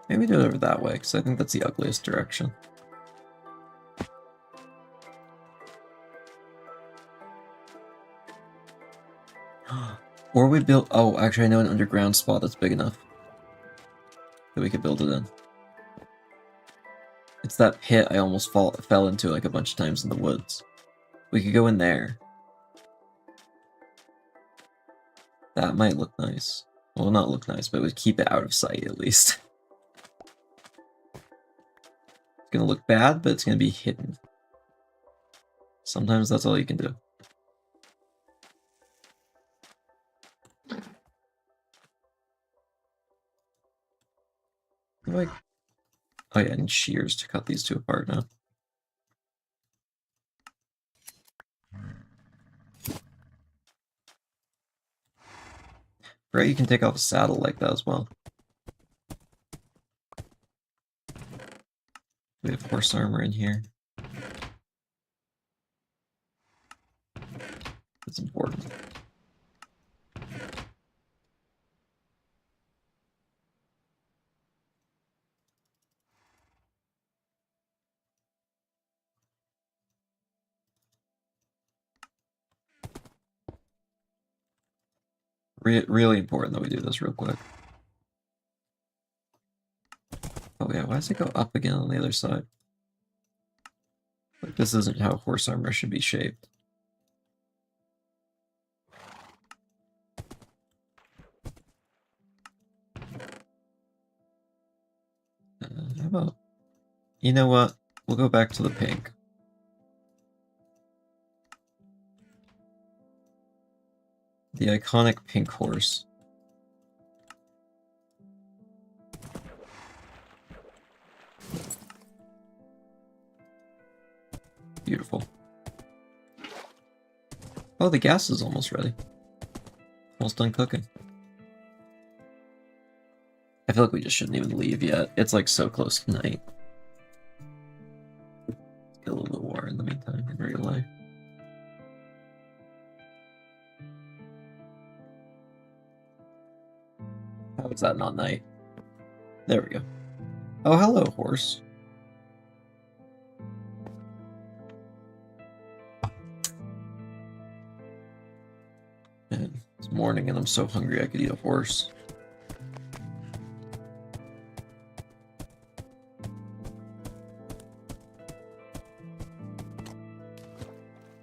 Maybe do it over that way, because I think that's the ugliest direction. Or we build... Oh, actually I know an underground spot that's big enough that we could build it in. It's that pit I almost fell into like a bunch of times in the woods. We could go in there. That might look nice. Well, not look nice, but it would keep it out of sight at least. It's gonna look bad, but it's gonna be hidden. Sometimes that's all you can do. Like, oh yeah, I need shears to cut these two apart now. Right, you can take off a saddle like that as well. We have horse armor in here. That's important. Really important that we do this real quick. Oh yeah, why does it go up again on the other side? Like, this isn't how horse armor should be shaped. How about You know what? We'll go back to the pink. The iconic pink horse. Beautiful. Oh, the gas is almost ready. Almost done cooking. I feel like we just shouldn't even leave yet. It's like so close to night. Get a little bit of water in the meantime in real life. How is that not night? There we go. Oh, hello, horse. Man, it's morning and I'm so hungry I could eat a horse.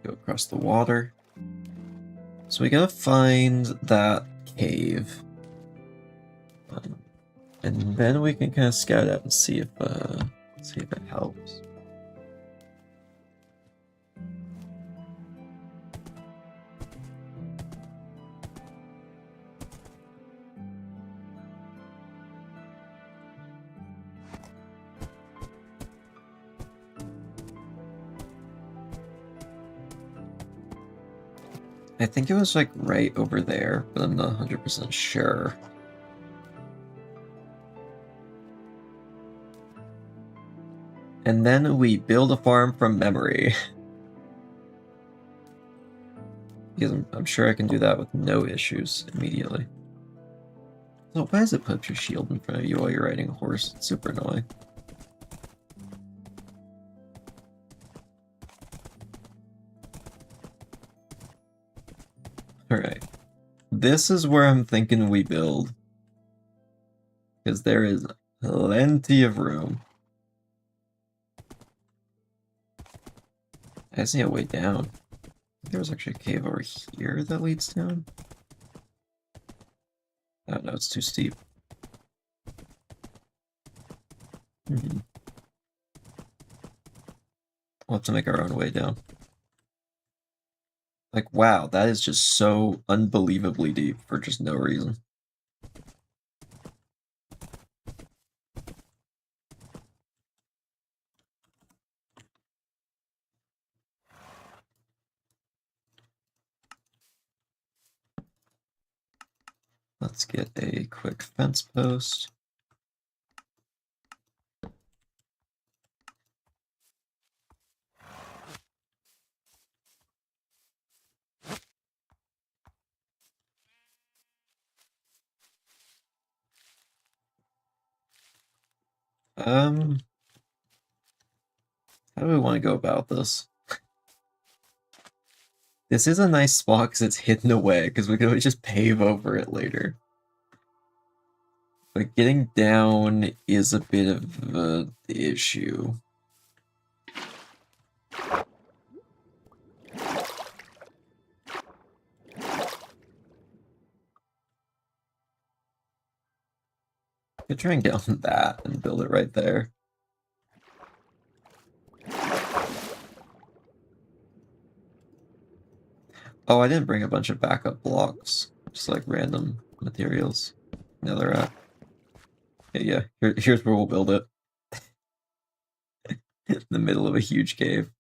Go across the water. So we gotta find that cave. And then we can kind of scout out and see if it helps. I think it was like right over there, but I'm not 100% sure. And then we build a farm from memory. Because I'm sure I can do that with no issues immediately. So why does it put your shield in front of you while you're riding a horse? It's super annoying. Alright. This is where I'm thinking we build. Because there is plenty of room. I just need a way down. There was actually a cave over here that leads down. Oh no, it's too steep. We'll have to make our own way down. Like, wow, that is just so unbelievably deep for just no reason. Let's get a quick fence post. How do we want to go about this? This is a nice spot because it's hidden away, because we can always just pave over it later. But getting down is a bit of an issue. I could try and get on that and build it right there. Oh, I didn't bring a bunch of backup blocks. Just like random materials. Netherrack. Yeah. Here's where we'll build it. In the middle of a huge cave.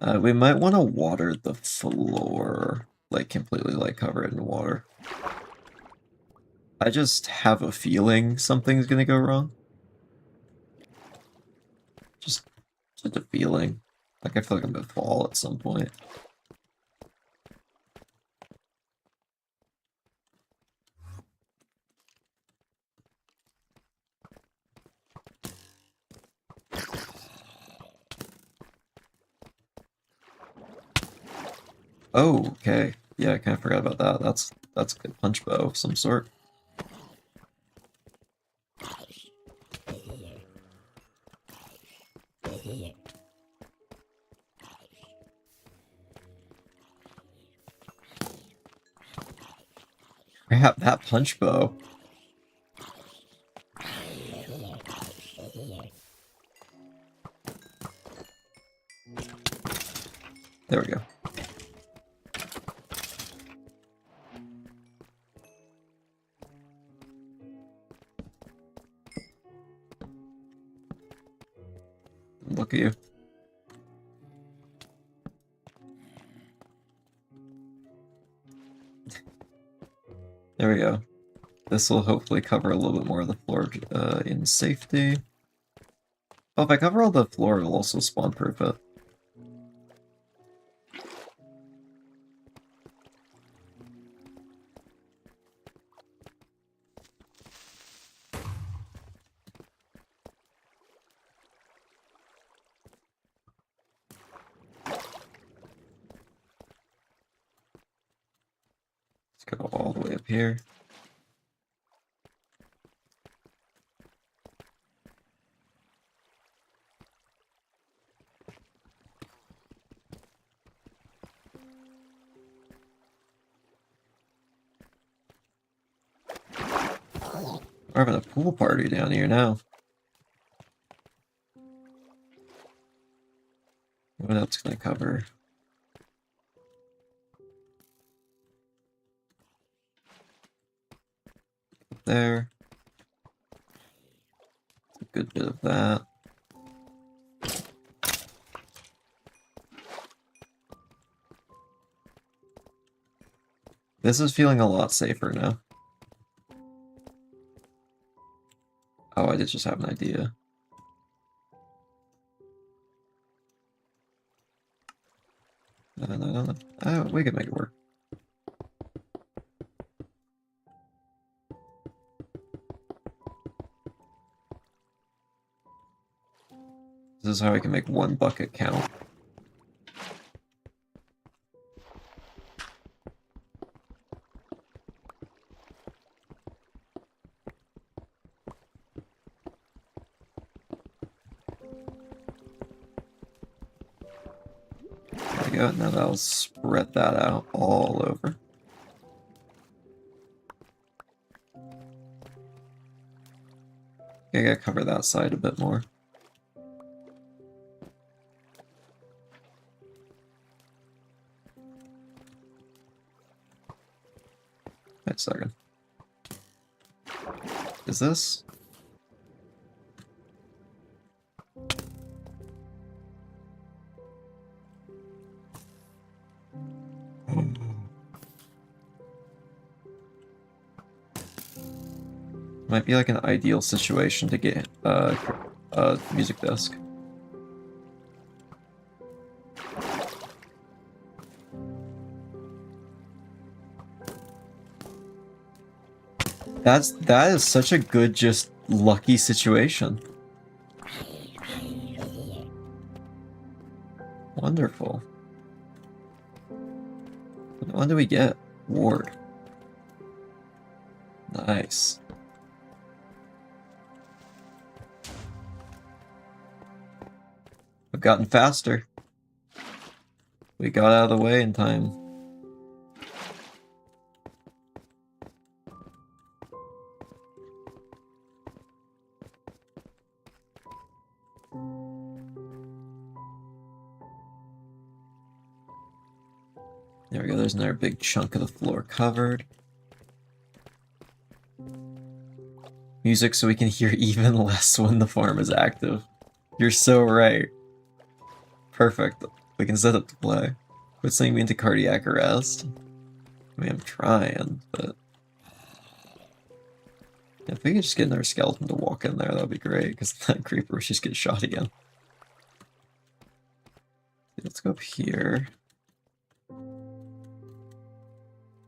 We might want to water the floor. Like, completely, like, cover it in water. I just have a feeling something's gonna go wrong. Just a feeling. Like, I feel like I'm gonna fall at some point. Oh, okay. Yeah, I kind of forgot about that. That's a good punch bow of some sort. Crap, that punch bow. There we go. Look at you. There we go. This will hopefully cover a little bit more of the floor in safety. Oh, if I cover all the floor, it'll also spawn-proof it. Let's go all the way up here. We're having a pool party down here now. What else can I cover? There. A good bit of that. This is feeling a lot safer now. Oh, I did just have an idea. No. Oh, we can make it work. This is how I can make one bucket count. There we go. Now that'll spread that out all over. I gotta cover that side a bit more. Wait a second. Is this? Might be like an ideal situation to get a music desk. That is such a good, just lucky situation. Wonderful. What one do we get? Ward. Nice. We've gotten faster. We got out of the way in time. There we go, there's another big chunk of the floor covered. Music so we can hear even less when the farm is active. You're so right. Perfect. We can set it to play. Quit sending me into cardiac arrest. I mean, I'm trying, but... if we could just get another skeleton to walk in there, that would be great, because that creeper would just get shot again. Let's go up here.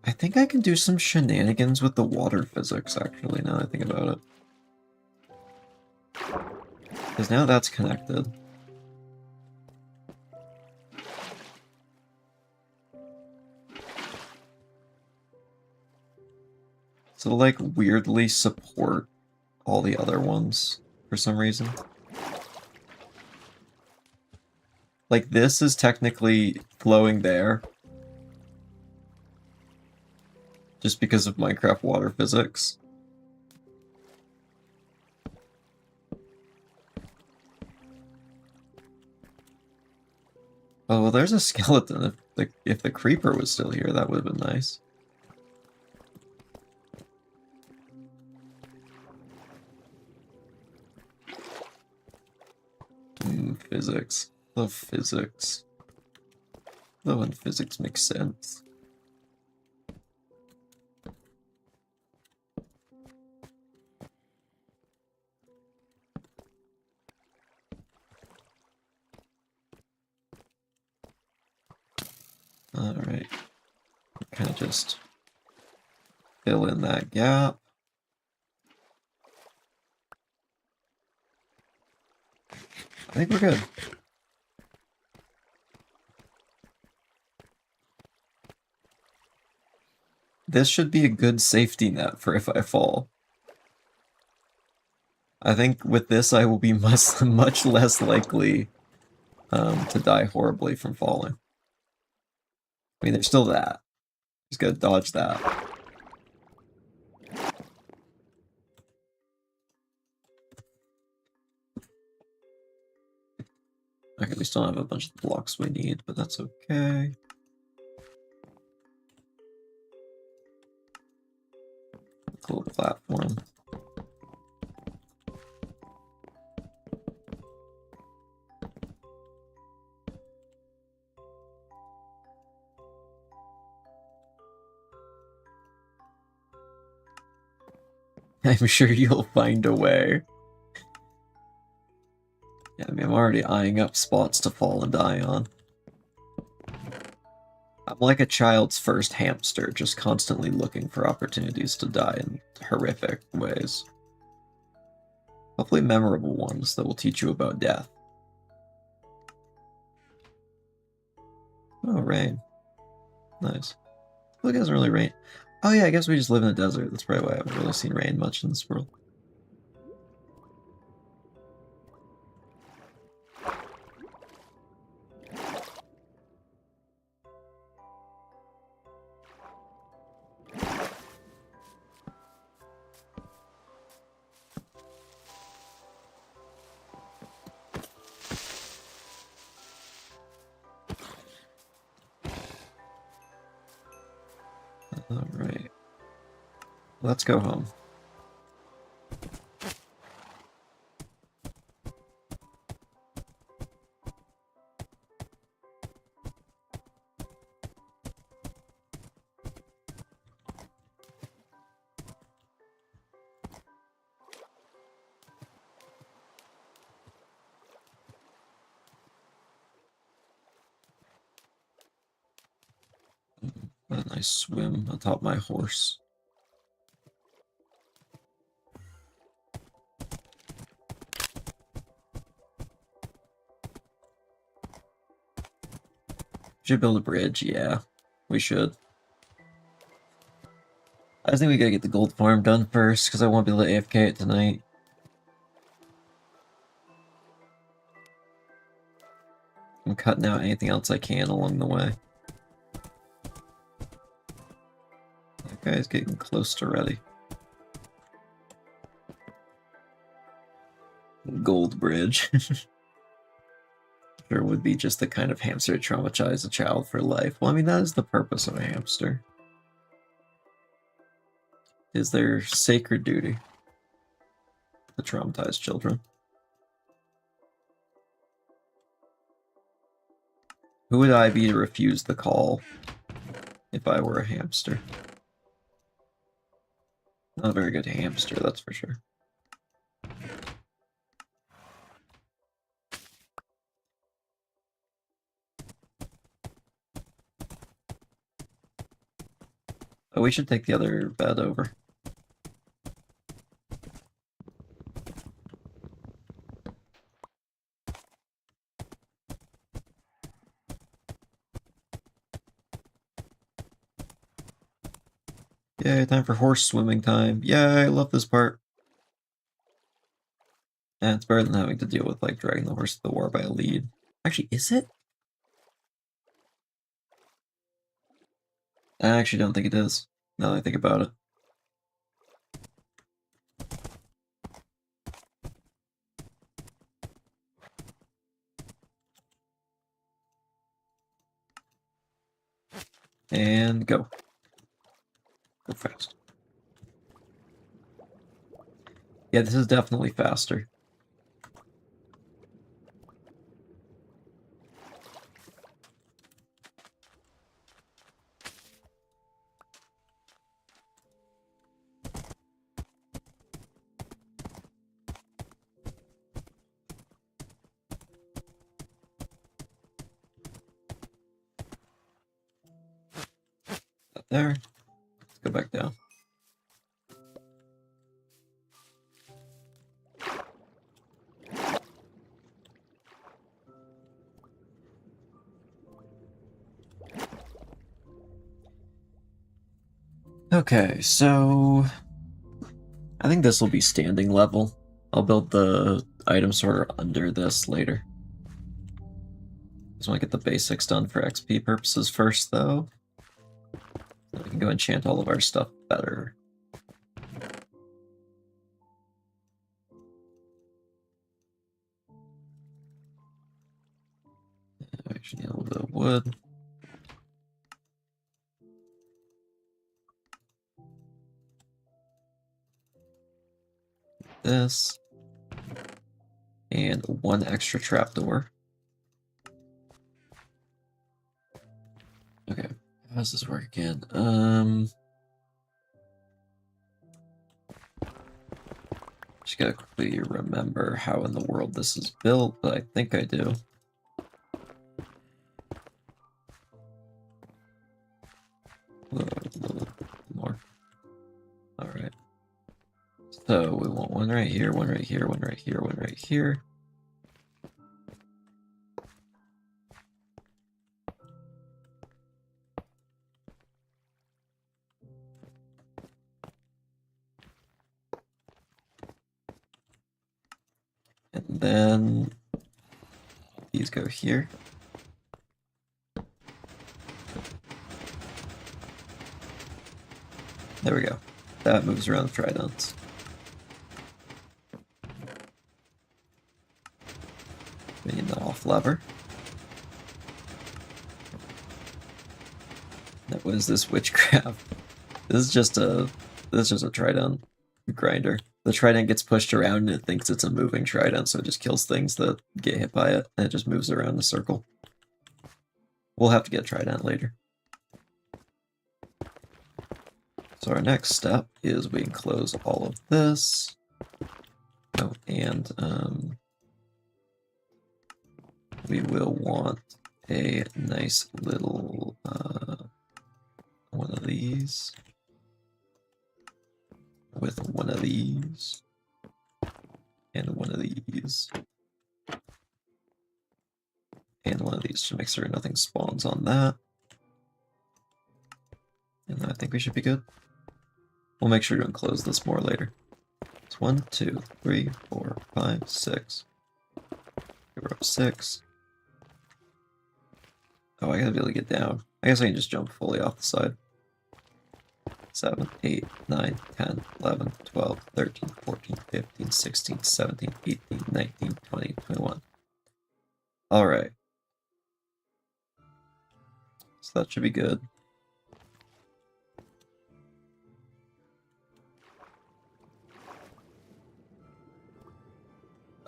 I think I can do some shenanigans with the water physics, actually, now that I think about it. Because now that's connected. So like weirdly support all the other ones for some reason. Like this is technically flowing there. Just because of Minecraft water physics. Oh, well, there's a skeleton. If the creeper was still here, that would have been nice. Physics. Love physics. Love when physics makes sense. Alright. Kind of just fill in that gap. I think we're good. This should be a good safety net for if I fall. I think with this I will be much less likely to die horribly from falling. I mean, there's still that. Just gotta dodge that. Okay, we still have a bunch of blocks we need, but that's okay. Cool platform. I'm sure you'll find a way. Yeah, I mean, I'm already eyeing up spots to fall and die on. I'm like a child's first hamster, just constantly looking for opportunities to die in horrific ways. Hopefully memorable ones that will teach you about death. Oh, rain. Nice. Look, it doesn't really rain. Oh yeah, I guess we just live in the desert. That's probably why I haven't really seen rain much in this world. Alright. Let's go home. A nice swim atop my horse. Should build a bridge, yeah. We should. I just think we gotta get the gold farm done first, because I won't be able to AFK it tonight. I'm cutting out anything else I can along the way. That guy's getting close to ready. Gold bridge. Sure would be just the kind of hamster to traumatize a child for life. Well, I mean, that is the purpose of a hamster. Is their sacred duty to traumatize children. Who would I be to refuse the call if I were a hamster? Not a very good hamster, that's for sure. Oh, we should take the other bed over. Yay, time for horse swimming time. Yay, I love this part. Yeah, it's better than having to deal with, like, dragging the horse to the war by a lead. Actually, is it? I actually don't think it is, now that I think about it. And go. Go fast. Yeah, this is definitely faster. Up there. Let's go back down. Okay, so I think this will be standing level. I'll build the item sorter under this later. Just want to get the basics done for XP purposes first, though. So we can go enchant all of our stuff better. I actually need a little bit of wood. This. And one extra trapdoor. Okay, how does this work again? Just gotta quickly remember how in the world this is built, but I think I do. A little more. Alright. So we want one right here, one right here, one right here, one right here. And then these go here. There we go. That moves around the tridents. We need the off lever. That was this witchcraft. This is just a trident grinder. The trident gets pushed around and it thinks it's a moving trident, so it just kills things that get hit by it, and it just moves around in a circle. We'll have to get trident later. So our next step is we enclose all of this. Oh, and we will want a nice little one of these with one of these and one of these and one of these to make sure nothing spawns on that. And I think we should be good. We'll make sure to enclose this more later. It's 1, 2, 3, 4, 5, 6. We're up 6. Oh, I gotta be able to get down. I guess I can just jump fully off the side. 7, 8, 9, 10, 11, 12, 13, 14, 15, 16, 17, 18, 19, 20, 21. Alright. So that should be good.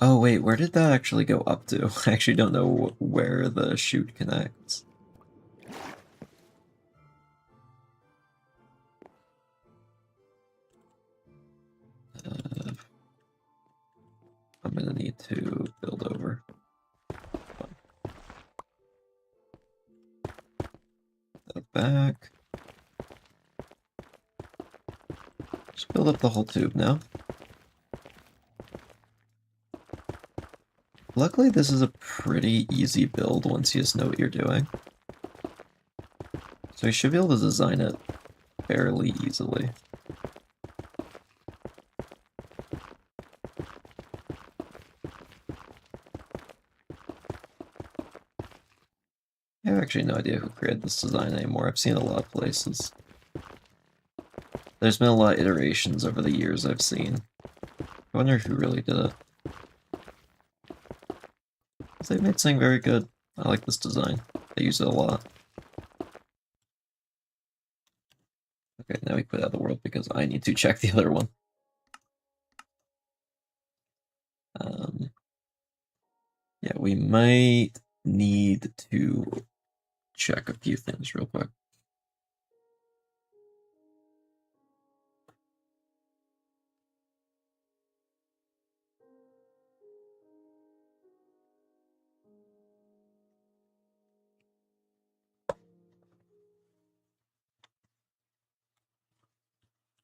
Oh wait, where did that actually go up to? I actually don't know where the chute connects. I'm gonna need to build over. Go back. Just build up the whole tube now. Luckily, this is a pretty easy build once you just know what you're doing. So you should be able to design it fairly easily. I have actually no idea who created this design anymore. I've seen it a lot of places. There's been a lot of iterations over the years I've seen. I wonder who really did it. They made something very good. I like this design. I use it a lot. Okay, now we put out of the world because I need to check the other one. Yeah, we might need to check a few things real quick.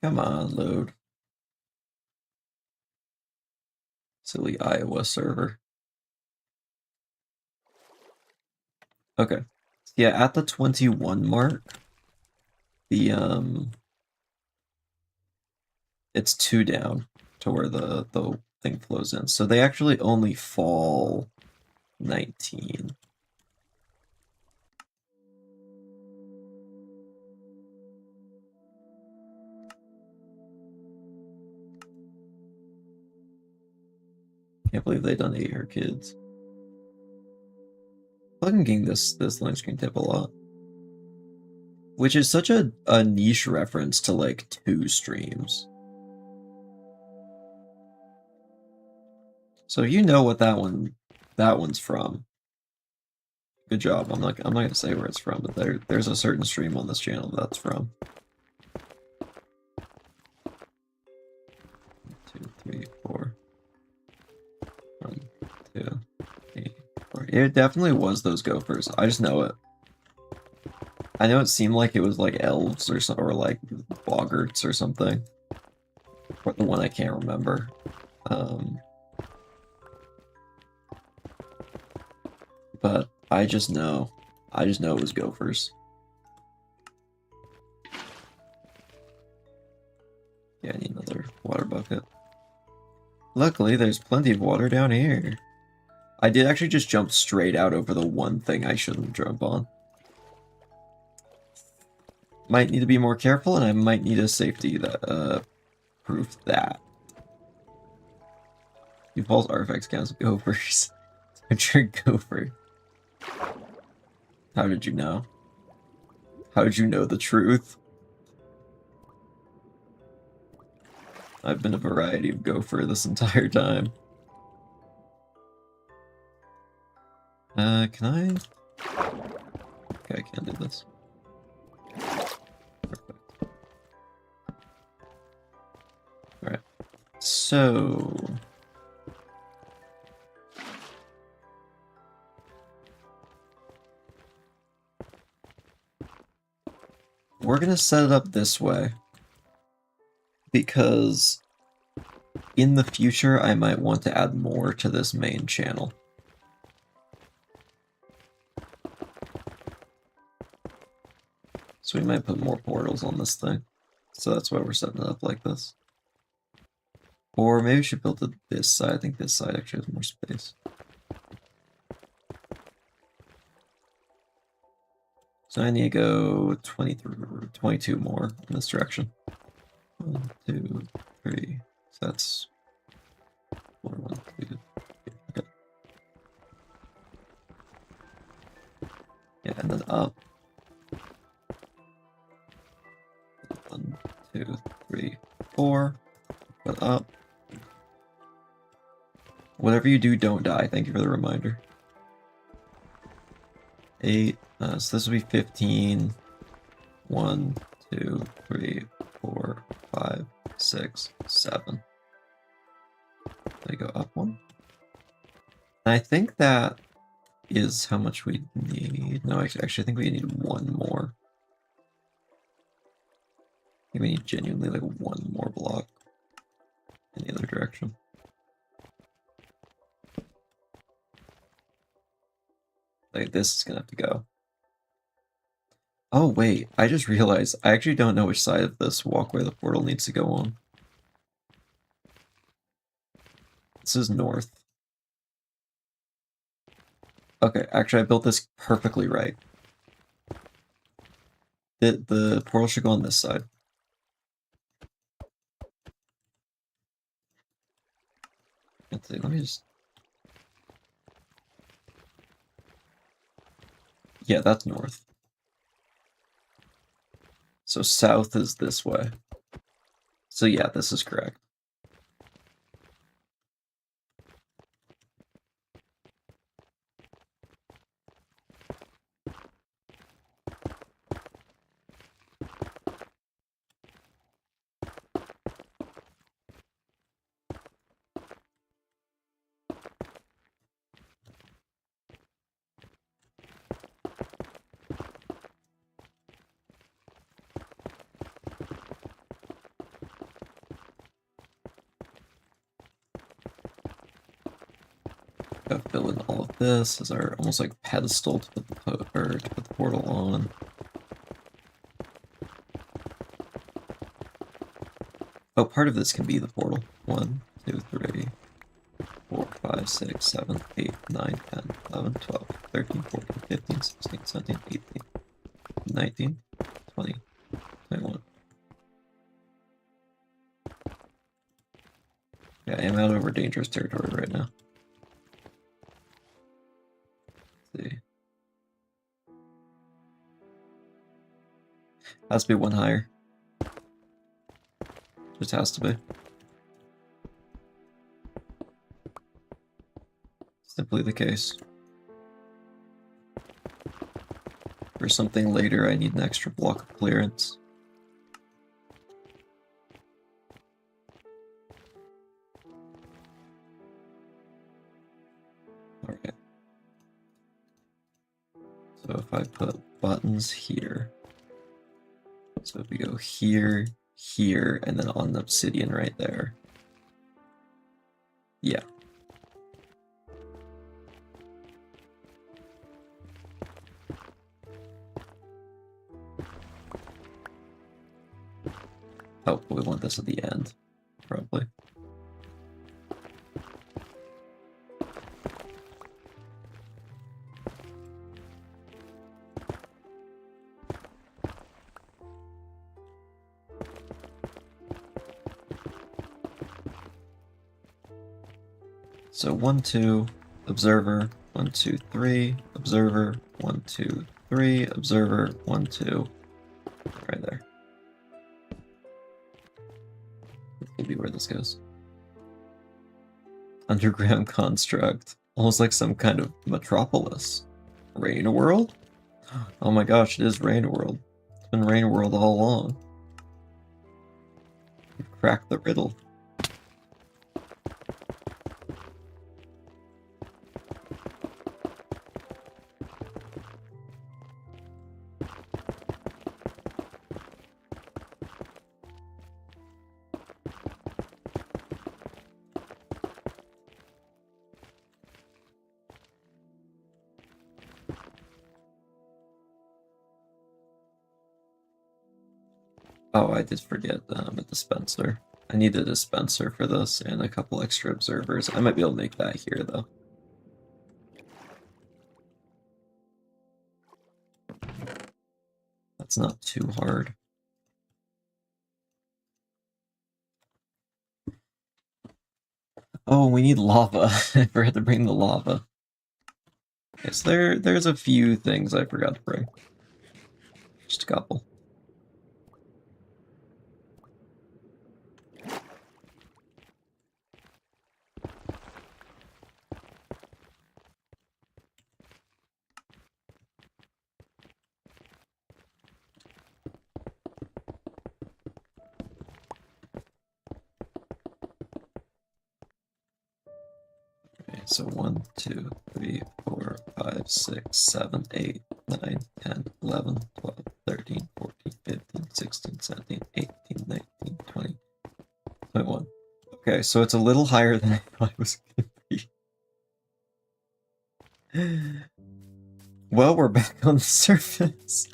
Come on, load. Silly Iowa server. Okay. Yeah, at the 21 mark, the it's 2 down to where the thing flows in. So they actually only fall 19. Can't believe they done 8 her kids. I'm getting this link screen tip a lot. Which is such a niche reference to like 2 streams. So you know what that one's from. Good job. I'm not gonna say where it's from, but there's a certain stream on this channel that's from. 2, 3, 4. 1, 2, 3, 4. It definitely was those gophers. I just know it. I know it seemed like it was like elves or like boggarts or something. Or the one I can't remember. But I just know it was gophers. Yeah, I need another water bucket. Luckily, there's plenty of water down here. I did actually just jump straight out over the one thing I shouldn't jump on. Might need to be more careful, and I might need a safety that proof that. You false artifacts counts gophers. You're gopher. How did you know? How did you know the truth? I've been a variety of gopher this entire time. Can I? Okay, I can't do this. Perfect. Alright. So... we're gonna set it up this way. Because in the future, I might want to add more to this main channel. So we might put more portals on this thing. So that's why we're setting it up like this. Or maybe we should build it this side. I think this side actually has more space. So I need to go 22 more in this direction. 1, 2, 3. So that's 4, 1, 2. Okay. Yeah, and then up. 1, 2, 3, 4. But up. Whatever you do, don't die. Thank you for the reminder. 8. So this will be 15. 1, 2, 3, 4, 5, 6, 7. They go up 1. And I think that is how much we need. No, actually, I think we need 1 more. I think we need genuinely like 1 more block in the other direction. Like, this is gonna have to go. Oh, wait, I just realized I actually don't know which side of this walkway the portal needs to go on. This is north. Okay, actually, I built this perfectly right. The portal should go on this side. Let's see, let me just... yeah, that's north. So south is this way. So yeah, this is correct. Gotta fill in all of this as our almost like pedestal to put the portal on. Oh, part of this can be the portal. 1, 2, 3, 4, 5, 6, 7, 8, 9, 10, 11, 12, 13, 14, 15, 16, 17, 18, 19, 20, 21. Yeah, I am out over dangerous territory right now. Let's see. Has to be one higher. Just has to be. Simply the case. For something later, I need an extra block of clearance. Alright. So if I put buttons here, so if we go here, here, and then on the obsidian right there. Yeah. Oh, we want this at the end, probably. So 1, 2, observer, 1, 2, 3, observer, 1, 2, 3, observer, 1, 2, right there. Maybe where this goes. Underground construct. Almost like some kind of metropolis. Rain World? Oh my gosh, it is Rain World. It's been Rain World all along. We've cracked the riddle. Oh, I did forget a dispenser. I need a dispenser for this and a couple extra observers. I might be able to make that here, though. That's not too hard. Oh, we need lava. I forgot to bring the lava. Okay, so there's a few things I forgot to bring. Just a couple. Okay, so 1, 2, 3, 4, 5, 6, 7, 8, 9, 10, 11, 12, 13, 14, 15, 16, 17, 18, 19, 20, 21. Okay, so it's a little higher than I thought it was going to be. Well, we're back on the surface.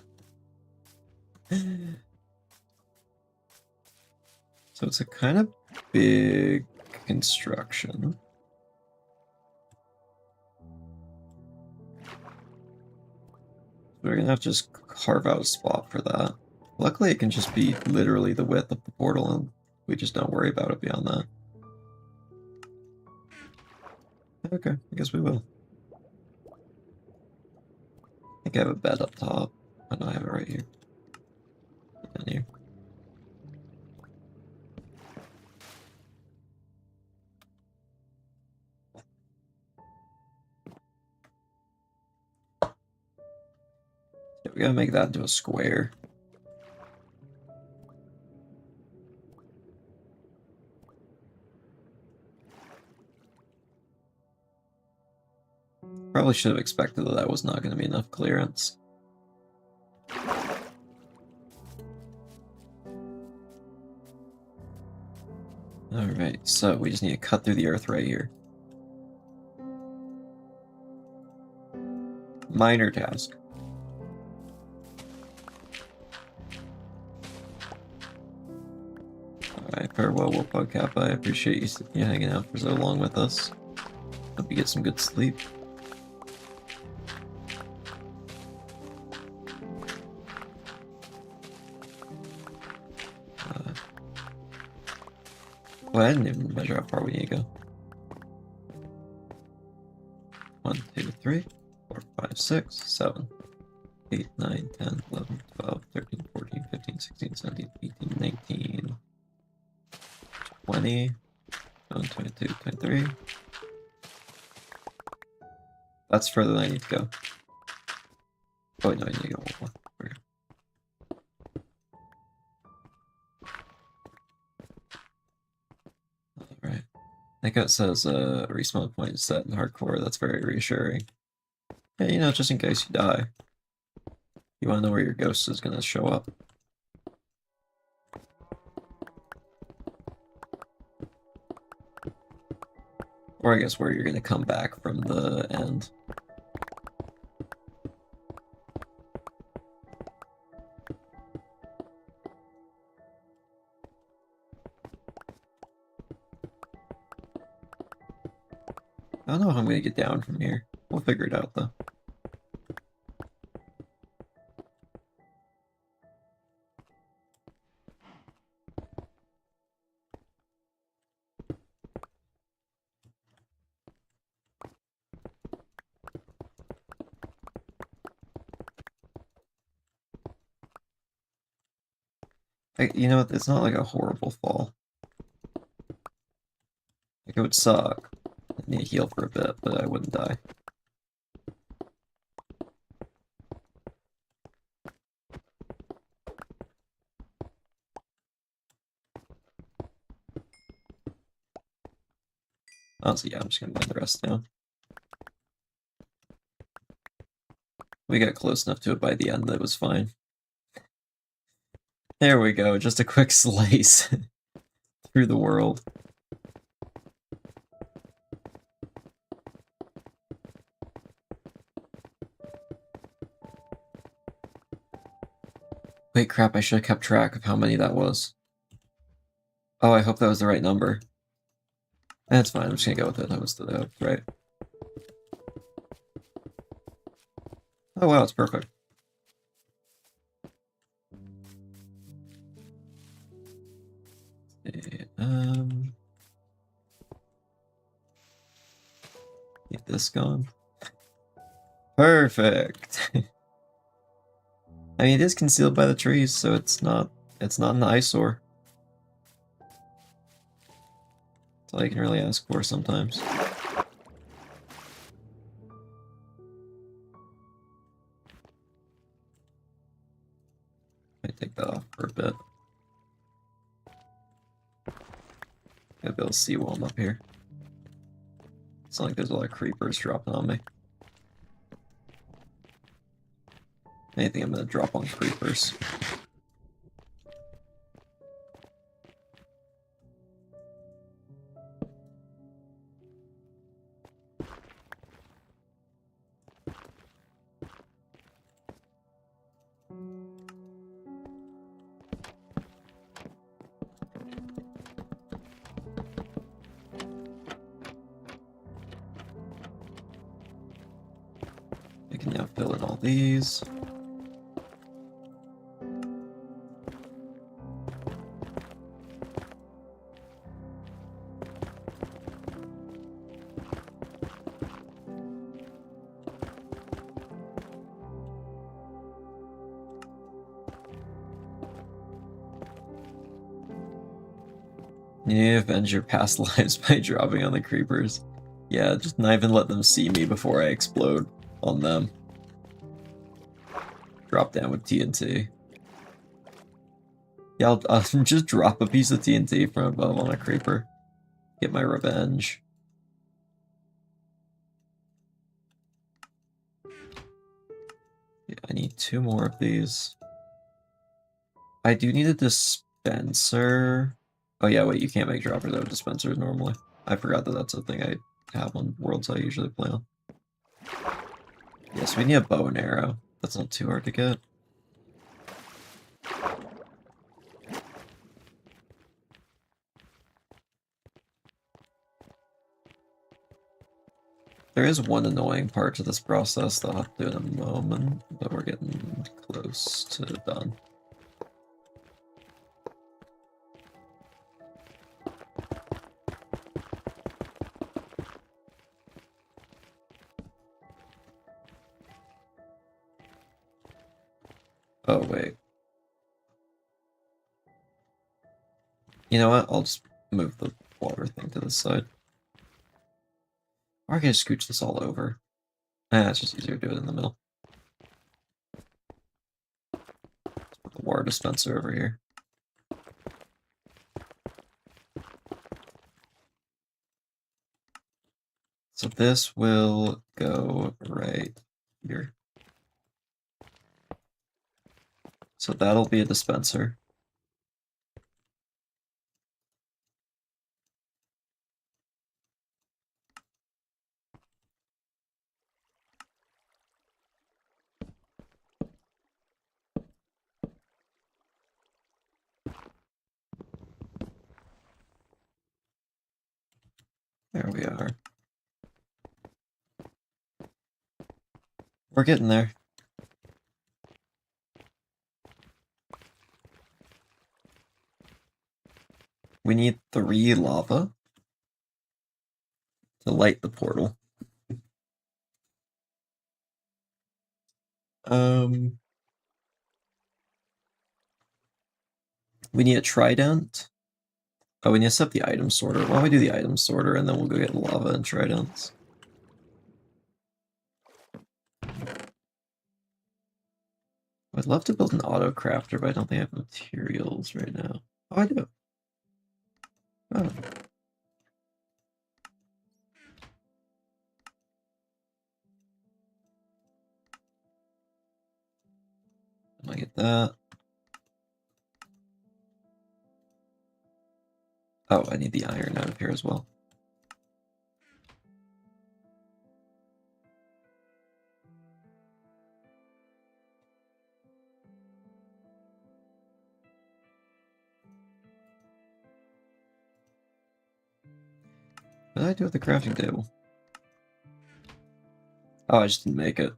So it's a kind of big construction. We're gonna have to just carve out a spot for that. Luckily, it can just be literally the width of the portal, and we just don't worry about it beyond that. Okay, I guess we will. I think I have a bed up top. I know I have it right here. down here. Yeah, we gotta make that into a square. Probably should have expected that was not going to be enough clearance. Alright, so we just need to cut through the earth right here. Minor task. Alright, farewell, Wolfbug Kappa. I appreciate you hanging out for so long with us. Hope you get some good sleep. Well, I didn't even measure how far we need to go. 1, 2, 3, 4, 5, 6, 7, 8, 9, 10, 11, 12, 13, 14, 15, 16, 17, 18, 19, 20, 21, 22, 23. That's further than I need to go. Oh, wait, no, I need to go one more. Okay. Alright. I think it says a respawn point is set in hardcore. That's very reassuring. Yeah, you know, just in case you die. You want to know where your ghost is going to show up. Or I guess where you're going to come back from the end. I don't know how I'm going to get down from here. We'll figure it out, though. You know, it's not like a horrible fall. Like, it would suck. I'd need to heal for a bit, but I wouldn't die. Honestly, yeah, I'm just gonna lay the rest down. We got close enough to it by the end that it was fine. There we go, just a quick slice through the world. Wait, crap, I should have kept track of how many that was. Oh, I hope that was the right number. That's fine, I'm just gonna go with it. That was the right. Oh wow, it's perfect. Get this gone. Perfect. I mean, it is concealed by the trees, so it's not an eyesore. That's all you can really ask for sometimes. Might take that off for a bit. Gotta be able to see while I'm up here. It's not like there's a lot of creepers dropping on me. Anything I'm gonna drop on creepers. I can now fill in all these. You need to avenge your past lives by dropping on the creepers. Yeah, just not even let them see me before I explode on them. Drop down with TNT. Yeah, I'll just drop a piece of TNT from above on a creeper. Get my revenge. Yeah, I need 2 more of these. I do need a dispenser. Oh yeah, wait, you can't make droppers out of dispensers normally. I forgot that that's a thing I have on worlds I usually play on. Yes, we need a bow and arrow. That's not too hard to get. There is one annoying part to this process that I'll have to do in a moment, but we're getting close to done. Oh, wait. You know what? I'll just move the water thing to this side. Or I can just scooch this all over. It's just easier to do it in the middle. Let's put the water dispenser over here. So this will go right here. So that'll be a dispenser. There we are. We're getting there. We need 3 lava to light the portal. We need a trident. Oh, we need to set up the item sorter. Why don't we do the item sorter and then we'll go get lava and tridents. I'd love to build an auto crafter, but I don't think I have materials right now. Oh, I do. Oh. I get that. Oh, I need the iron out of here as well. What did I do with the crafting table? Oh, I just didn't make it.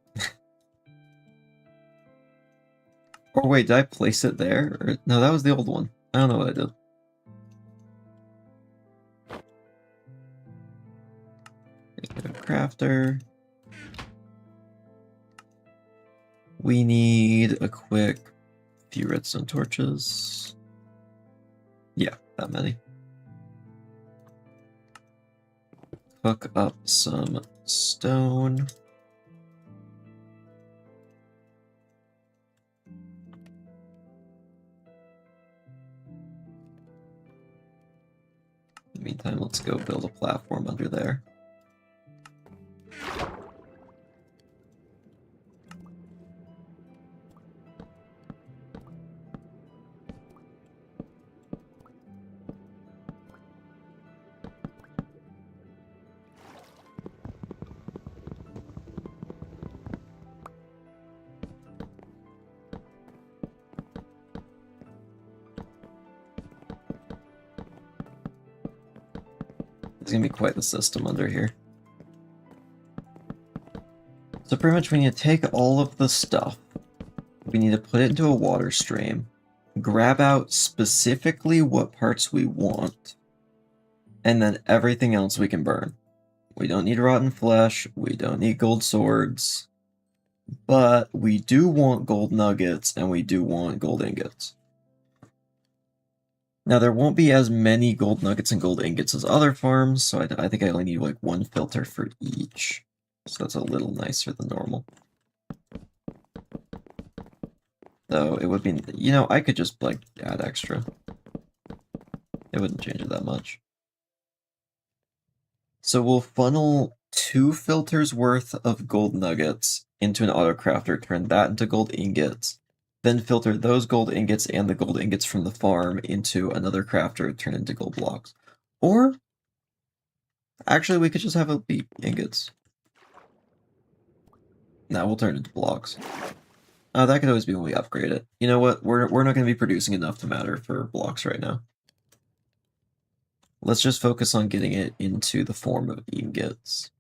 Or wait, did I place it there? Or, no, that was the old one. I don't know what I did. Here's a crafter. We need a quick few redstone torches. Yeah, that many. Hook up some stone. In the meantime, let's go build a platform under there. It's gonna be quite the system under here. So pretty much we need to take all of the stuff. We need to put it into a water stream. Grab out specifically what parts we want. And then everything else we can burn. We don't need rotten flesh. We don't need gold swords. But we do want gold nuggets and we do want gold ingots. Now, there won't be as many gold nuggets and gold ingots as other farms, so I think I only need like one filter for each. So that's a little nicer than normal. Though it would be, you know, I could just like add extra. It wouldn't change it that much. So we'll funnel 2 filters worth of gold nuggets into an autocrafter, turn that into gold ingots, then filter those gold ingots and the gold ingots from the farm into another crafter, turn into gold blocks. Or, actually, we could just have it be ingots. Now we'll turn it into blocks. That could always be when we upgrade it. You know what? We're not going to be producing enough to matter for blocks right now. Let's just focus on getting it into the form of ingots.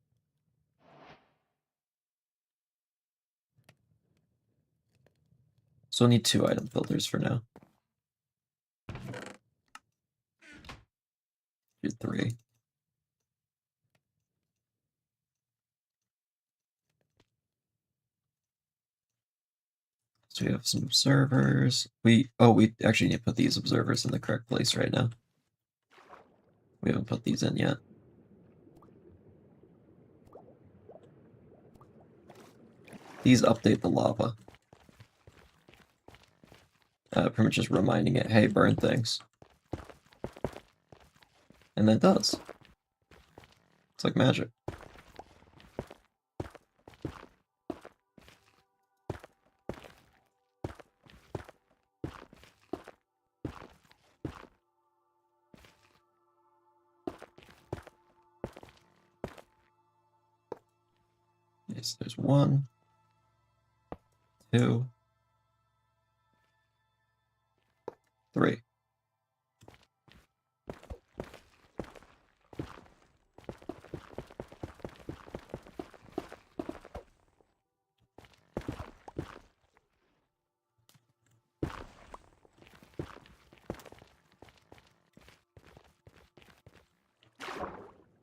So we'll need 2 item filters for now. Do 3. So we have some observers. We actually need to put these observers in the correct place right now. We haven't put these in yet. These update the lava. Pretty much just reminding it, hey, burn things. And then it does. It's like magic. Yes, there's 1, 2, 3.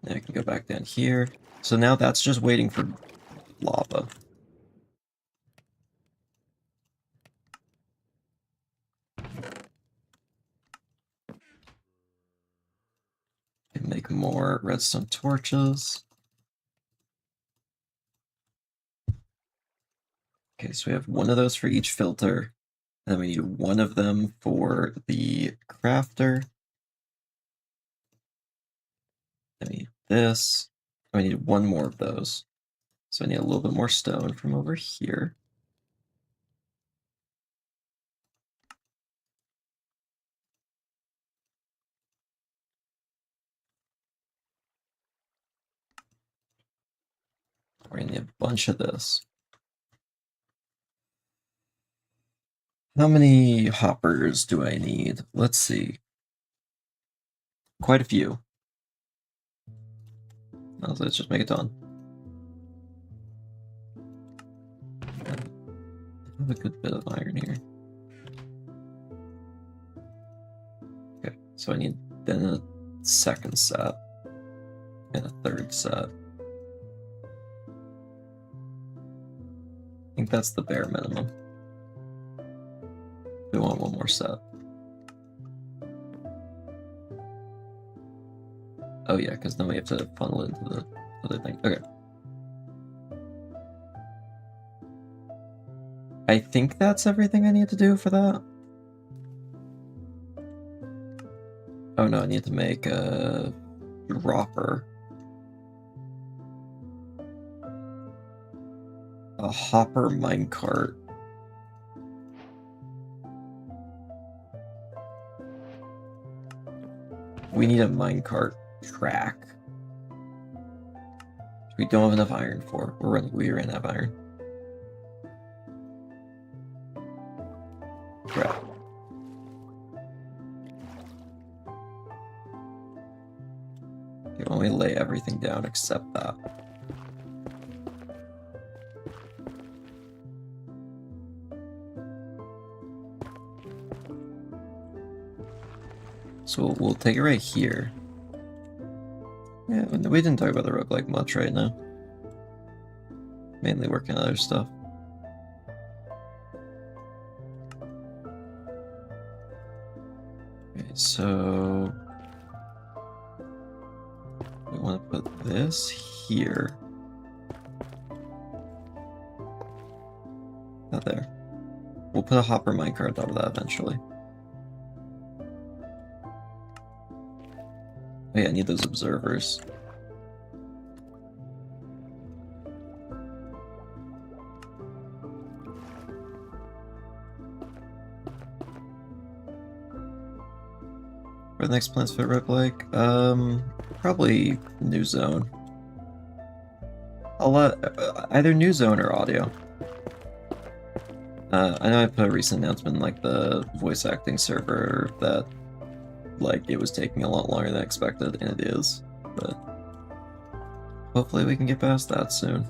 Now I can go back down here. So now that's just waiting for lava. And make more redstone torches. Okay, so we have 1 of those for each filter. And then we need 1 of them for the crafter. I need this. I need 1 more of those. So I need a little bit more stone from over here. We're gonna need a bunch of this. How many hoppers do I need? Let's see. Quite a few. Now let's just make it done. I have a good bit of iron here. Okay, so I need then a 2nd set and a 3rd set. I think that's the bare minimum. We want 1 more set. Oh yeah, because then we have to funnel into the other thing. Okay. I think that's everything I need to do for that. Oh no, I need to make a dropper. A hopper minecart. We need a minecart track. We don't have enough iron for. We ran out of iron. Crap. Okay, why don't we lay everything down except that? So we'll take it right here. Yeah, we didn't talk about the roguelike much right now. Mainly working on other stuff. Okay, So we want to put this here. Not there. We'll put a hopper minecart out of that eventually. Oh yeah, I need those observers. Where the next plants fit look like? Probably new zone. Either new zone or audio. I know I put a recent announcement in, like, the voice acting server that, like, it was taking a lot longer than expected, and it is, but hopefully we can get past that soon.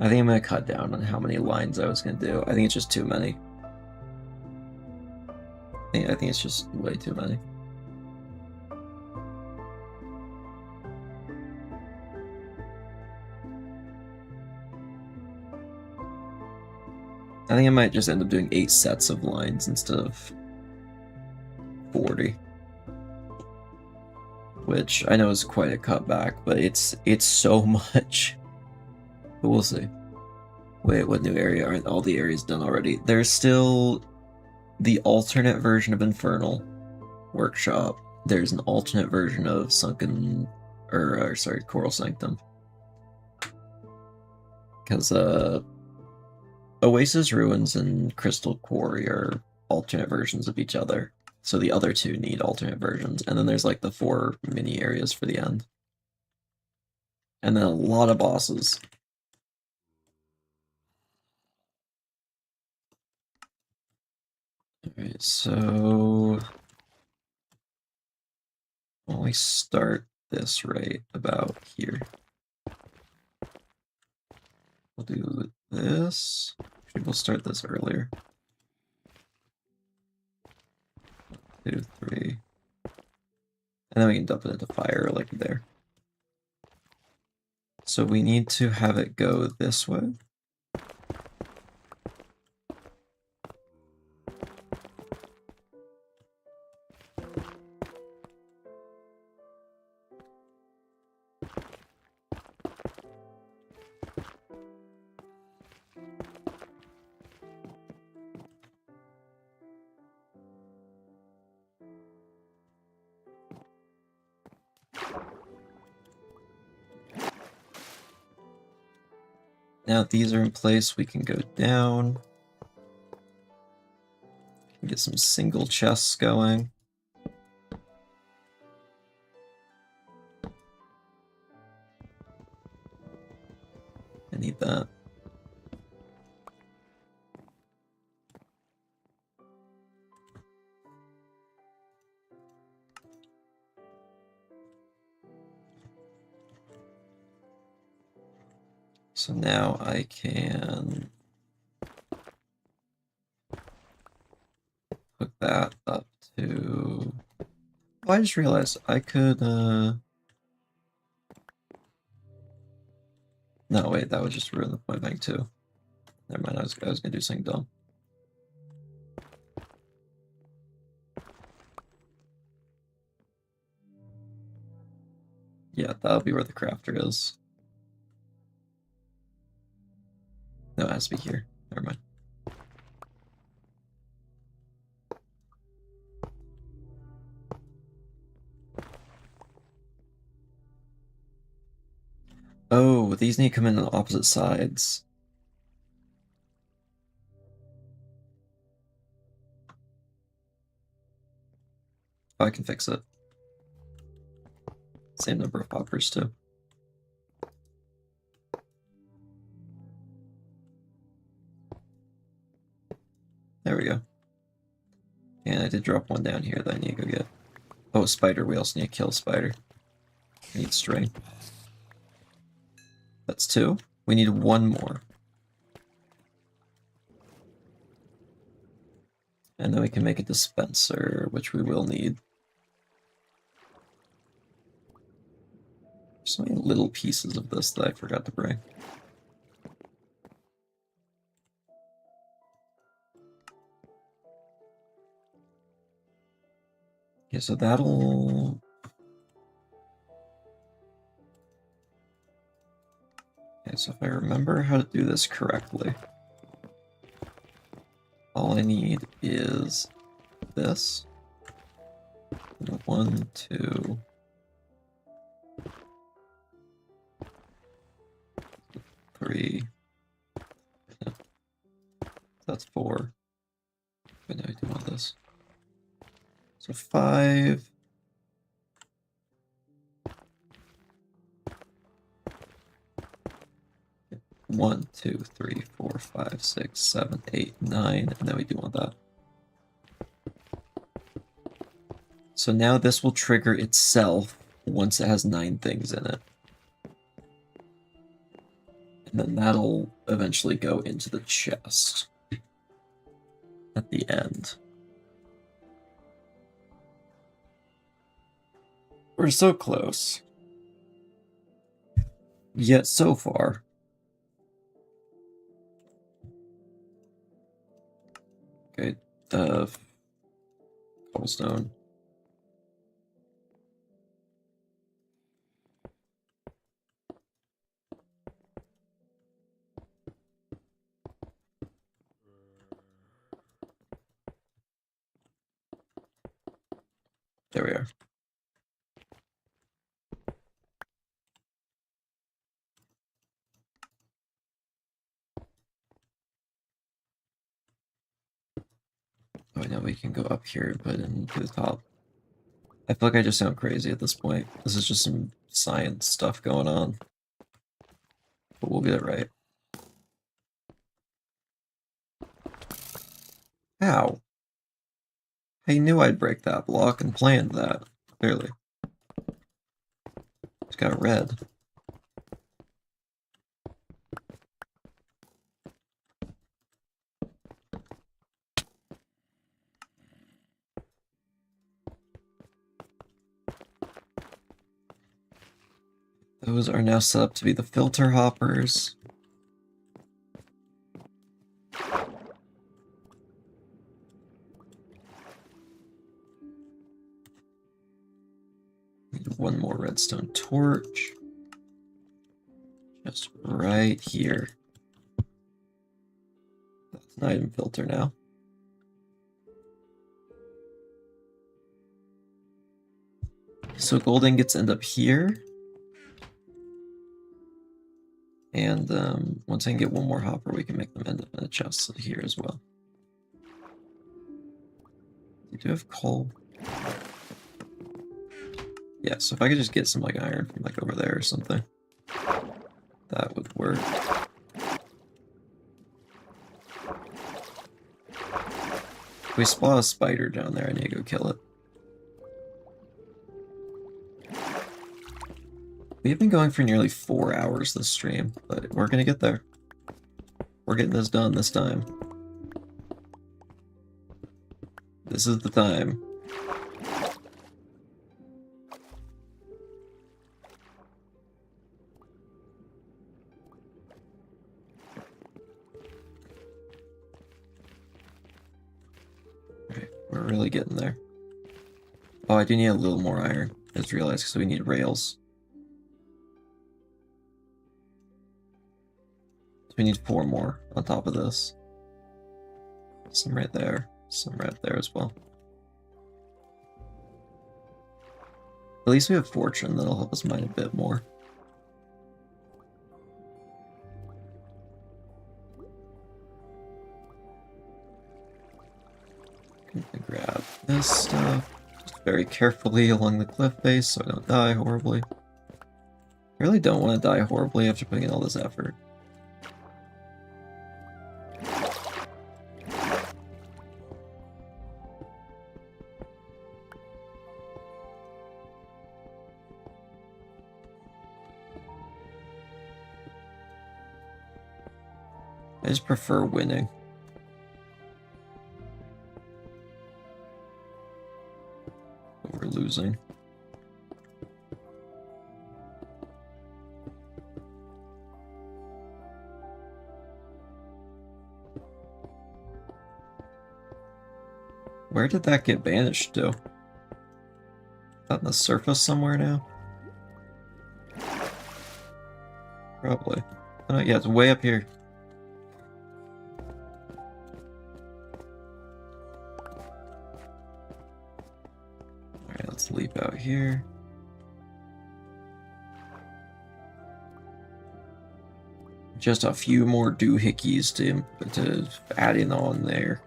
I think I'm gonna cut down on how many lines I was gonna do. I think it's just too many. I think it's just way too many. I think I might just end up doing 8 sets of lines instead of 40. Which I know is quite a cutback, but it's so much. But we'll see. Wait, what new area? Aren't all the areas done already? There's still the alternate version of Infernal Workshop. There's an alternate version of Sunken, or sorry, Coral Sanctum. Because Oasis Ruins and Crystal Quarry are alternate versions of each other. So the other two need alternate versions. And then there's like the 4 mini areas for the end. And then a lot of bosses. Alright, so why don't we start this right about here? We'll do this. Actually, we'll start this earlier. 1, 2, 3. And then we can dump it into fire like there. So we need to have it go this way. Now that these are in place, we can go down. Get some single chests going. I need that. So now I can hook that up to... Oh, I just realized I could, No, wait, that would just ruin the point bank too. Never mind, I was gonna do something dumb. Yeah, that'll be where the crafter is. No, it has to be here. Never mind. Oh, these need to come in on opposite sides. Oh, I can fix it. Same number of poppers too. There we go. And I did drop one down here that I need to go get. Oh, spider. We also need to kill a spider. I need string. That's 2. We need 1 more. And then we can make a dispenser, which we will need. So many little pieces of this that I forgot to bring. Okay, so that'll... Okay, so if I remember how to do this correctly, all I need is this. 1, 2, 3. No, that's 4. But now I do all this. So 5. 1, 2, 3, 4, 5, 6, 7, 8, 9, and then we do want that. So now this will trigger itself once it has 9 things in it. And then that'll eventually go into the chest at the end. We're so close. Yet so far. Okay, cobblestone. There we are. Oh, now we can go up here and put it into the top. I feel like I just sound crazy at this point. This is just some science stuff going on. But we'll get it right. How? I knew I'd break that block and planned that, clearly. It's got a red. Those are now set up to be the filter hoppers. Need one more redstone torch. Just right here. That's an item filter now. So gold ingots end up here. And once I can get one more hopper, we can make them end up in a chest here as well. We do have coal. Yeah, so if I could just get some like iron from like over there or something, that would work. If we spot a spider down there, I need to go kill it. We've been going for nearly 4 hours this stream, but we're gonna get there. We're getting this done this time. This is the time. Alright, we're really getting there. Oh, I do need a little more iron. I just realized because we need rails. So we need 4 more on top of this. Some right there. Some right there as well. At least we have fortune that'll help us mine a bit more. I'm gonna grab this stuff just very carefully along the cliff face so I don't die horribly. I really don't want to die horribly after putting in all this effort. I just prefer winning. Over losing. Where did that get banished to? the surface somewhere now? Probably. Oh, yeah, it's way up here. Alright, let's leap out here. Just a few more doohickeys to add in on there.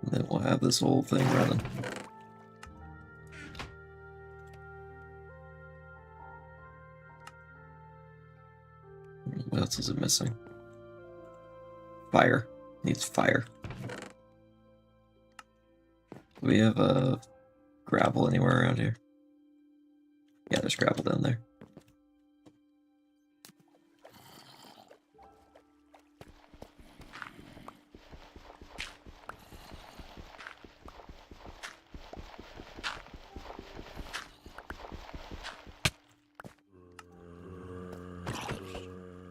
And then we'll have this whole thing running. What else is it missing? Fire. Needs fire. Do we have gravel anywhere around here? Yeah, there's gravel down there.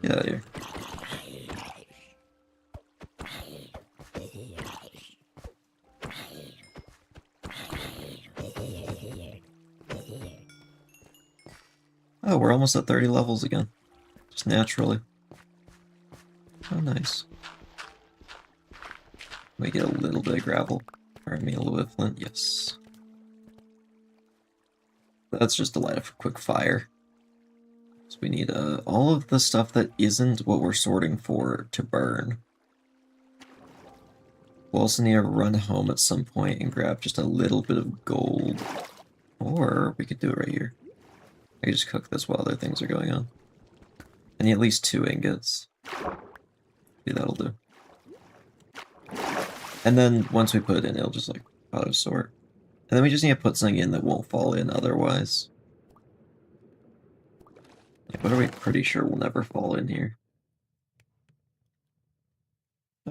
Get out of here. Oh, we're almost at 30 levels again. Just naturally. Oh, nice. We get a little bit of gravel. Or I mean a little bit of flint, yes. That's just to light a quick fire. So we need all of the stuff that isn't what we're sorting for to burn. We'll also need to run home at some point and grab just a little bit of gold. Or we could do it right here. I could just cook this while other things are going on. I need at least 2 ingots. Maybe that'll do. And then once we put it in, it'll just like auto sort. And then we just need to put something in that won't fall in otherwise. Like, what are we pretty sure will never fall in here?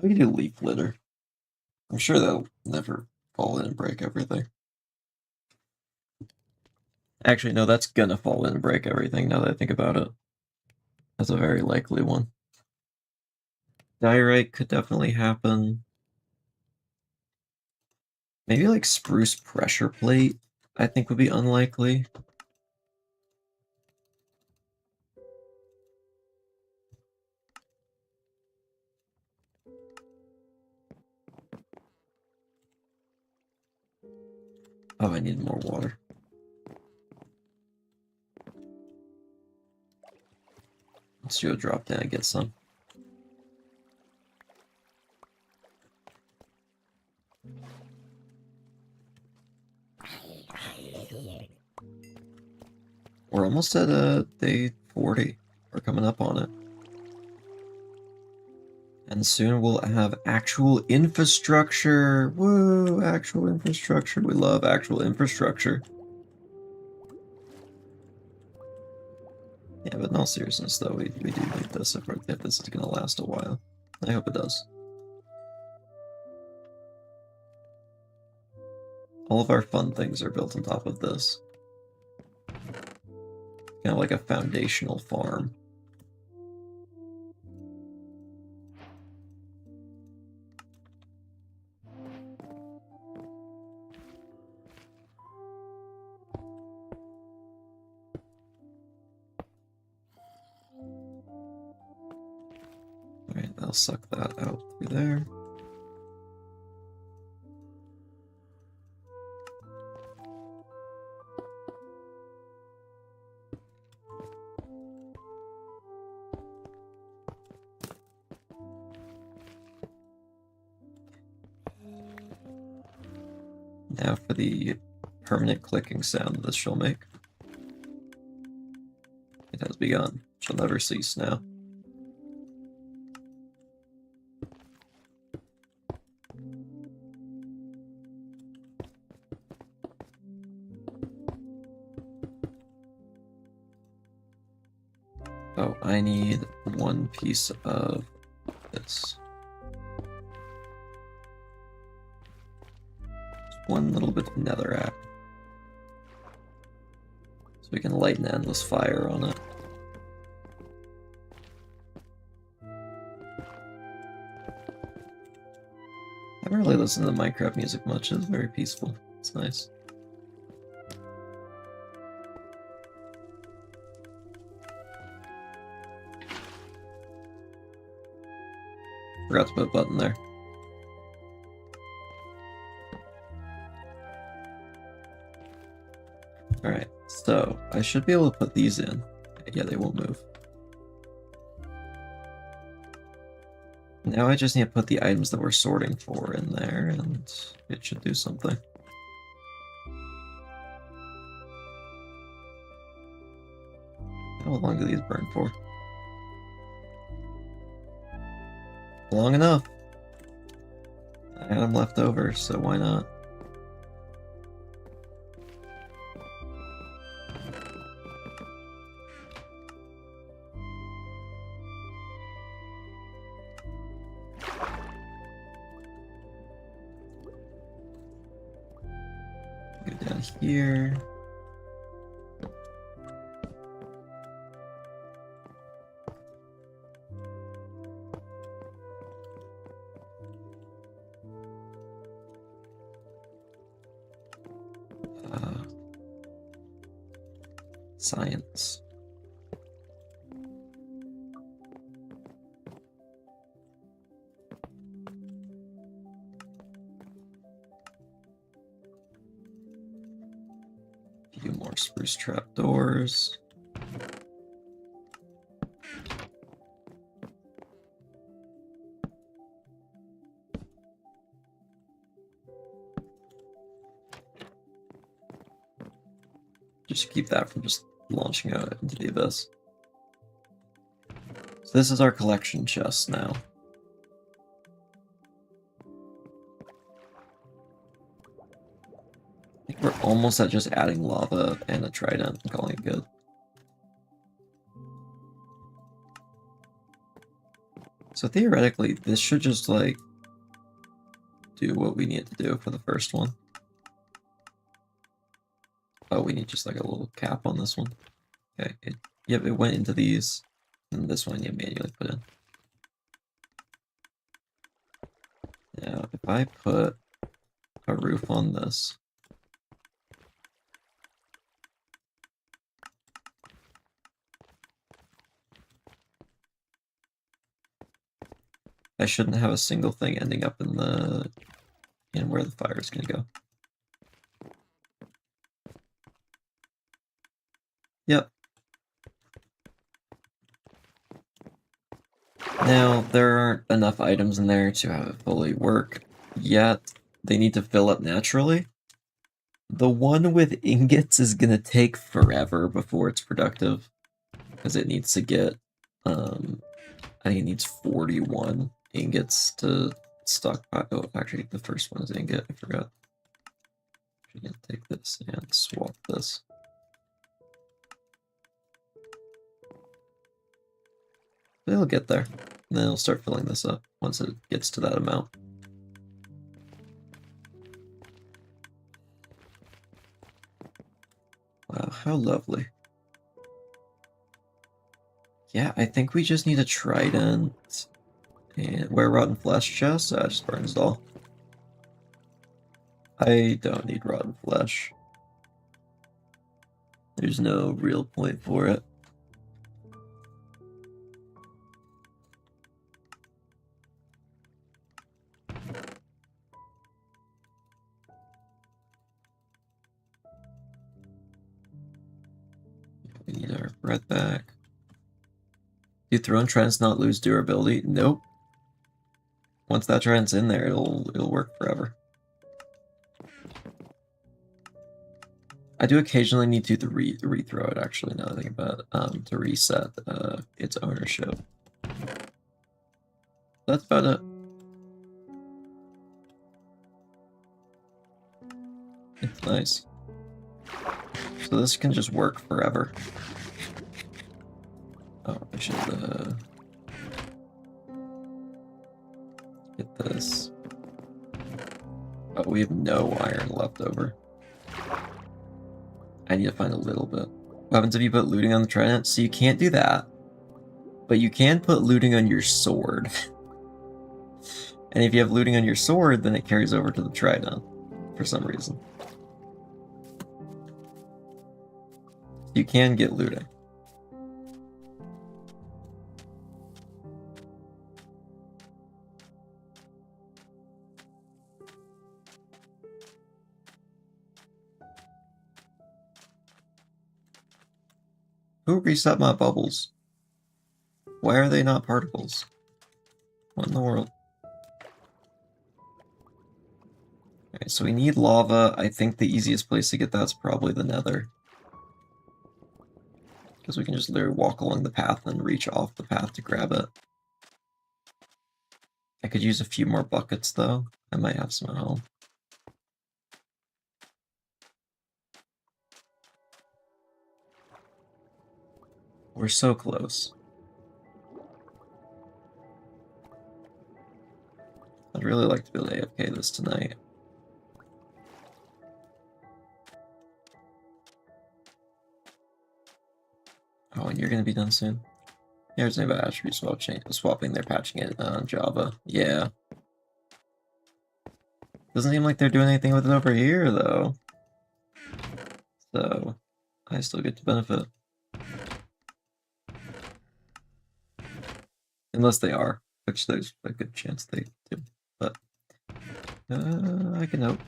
We can do leaf litter. I'm sure that'll never fall in and break everything. Actually, no, that's gonna fall in and break everything now that I think about it. That's a very likely one. Diorite could definitely happen. Maybe like spruce pressure plate, I think would be unlikely. Oh, I need more water. Let's do a drop down and get some. We're almost at day 40. We're coming up on it. And soon we'll have actual infrastructure. Woo, actual infrastructure. We love actual infrastructure. Yeah, but in all seriousness, though, we do need this if this is going to last a while. I hope it does. All of our fun things are built on top of this. Kind of like a foundational farm. Alright, I'll suck that out through there. Now for the permanent clicking sound that this shall make. It has begun. Shall never cease now. Oh, I need 1 piece of this. Just 1 little bit of netherrack. So we can light an endless fire on it. I haven't really listened to Minecraft music much. It's very peaceful. It's nice. Forgot to put a button there. Alright, so I should be able to put these in. Yeah, they won't move. Now I just need to put the items that we're sorting for in there, and it should do something. How long do these burn for? Long enough. I had them left over, so why not? Go down here. Science. A few more spruce trapdoors. Just keep that from just launching out into the abyss. So this is our collection chest now. I think we're almost at just adding lava and a trident and calling it good. So theoretically, this should just, like, do what we need to do for the first one. Oh, we need just, like, a little cap on this one. Okay, yep, it went into these, and this one you manually put in. Now, if I put a roof on this, I shouldn't have a single thing ending up in where the fire is gonna go. Yep. Now, there aren't enough items in there to have it fully work yet. They need to fill up naturally. The one with ingots is gonna take forever before it's productive, because it needs to get, I think it needs 41 ingots to stockpile. Oh, actually, the first one is ingot, I forgot. I'm gonna take this and swap this. It'll get there. And then it'll start filling this up once it gets to that amount. Wow, how lovely. Yeah, I think we just need a trident. And where rotten flesh chest? Just burns it all. I don't need rotten flesh. There's no real point for it. We need our bread back. Do thrown tridents not lose durability? Nope. Once that trident's in there, it'll work forever. I do occasionally need to rethrow it, actually, now that I think about it, to reset its ownership. That's about it. It's nice. So this can just work forever. Oh, I should get this. Oh, we have no iron left over. I need to find a little bit. What happens if you put looting on the trident? So you can't do that. But you can put looting on your sword. And if you have looting on your sword, then it carries over to the trident. For some reason. You can get looting. Who reset my bubbles? Why are they not particles? What in the world? Okay, so we need lava. I think the easiest place to get that's probably the nether. Because we can just literally walk along the path and reach off the path to grab it. I could use a few more buckets, though. I might have some at home. We're so close. I'd really like to be able to AFK this tonight. Oh, and you're gonna be done soon? Yeah, there's about attribute swapping, they're patching it on Java. Yeah. Doesn't seem like they're doing anything with it over here, though. So, I still get to benefit. Unless they are, which there's a good chance they do. But, I can hope.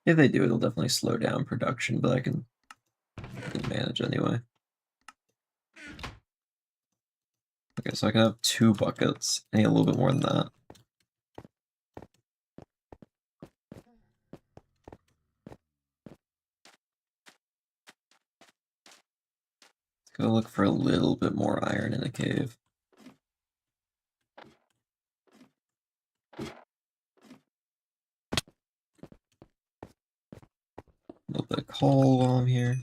If they do, it'll definitely slow down production, but I can manage anyway. Okay, so I can have 2 buckets. I need a little bit more than that. Let's go look for a little bit more iron in a cave. A little bit of coal while I'm here.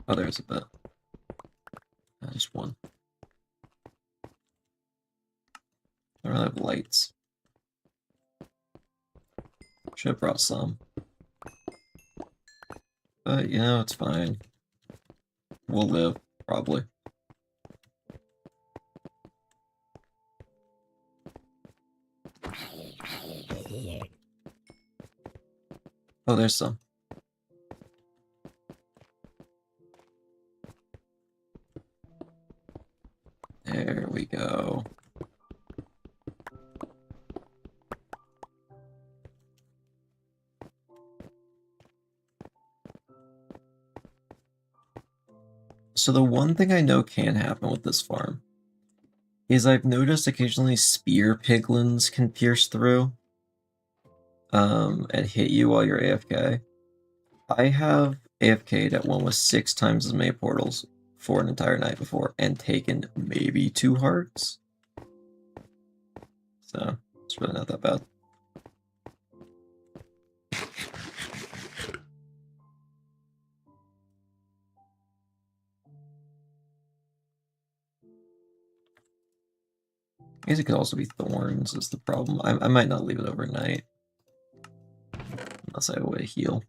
Oh, there's a bit. Just one. I don't have lights. Should have brought some. But, you know, it's fine. We'll live, probably. Oh, there's some. There we go. So the one thing I know can happen with this farm is I've noticed occasionally spear piglins can pierce through and hit you while you're AFK. I have AFK'd at one with 6 times as many portals for an entire night before and taken maybe 2 hearts. So it's really not that bad. I guess it could also be thorns is the problem. I might not leave it overnight. Unless I have a way to heal.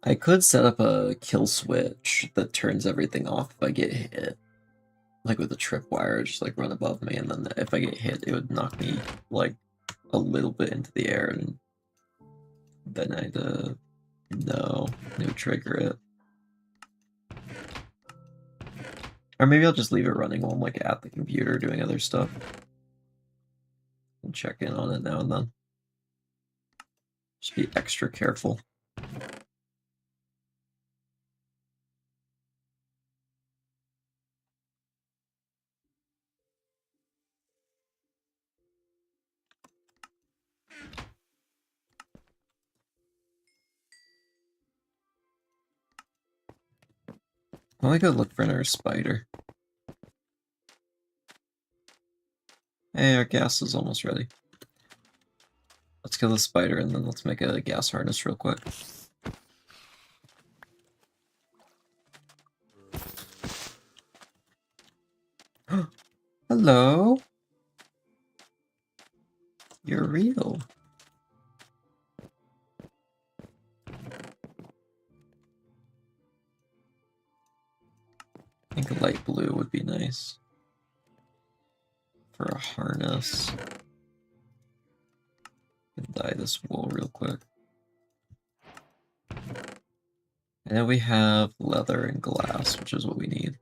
I could set up a kill switch that turns everything off if I get hit. Like with a tripwire, just like run above me, and then if I get hit, it would knock me like a little bit into the air, and then I'd no, it would trigger it. Or maybe I'll just leave it running while I'm like at the computer doing other stuff. And check in on it now and then. Just be extra careful. Well, I gotta look for another spider. Hey, our gas is almost ready. kill the spider and then let's make a gas harness real quick. Hello? You're real. I think a light blue would be nice for a harness. Dye this wool real quick. And then we have leather and glass, which is what we need.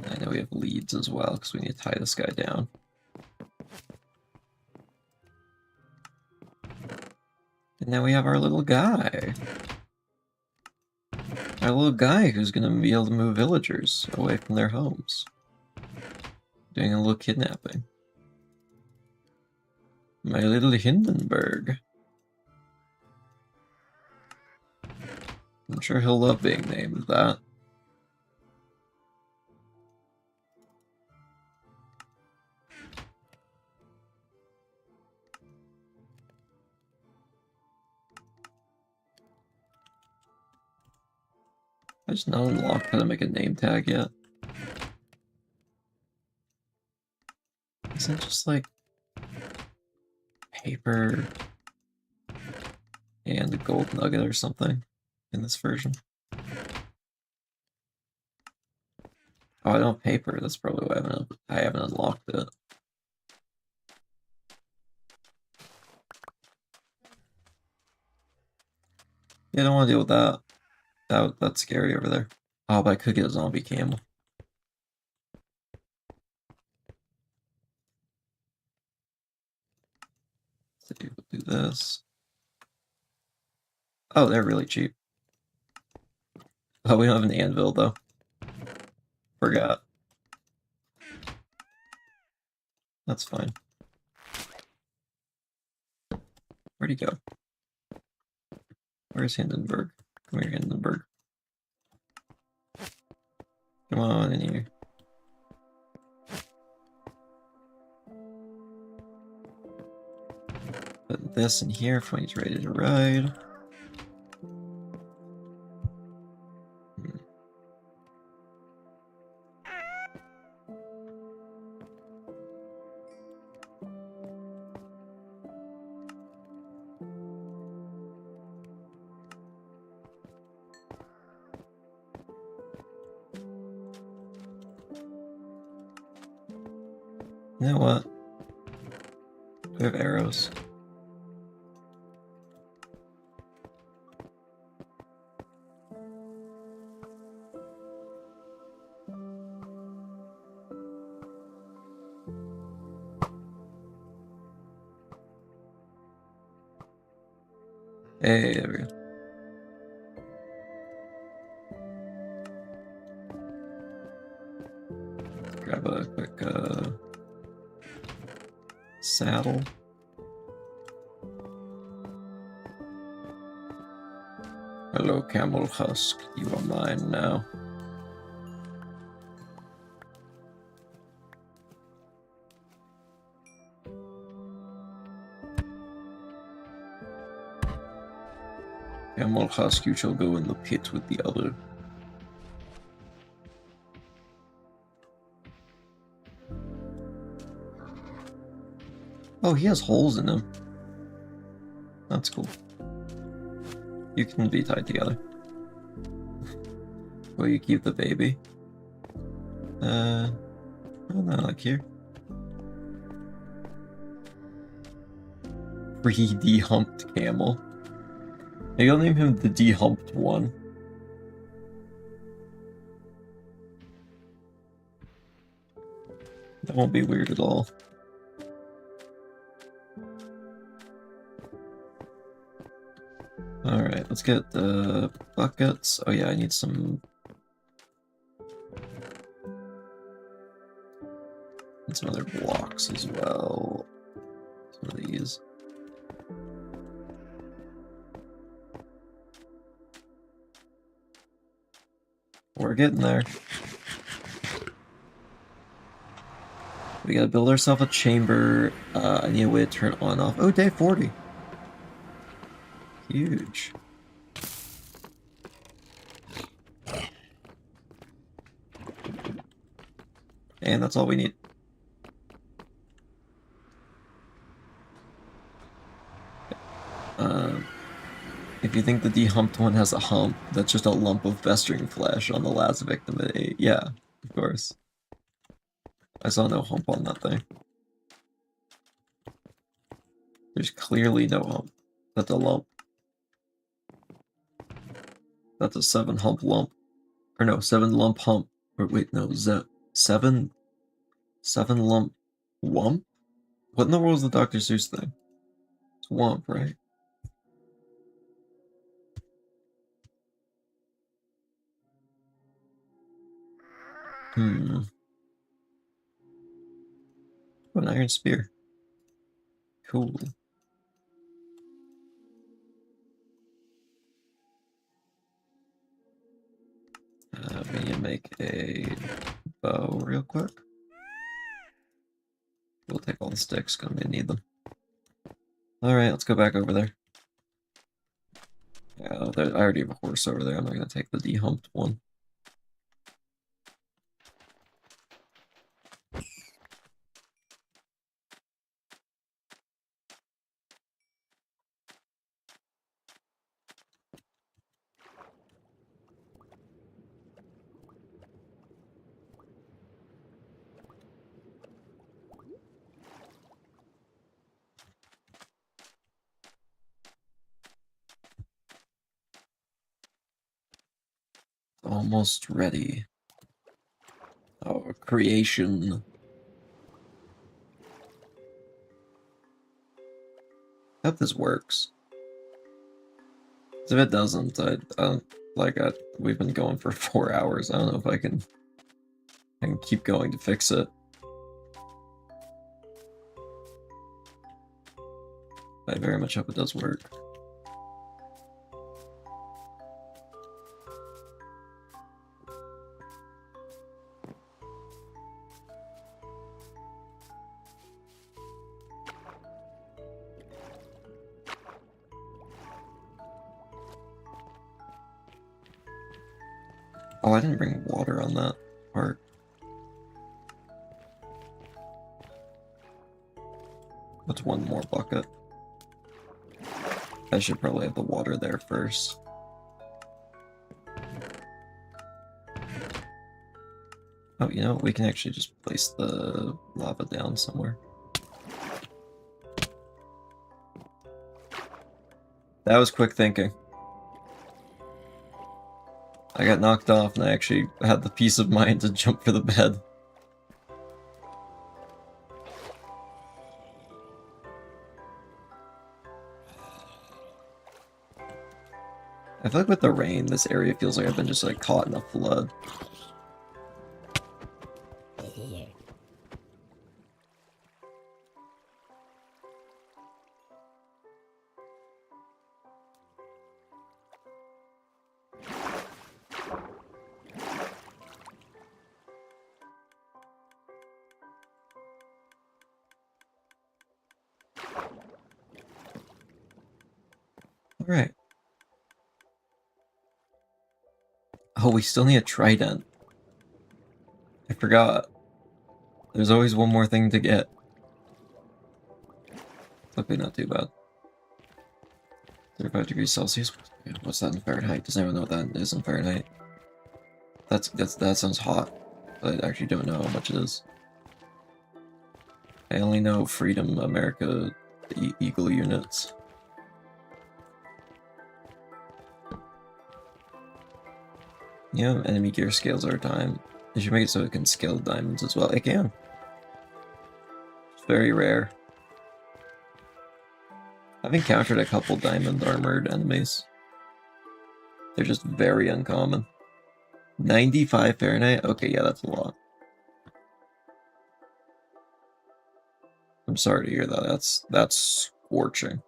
I know we have leads as well, because we need to tie this guy down. And now we have our little guy. Our little guy who's going to be able to move villagers away from their homes. Doing a little kidnapping. My little Hindenburg. I'm sure he'll love being named that. I just not unlocked how to make a name tag yet. Isn't it just like paper and a gold nugget or something in this version? Oh, I don't have paper. That's probably why I haven't unlocked it. Yeah, I don't want to deal with that. That's scary over there. Oh, but I could get a zombie camel. So we'll do this. Oh, they're really cheap. Oh, we don't have an anvil though. Forgot. That's fine. Where'd he go? Where's Hindenburg? Come here, Hindenburg. Come on in here. Put this in here for when he's ready to ride. You know what? We have arrows. Hey, there we go. Grab a quick saddle. Hello, Camel Husk. You are mine now. Camel Husk, you shall go in the pit with the other. Oh, he has holes in him. That's cool. You can be tied together. Will you keep the baby? Oh no, like here. Pre-dehumped camel. Maybe I'll name him the dehumped one. That won't be weird at all. Alright, let's get the buckets. Oh yeah, I need some... and some other blocks as well. Some of these. We're getting there. We gotta build ourselves a chamber. I need a way to turn it on and off. Oh, day 40. Huge. And that's all we need. If you think the dehumped one has a hump, that's just a lump of festering flesh on the last victim it ate. Yeah, of course. I saw no hump on that thing. There's clearly no hump. That's a lump. That's a 7 hump lump. Or no, 7 lump hump. Or wait, no, seven lump wump? What in the world is the Dr. Seuss thing? It's wump, right? Oh, an iron spear. Cool. We need to make a bow real quick. We'll take all the sticks, because I'm going to need them. Alright, let's go back over there. Yeah, I already have a horse over there. I'm not going to take the dehumped one. Almost ready. Oh, creation. I hope this works. If it doesn't, I don't like we've been going for 4 hours. I don't know if I can keep going to fix it. I very much hope it does work. Oh, I didn't bring water on that part. What's one more bucket? I should probably have the water there first. Oh, you know, we can actually just place the lava down somewhere. That was quick thinking. I got knocked off and I actually had the peace of mind to jump for the bed. I feel like with the rain, this area feels like I've been just like caught in a flood. Alright. Oh, we still need a trident. I forgot. There's always one more thing to get. Luckily not too bad. 35 degrees Celsius? What's that in Fahrenheit? Does anyone know what that is in Fahrenheit? That sounds hot. But I actually don't know how much it is. I only know Freedom America Eagle units. Yeah, enemy gear scales over time. They should make it so it can scale diamonds as well. It can. It's very rare. I've encountered a couple diamond armored enemies. They're just very uncommon. 95 Fahrenheit? Okay, yeah, that's a lot. I'm sorry to hear that. That's scorching.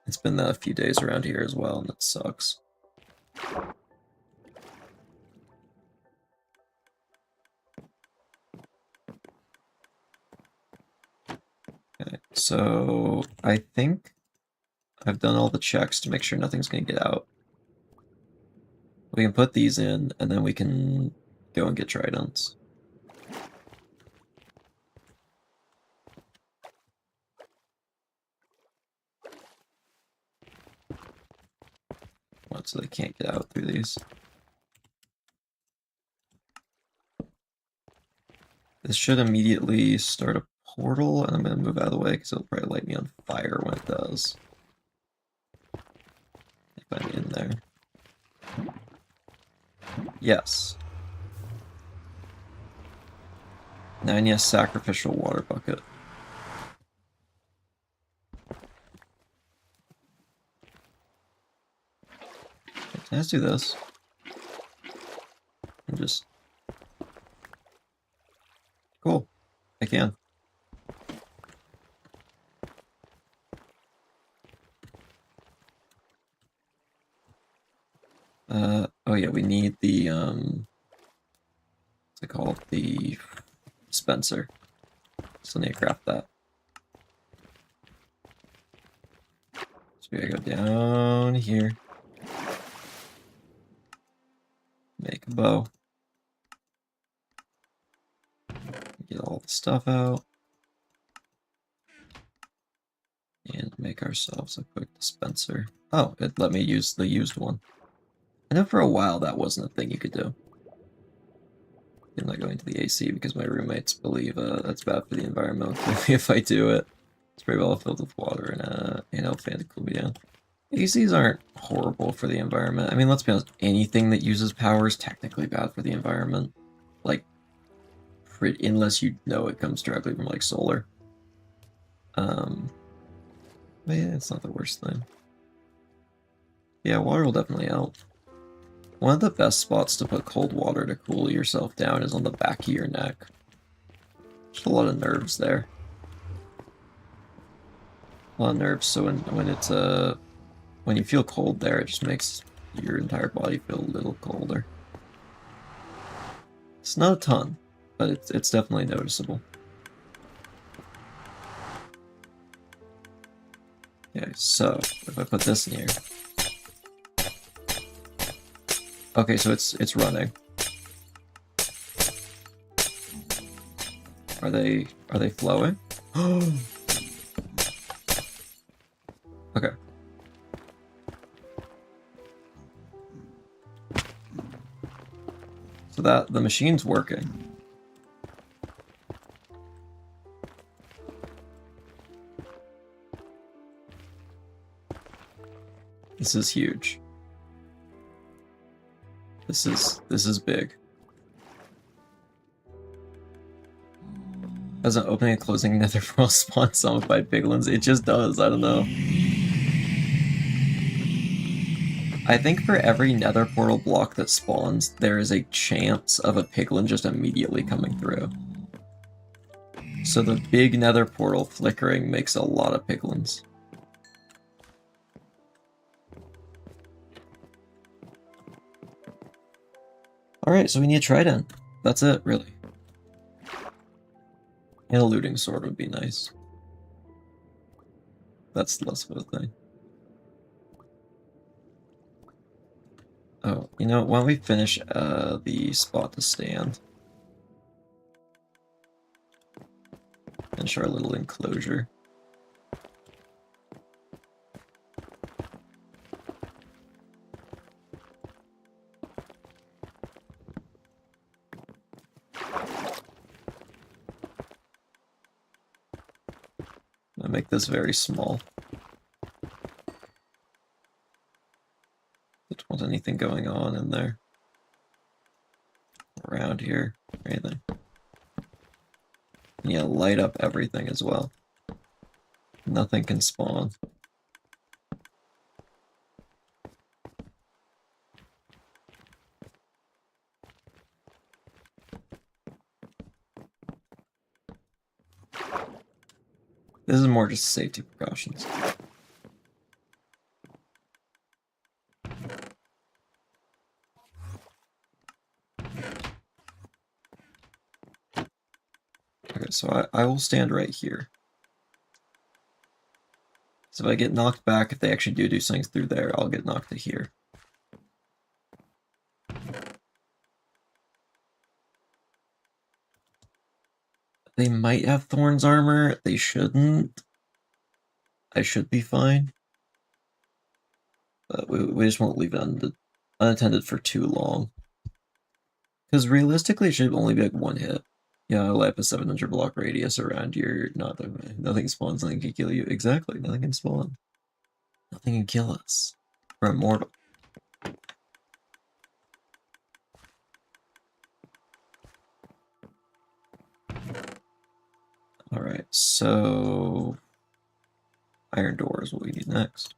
It's been a few days around here as well, and it sucks. Okay, so I think I've done all the checks to make sure nothing's going to get out. We can put these in, and then we can go and get tridents. What, so they can't get out through these. This should immediately start a portal, and I'm going to move out of the way because it'll probably light me on fire when it does. If I'm in there. Yes. Now I need a sacrificial water bucket. Can I just do this? And just... Cool. I can. Oh yeah, we need the, what's it called? The dispenser. Still need to craft that. So we gotta go down here. Make a bow. Get all the stuff out. And make ourselves a quick dispenser. Oh, it let me use the used one. I know for a while that wasn't a thing you could do. I'm not going to the AC because my roommates believe that's bad for the environment if I do it. Spray bottle filled with water and fan to cool me down. ACs aren't horrible for the environment. I mean, let's be honest, anything that uses power is technically bad for the environment. Like, unless you know it comes directly from, like, solar. But yeah, it's not the worst thing. Yeah, water will definitely help. One of the best spots to put cold water to cool yourself down is on the back of your neck. There's a lot of nerves there. A lot of nerves, so when you feel cold there, it just makes your entire body feel a little colder. It's not a ton, but it's definitely noticeable. Okay, so if I put this in here. Okay, so it's running. Are they flowing? Okay. So that the machine's working. This is huge. This is big. Doesn't opening and closing nether portal spawn zombified piglins? It just does, I don't know. I think for every nether portal block that spawns, there is a chance of a piglin just immediately coming through. So the big nether portal flickering makes a lot of piglins. Alright, so we need a trident. That's it, really. And a looting sword would be nice. That's less of a thing. Oh, you know, why don't we finish the spot to stand? Finish our little enclosure. I'll make this very small. Don't want anything going on in there. Around here, or anything. And yeah, light up everything as well. Nothing can spawn. This is more just safety precautions. So I will stand right here. So if I get knocked back, if they actually do something through there, I'll get knocked to here. They might have Thorn's armor. They shouldn't. I should be fine. But we just won't leave it unattended for too long. Because realistically, it should only be like one hit. Yeah, I'll have a 700 block radius around here. Nothing spawns, nothing can kill you. Exactly, nothing can spawn. Nothing can kill us. We're immortal. Alright, so... Iron door is what we need next.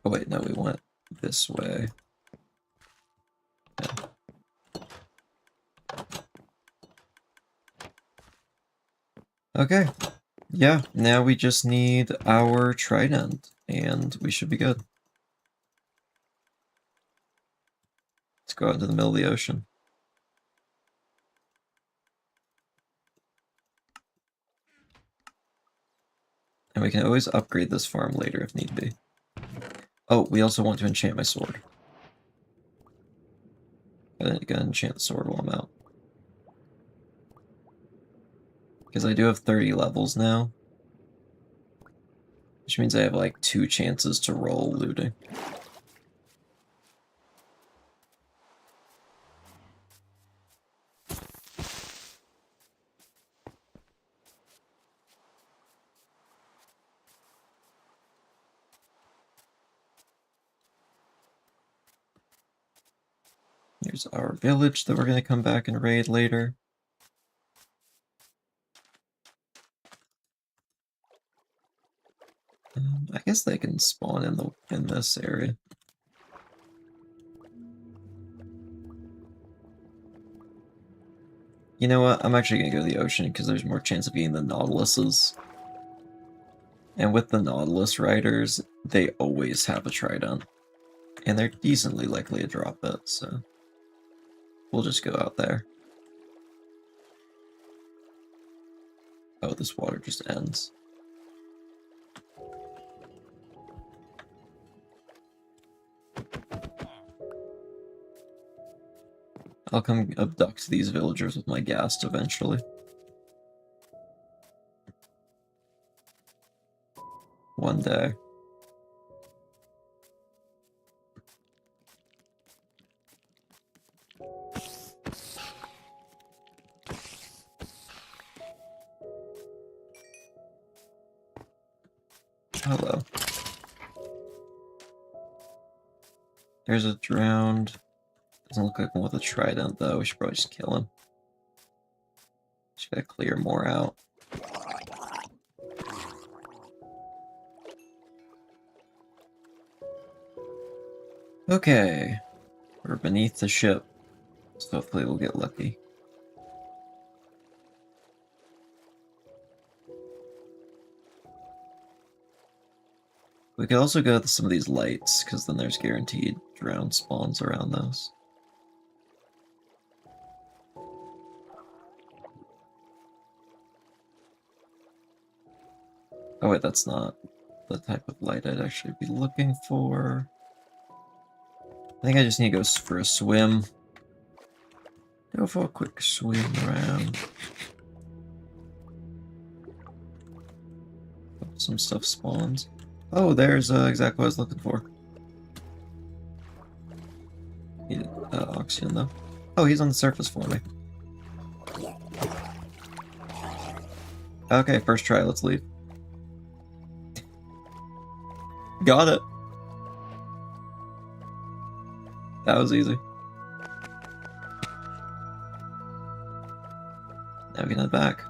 Oh wait, no, we went this way. Yeah. Okay. Yeah, now we just need our trident, and we should be good. Let's go out into the middle of the ocean. And we can always upgrade this farm later if need be. Oh, we also want to enchant my sword. Gotta enchant the sword while I'm out. Because I do have 30 levels now. Which means I have like 2 chances to roll looting. Here's our village that we're going to come back and raid later. I guess they can spawn in this area. You know what? I'm actually going to go to the ocean because there's more chance of getting the Nautiluses. And with the Nautilus riders, they always have a trident. And they're decently likely to drop it, so... We'll just go out there. Oh, this water just ends. I'll come abduct these villagers with my ghast eventually. One day. Hello. There's a drowned. Doesn't look like one with a trident, though. We should probably just kill him. Just gotta clear more out. Okay. We're beneath the ship, so hopefully we'll get lucky. We could also go to some of these lights, because then there's guaranteed drowned spawns around those. Oh wait, that's not the type of light I'd actually be looking for. I think I just need to go for a swim. Go for a quick swim around. Hope some stuff spawns. Oh, there's exactly what I was looking for. Need oxygen though. Oh, he's on the surface for me. Okay, first try, let's leave. Got it. That was easy. Now we can head back.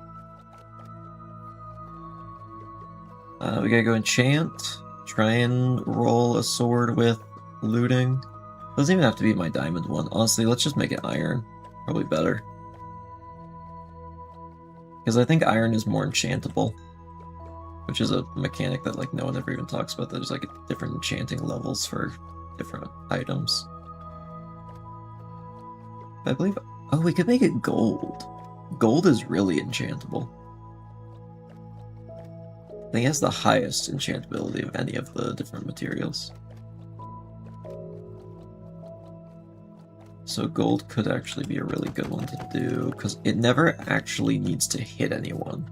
We gotta go enchant. Try and roll a sword with looting. Doesn't even have to be my diamond one. Honestly, let's just make it iron. Probably better. Because I think iron is more enchantable, which is a mechanic that like no one ever even talks about. There's like different enchanting levels for different items. I believe. Oh, we could make it gold. Gold is really enchantable. I think it has the highest enchantability of any of the different materials. So gold could actually be a really good one to do, because it never actually needs to hit anyone.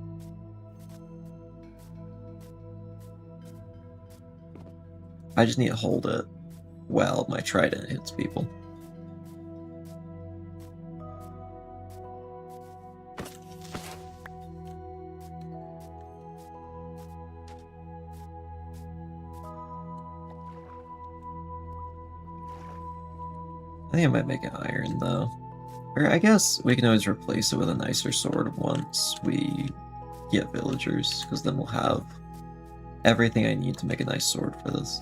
I just need to hold it while my trident hits people. I think I might make it iron, though. Or I guess we can always replace it with a nicer sword once we get villagers, because then we'll have everything I need to make a nice sword for this.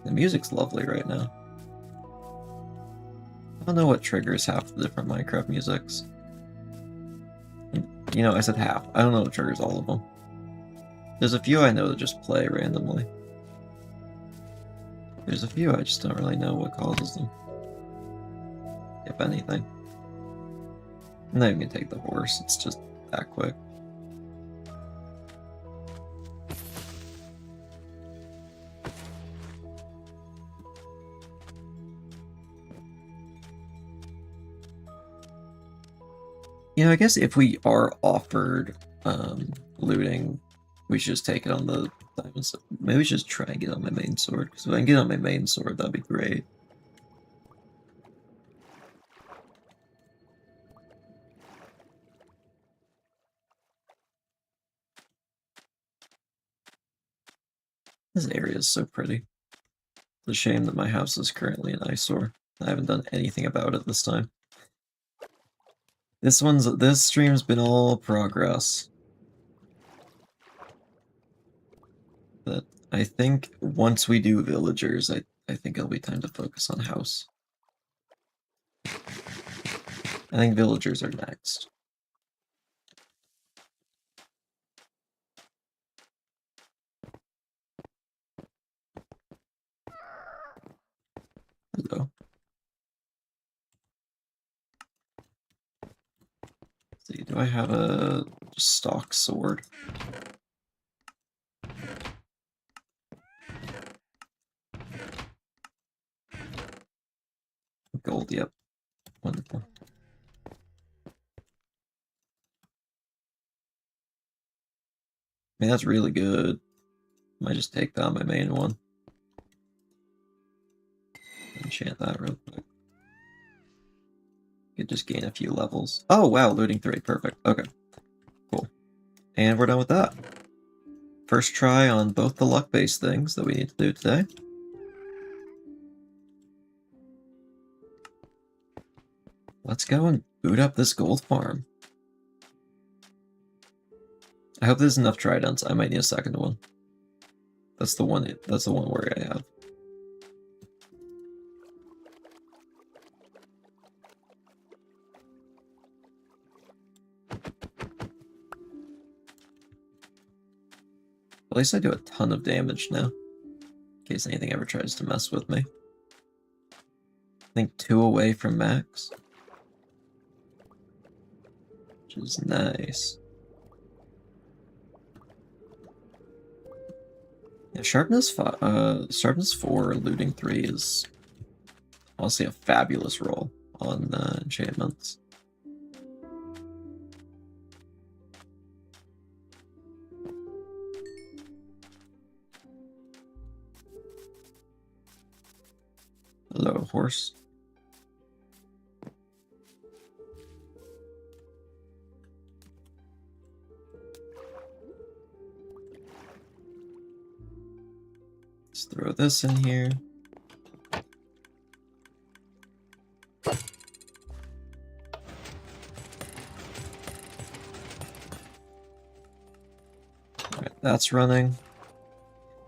The music's lovely right now. I don't know what triggers half the different Minecraft musics. You know, I said half. I don't know what triggers all of them. There's a few I know that just play randomly. There's a few I just don't really know what causes them. If anything. I'm not even gonna take the horse, it's just that quick. You know, I guess if we are offered looting, we should just take it on the diamonds. Maybe we should just try and get on my main sword, because if I can get on my main sword, that'd be great. This area is so pretty. It's a shame that my house is currently an eyesore. I haven't done anything about it this time. This stream's been all progress. But I think once we do villagers, I think it'll be time to focus on house. I think villagers are next. Hello. Let's see, do I have a stock sword? Gold, yep. Wonderful. I mean, that's really good. Might just take down my main one. Enchant that real quick. Could just gain a few levels. Oh, wow, looting 3. Perfect. Okay. Cool. And we're done with that. First try on both the luck-based things that we need to do today. Let's go and boot up this gold farm. I hope there's enough tridents. I might need a second one. That's the one worry I have. At least I do a ton of damage now, in case anything ever tries to mess with me. I think 2 away from max, which is nice. Yeah, sharpness 4, looting 3 is honestly a fabulous roll on enchantments. Hello, horse. Let's throw this in here. Alright, that's running.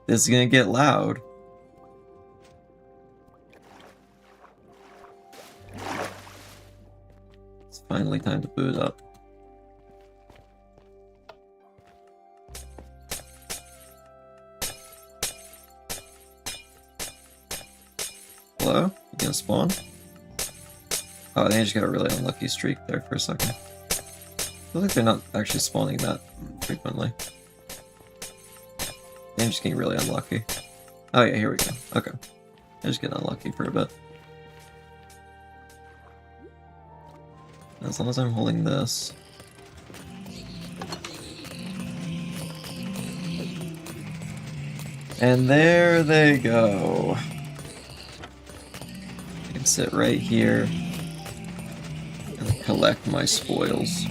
This is gonna get loud. It's Finally time to boot up. Hello? You gonna spawn? Oh, they just got a really unlucky streak there for a second. I feel like they're not actually spawning that frequently. I'm just getting really unlucky. Oh yeah, here we go. Okay. I just get unlucky for a bit. As long as I'm holding this. And there they go. I can sit right here and collect my spoils.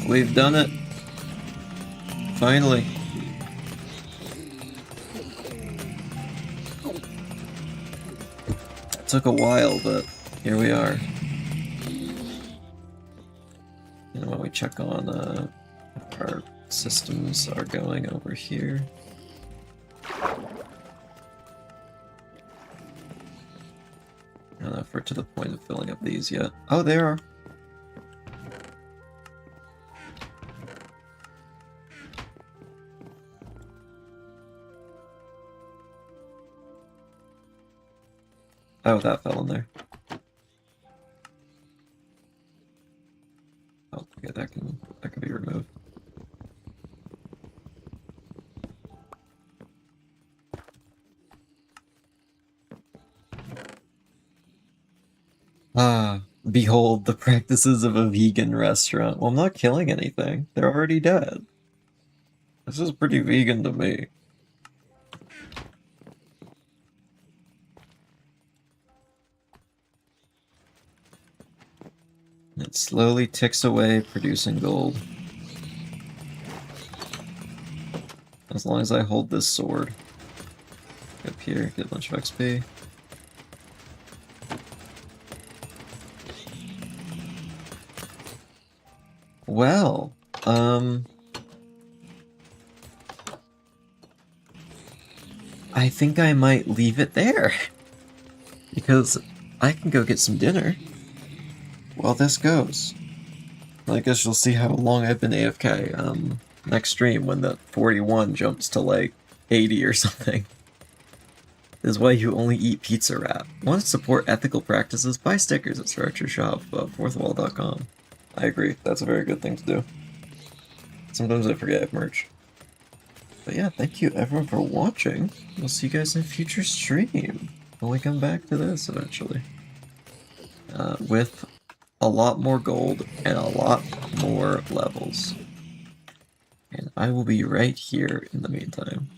We've done it. Finally. It took a while, but here we are. And when we check on if our systems are going over here. I don't know if we're to the point of filling up these yet. Oh, they are. Oh, that fell in there. Oh, okay, that can be removed. Ah, behold the practices of a vegan restaurant. Well, I'm not killing anything. They're already dead. This is pretty vegan to me. It slowly ticks away, producing gold. As long as I hold this sword. Up here, get a bunch of XP. Well, I think I might leave it there. Because I can go get some dinner while this goes. I guess you'll see how long I've been AFK. Next stream when the 41 jumps to like 80 or something. This is why you only eat pizza wrap. Want to support ethical practices? Buy stickers at Structure Shop, fourthwall.com. I agree, that's a very good thing to do. Sometimes I forget I have merch. But yeah, thank you everyone for watching. We'll see you guys in a future stream when we come back to this eventually. With a lot more gold and a lot more levels. And I will be right here in the meantime.